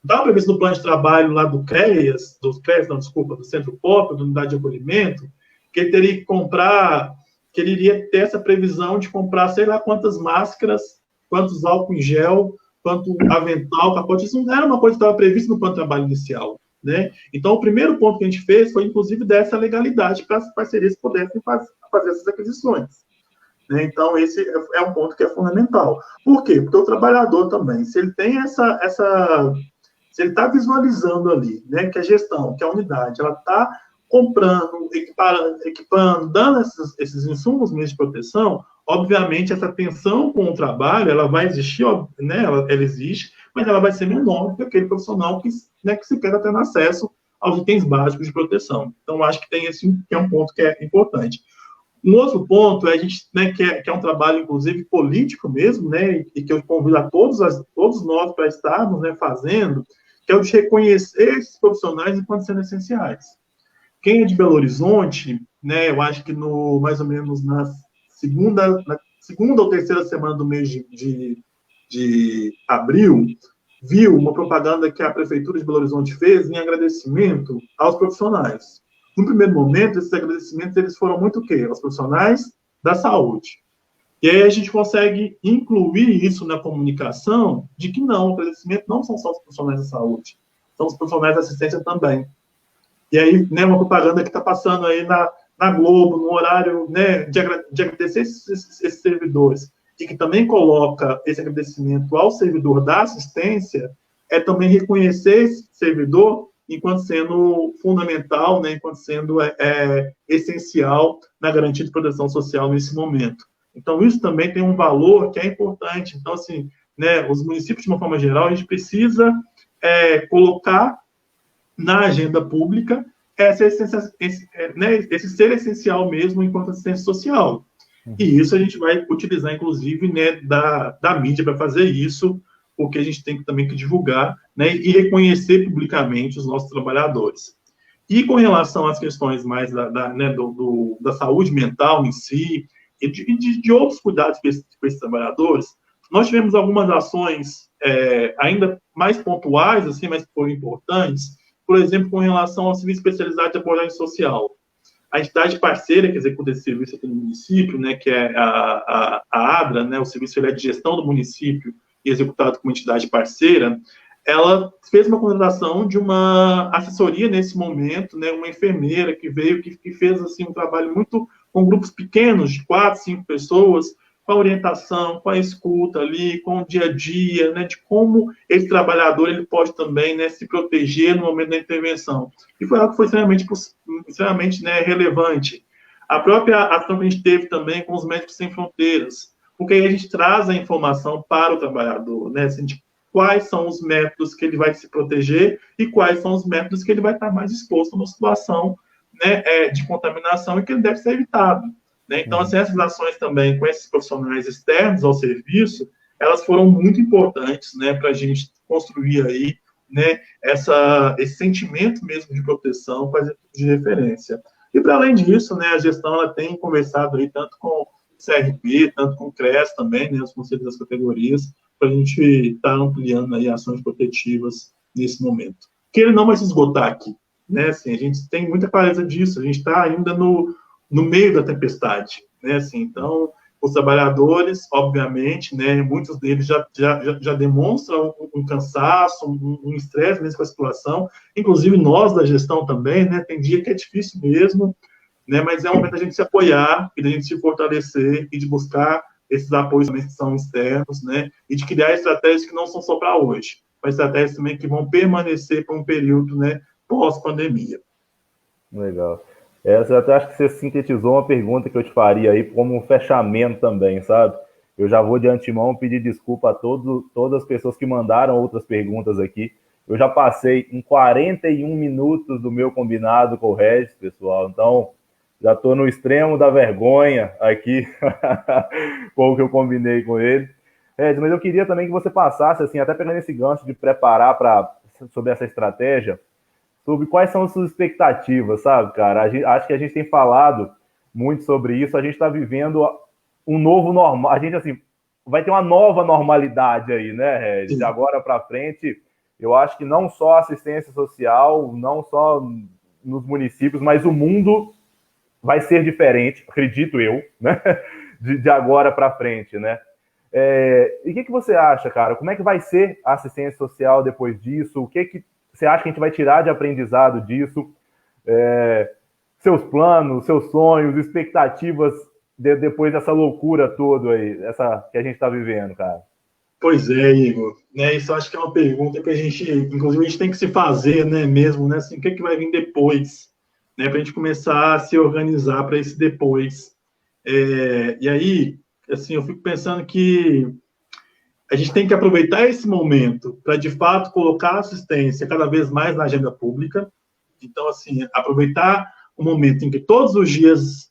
estava previsto no plano de trabalho lá do do Centro POP, da Unidade de Acolhimento, que ele teria que comprar, que ele iria ter essa previsão de comprar sei lá quantas máscaras, quantos álcool em gel, quanto avental, capote. Isso não era uma coisa que estava prevista no plano de trabalho inicial, né? Então, o primeiro ponto que a gente fez foi, inclusive, dar essa legalidade para as parcerias pudessem fazer essas aquisições. Né? Então, esse é um ponto que é fundamental. Por quê? Porque o trabalhador também, se ele tem se ele está visualizando ali, né, que a gestão, que a unidade, ela está comprando, equipando, dando esses insumos mesmo de proteção, obviamente essa tensão com o trabalho, ela vai existir, né, ela existe, mas ela vai ser menor do que aquele profissional que sequer está tendo acesso aos itens básicos de proteção. Então, acho que tem esse que é um ponto que é importante. Um outro ponto a gente, né, que é um trabalho, inclusive, político mesmo, né, e que eu convido a todos nós para estarmos, né, fazendo, que é o de reconhecer esses profissionais enquanto sendo essenciais. Quem é de Belo Horizonte, né, eu acho que mais ou menos na segunda ou terceira semana do mês de abril, viu uma propaganda que a Prefeitura de Belo Horizonte fez em agradecimento aos profissionais. No primeiro momento, esses agradecimentos eles foram muito o quê? Aos profissionais da saúde. E aí a gente consegue incluir isso na comunicação de que não, o agradecimento não são só os profissionais da saúde, são os profissionais da assistência também. E aí, né, uma propaganda que está passando aí na Globo, no horário, né, de agradecer esses servidores, e que também coloca esse agradecimento ao servidor da assistência, é também reconhecer esse servidor enquanto sendo fundamental, né, enquanto sendo essencial na garantia de proteção social nesse momento. Então, isso também tem um valor que é importante. Então, assim, né, os municípios, de uma forma geral, a gente precisa colocar na agenda pública esse ser essencial mesmo enquanto assistência social. E isso a gente vai utilizar, inclusive, né, da mídia para fazer isso, porque a gente tem também que divulgar, né, e reconhecer publicamente os nossos trabalhadores. E com relação às questões mais da saúde mental em si, e de outros cuidados com esses trabalhadores, nós tivemos algumas ações ainda mais pontuais, assim, mas foram importantes, por exemplo, com relação ao serviço especializado de abordagem social. A entidade parceira que executa esse serviço aqui no município, né, que é a ADRA, né, o Serviço de Gestão do Município, e executado como entidade parceira, ela fez uma contratação de uma assessoria nesse momento, né, uma enfermeira que veio, que fez assim, um trabalho muito com grupos pequenos, de 4, 5 pessoas, com a orientação, com a escuta ali, com o dia a dia, né, de como esse trabalhador ele pode também, né, se proteger no momento da intervenção. E foi algo que foi extremamente né, relevante. A própria ação que a gente teve também com os Médicos Sem Fronteiras, porque aí a gente traz a informação para o trabalhador, né, assim, de quais são os métodos que ele vai se proteger e quais são os métodos que ele vai estar mais exposto a uma situação, né, de contaminação e que ele deve ser evitado. Né? Então, assim, essas ações também com esses profissionais externos ao serviço, elas foram muito importantes, né, para a gente construir aí, né, esse sentimento mesmo de proteção, fazer de referência. E, para além disso, né, a gestão ela tem conversado aí tanto com o CRP, tanto com o CRES também, né, os conselhos das categorias, para a gente estar ampliando aí ações protetivas nesse momento. Que ele não vai se esgotar aqui, né, assim, a gente tem muita clareza disso, a gente está ainda no meio da tempestade, né, assim, então, os trabalhadores, obviamente, né, muitos deles já demonstram um cansaço, um estresse mesmo com a situação, inclusive nós da gestão também, né, tem dia que é difícil mesmo, né, mas é um momento da gente se apoiar e da gente se fortalecer e de buscar esses apoios também que são externos, né, e de criar estratégias que não são só para hoje, mas estratégias também que vão permanecer por um período, né, pós-pandemia.
Legal. Eu até acho que você sintetizou uma pergunta que eu te faria aí como um fechamento também, sabe? Eu já vou de antemão pedir desculpa a todas as pessoas que mandaram outras perguntas aqui. Eu já passei em 41 minutos do meu combinado com o Regis, pessoal. Então, já estou no extremo da vergonha aqui com o que eu combinei com ele. Regis, mas eu queria também que você passasse, assim, até pegando esse gancho de preparar sobre essa estratégia, sobre quais são as suas expectativas, sabe, cara? Acho que a gente tem falado muito sobre isso, a gente está vivendo um novo normal, a gente, assim, vai ter uma nova normalidade aí, né, Regis? De agora para frente, eu acho que não só a assistência social, não só nos municípios, mas o mundo vai ser diferente, acredito eu, né, de agora para frente, né? E o que você acha, cara? Como é que vai ser a assistência social depois disso? O que você acha que a gente vai tirar de aprendizado disso? Seus planos, seus sonhos, expectativas depois dessa loucura toda aí, essa que a gente está vivendo, cara?
Pois é, Igor. Né, isso acho que é uma pergunta que a gente, inclusive, a gente tem que se fazer, né, mesmo, né, assim, o que é que vai vir depois, né, para a gente começar a se organizar para esse depois. E aí, assim, eu fico pensando que a gente tem que aproveitar esse momento para, de fato, colocar a assistência cada vez mais na agenda pública. Então, assim, aproveitar o momento em que todos os dias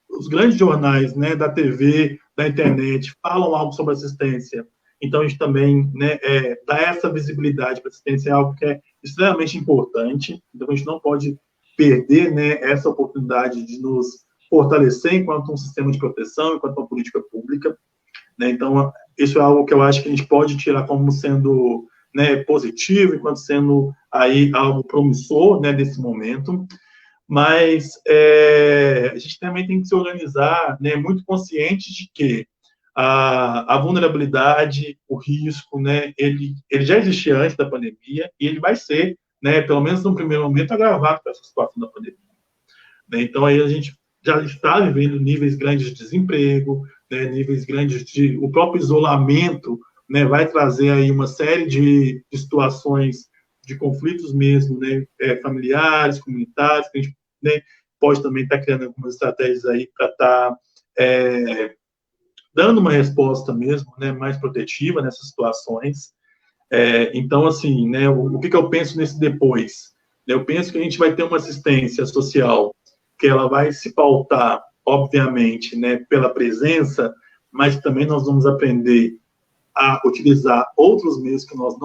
os grandes jornais, né, da TV, da internet, falam algo sobre assistência. Então, a gente também, né, dá essa visibilidade para a assistência, é algo que é extremamente importante. Então, a gente não pode perder, né, essa oportunidade de nos fortalecer enquanto um sistema de proteção, enquanto uma política pública. Né? Então, isso é algo que eu acho que a gente pode tirar como sendo, né, positivo, enquanto sendo aí algo promissor, né, desse momento. Mas a gente também tem que se organizar, né, muito consciente de que a vulnerabilidade, o risco, né, ele já existia antes da pandemia e ele vai ser, né, pelo menos no primeiro momento, agravado com essa situação da pandemia. Né? Então, aí a gente já está vivendo níveis grandes de desemprego, né, níveis grandes de... O próprio isolamento, né, vai trazer aí uma série de situações de conflitos mesmo, né, familiares, comunitários, que a gente, né, pode também estar criando algumas estratégias aí para estar dando uma resposta mesmo, né, mais protetiva nessas situações. Então, assim, né, o que eu penso nesse depois? Eu penso que a gente vai ter uma assistência social que ela vai se pautar, obviamente, né, pela presença, mas também nós vamos aprender a utilizar outros meios que nós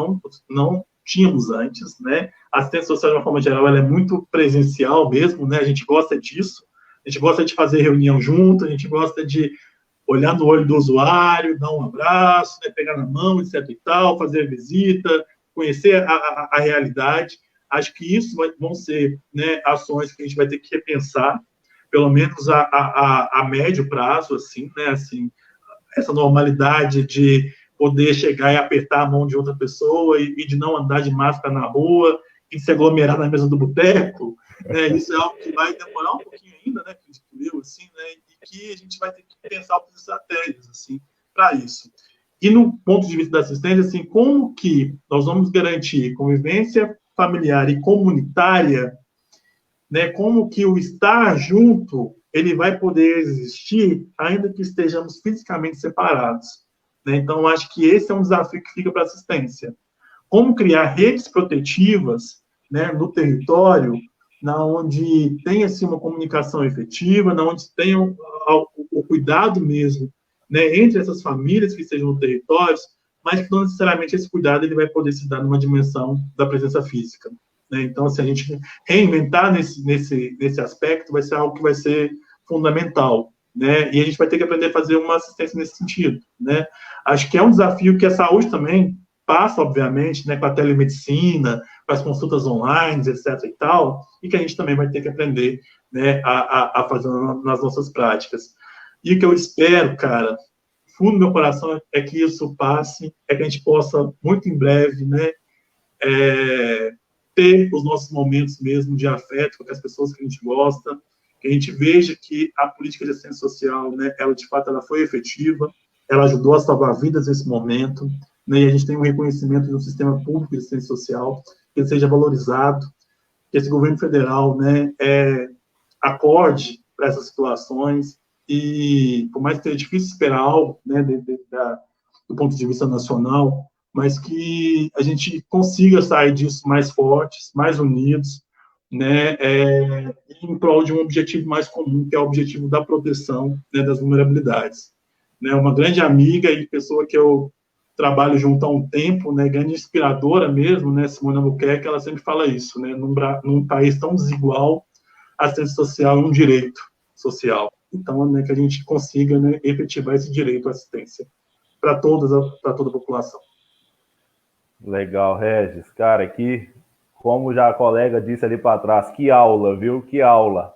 não tínhamos antes, né? A assistência social, de uma forma geral, ela é muito presencial mesmo, né? A gente gosta disso, a gente gosta de fazer reunião junto, a gente gosta de olhar no olho do usuário, dar um abraço, né? Pegar na mão, etc e tal, fazer a visita, conhecer a realidade. Acho que isso vão ser, né, ações que a gente vai ter que repensar, pelo menos a médio prazo, assim, né? Assim, essa normalidade de poder chegar e apertar a mão de outra pessoa e de não andar de máscara na rua e se aglomerar na mesa do boteco, né? Isso é algo que vai demorar um pouquinho ainda, né? Assim, né? E que a gente vai ter que pensar algumas estratégias, assim, para isso. E no ponto de vista da assistência, assim, como que nós vamos garantir convivência familiar e comunitária, né? Como que o estar junto ele vai poder existir, ainda que estejamos fisicamente separados, né? Então, acho que esse é um desafio que fica para a assistência. Como criar redes protetivas, né, no território, na onde tenha assim, uma comunicação efetiva, na onde tenha o cuidado mesmo, né, entre essas famílias que estejam no território, mas que não necessariamente esse cuidado ele vai poder se dar numa dimensão da presença física. Né? Então, se a gente reinventar nesse aspecto, vai ser algo que vai ser fundamental, né? E a gente vai ter que aprender a fazer uma assistência nesse sentido, né? Acho que é um desafio que a saúde também passa, obviamente, né, com a telemedicina, com as consultas online, etc. e tal, e que a gente também vai ter que aprender, né, a fazer nas nossas práticas. E o que eu espero, cara, fundo do meu coração, é que isso passe, é que a gente possa, muito em breve, né, ter os nossos momentos mesmo de afeto com as pessoas que a gente gosta, que a gente veja que a política de assistência social, né, ela de fato ela foi efetiva, ela ajudou a salvar vidas nesse momento, né, e a gente tem um reconhecimento de um sistema público de assistência social que ele seja valorizado, que esse governo federal, né, acorde para essas situações e, por mais que seja difícil esperar algo, né, do ponto de vista nacional, mas que a gente consiga sair disso mais fortes, mais unidos, né, em prol de um objetivo mais comum, que é o objetivo da proteção, né, das vulnerabilidades. Né, uma grande amiga e pessoa que eu trabalho junto há um tempo, né, grande inspiradora mesmo, né, Simone Albuquerque, ela sempre fala isso, né, num país tão desigual, a assistência social é um direito social. Então, né, que a gente consiga, né, efetivar esse direito à assistência para toda a população.
Legal, Regis. Cara, aqui, como já a colega disse ali para trás, que aula, viu? Que aula.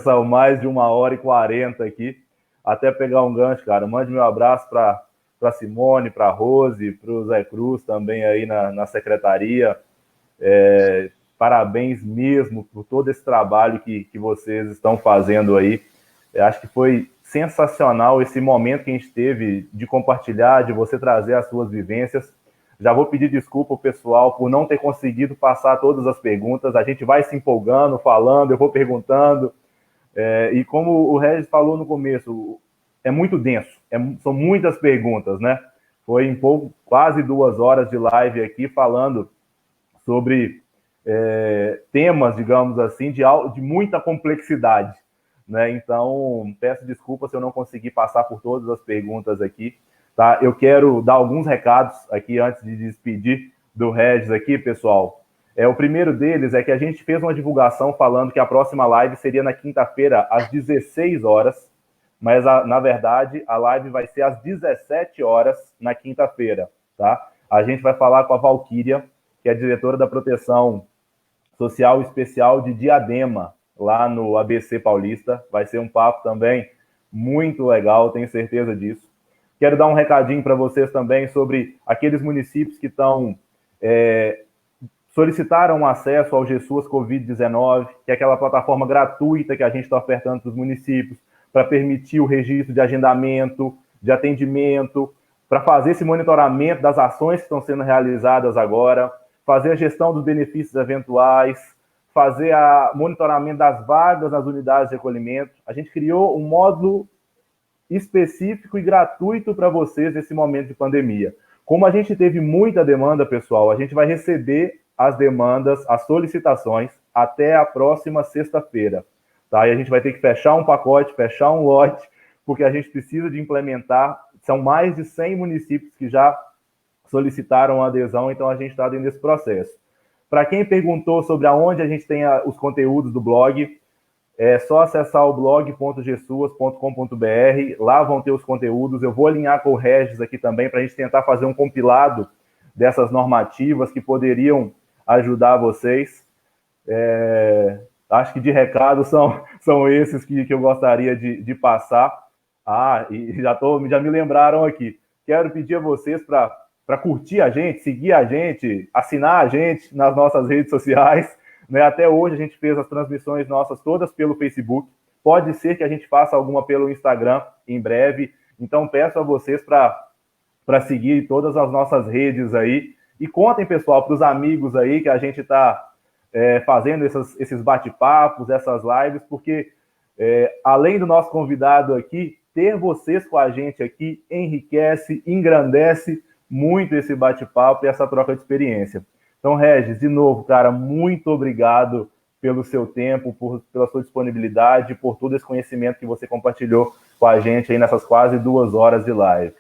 São mais de 1h40 aqui. Até pegar um gancho, cara. Mande meu abraço para Simone, para Rose, para o Zé Cruz também aí na secretaria. Parabéns mesmo por todo esse trabalho que vocês estão fazendo aí. Eu acho que foi sensacional esse momento que a gente teve de compartilhar, de você trazer as suas vivências. Já vou pedir desculpa ao pessoal por não ter conseguido passar todas as perguntas. A gente vai se empolgando, falando, eu vou perguntando. E como o Regis falou no começo, é muito denso, são muitas perguntas, né? Foi quase 2 horas de live aqui falando sobre temas, digamos assim, de muita complexidade, né? Então, peço desculpas se eu não consegui passar por todas as perguntas aqui. Tá? Eu quero dar alguns recados aqui antes de despedir do Regis aqui, pessoal. O primeiro deles é que a gente fez uma divulgação falando que a próxima live seria na quinta-feira, às 16 horas, mas, na verdade, a live vai ser às 17 horas na quinta-feira, tá? A gente vai falar com a Valquíria, que é diretora da Proteção Social Especial de Diadema, lá no ABC Paulista. Vai ser um papo também muito legal, tenho certeza disso. Quero dar um recadinho para vocês também sobre aqueles municípios que solicitaram acesso ao GESUAS Covid-19, que é aquela plataforma gratuita que a gente está ofertando para os municípios, para permitir o registro de agendamento, de atendimento, para fazer esse monitoramento das ações que estão sendo realizadas agora, fazer a gestão dos benefícios eventuais, fazer o monitoramento das vagas nas unidades de recolhimento. A gente criou um módulo específico e gratuito para vocês nesse momento de pandemia. Como a gente teve muita demanda, pessoal, a gente vai receber as demandas, as solicitações até a próxima sexta-feira, tá? E a gente vai ter que fechar um pacote, fechar um lote, porque a gente precisa de implementar. São mais de 100 municípios que já solicitaram a adesão, então a gente está dentro desse processo. Para quem perguntou sobre aonde a gente tem os conteúdos do blog, é só acessar o blog.gsuas.com.br, lá vão ter os conteúdos. Eu vou alinhar com o Regis aqui também para a gente tentar fazer um compilado dessas normativas que poderiam ajudar vocês. Acho que de recado são esses que eu gostaria de passar. E já me lembraram aqui. Quero pedir a vocês para curtir a gente, seguir a gente, assinar a gente nas nossas redes sociais. Né? Até hoje a gente fez as transmissões nossas todas pelo Facebook. Pode ser que a gente faça alguma pelo Instagram em breve. Então peço a vocês para seguir todas as nossas redes aí. E contem, pessoal, para os amigos aí que a gente está fazendo esses bate-papos, essas lives, porque além do nosso convidado aqui, ter vocês com a gente aqui enriquece, engrandece muito esse bate-papo e essa troca de experiência. Então, Regis, de novo, cara, muito obrigado pelo seu tempo, pela sua disponibilidade, por todo esse conhecimento que você compartilhou com a gente aí nessas quase 2 horas de live.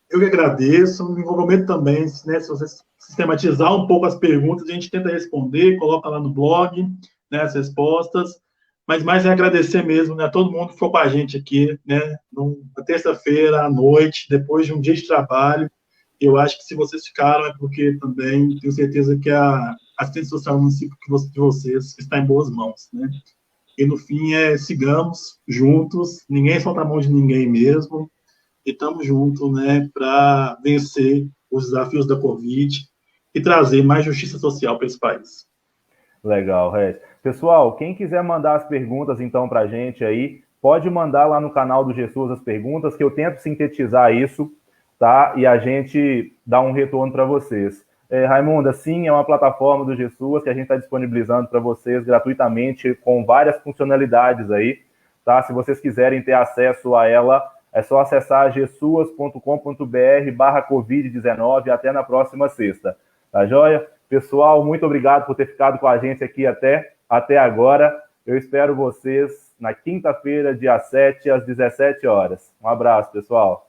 Eu que agradeço, me comprometo também, né, se você sistematizar um pouco as perguntas, a gente tenta responder, coloca lá no blog, né, as respostas, mas mais é agradecer mesmo, né, a todo mundo que foi com a gente aqui, né, na terça-feira à noite, depois de um dia de trabalho. Eu acho que se vocês ficaram é porque também tenho certeza que a assistência social do município de vocês está em boas mãos, né? E no fim sigamos juntos, ninguém solta a mão de ninguém mesmo, e estamos juntos, né, para vencer os desafios da Covid e trazer mais justiça social para esse país.
Legal, Regis. Pessoal, quem quiser mandar as perguntas, então, para a gente aí, pode mandar lá no canal do GSUAS as perguntas, que eu tento sintetizar isso, tá? E a gente dá um retorno para vocês. Raimunda, sim, é uma plataforma do GSUAS que a gente está disponibilizando para vocês gratuitamente, com várias funcionalidades aí, tá? Se vocês quiserem ter acesso a ela, é só acessar gsuas.com.br/Covid-19 até na próxima sexta. Tá joia? Pessoal, muito obrigado por ter ficado com a gente aqui até agora. Eu espero vocês na quinta-feira, dia 7, às 17 horas. Um abraço, pessoal.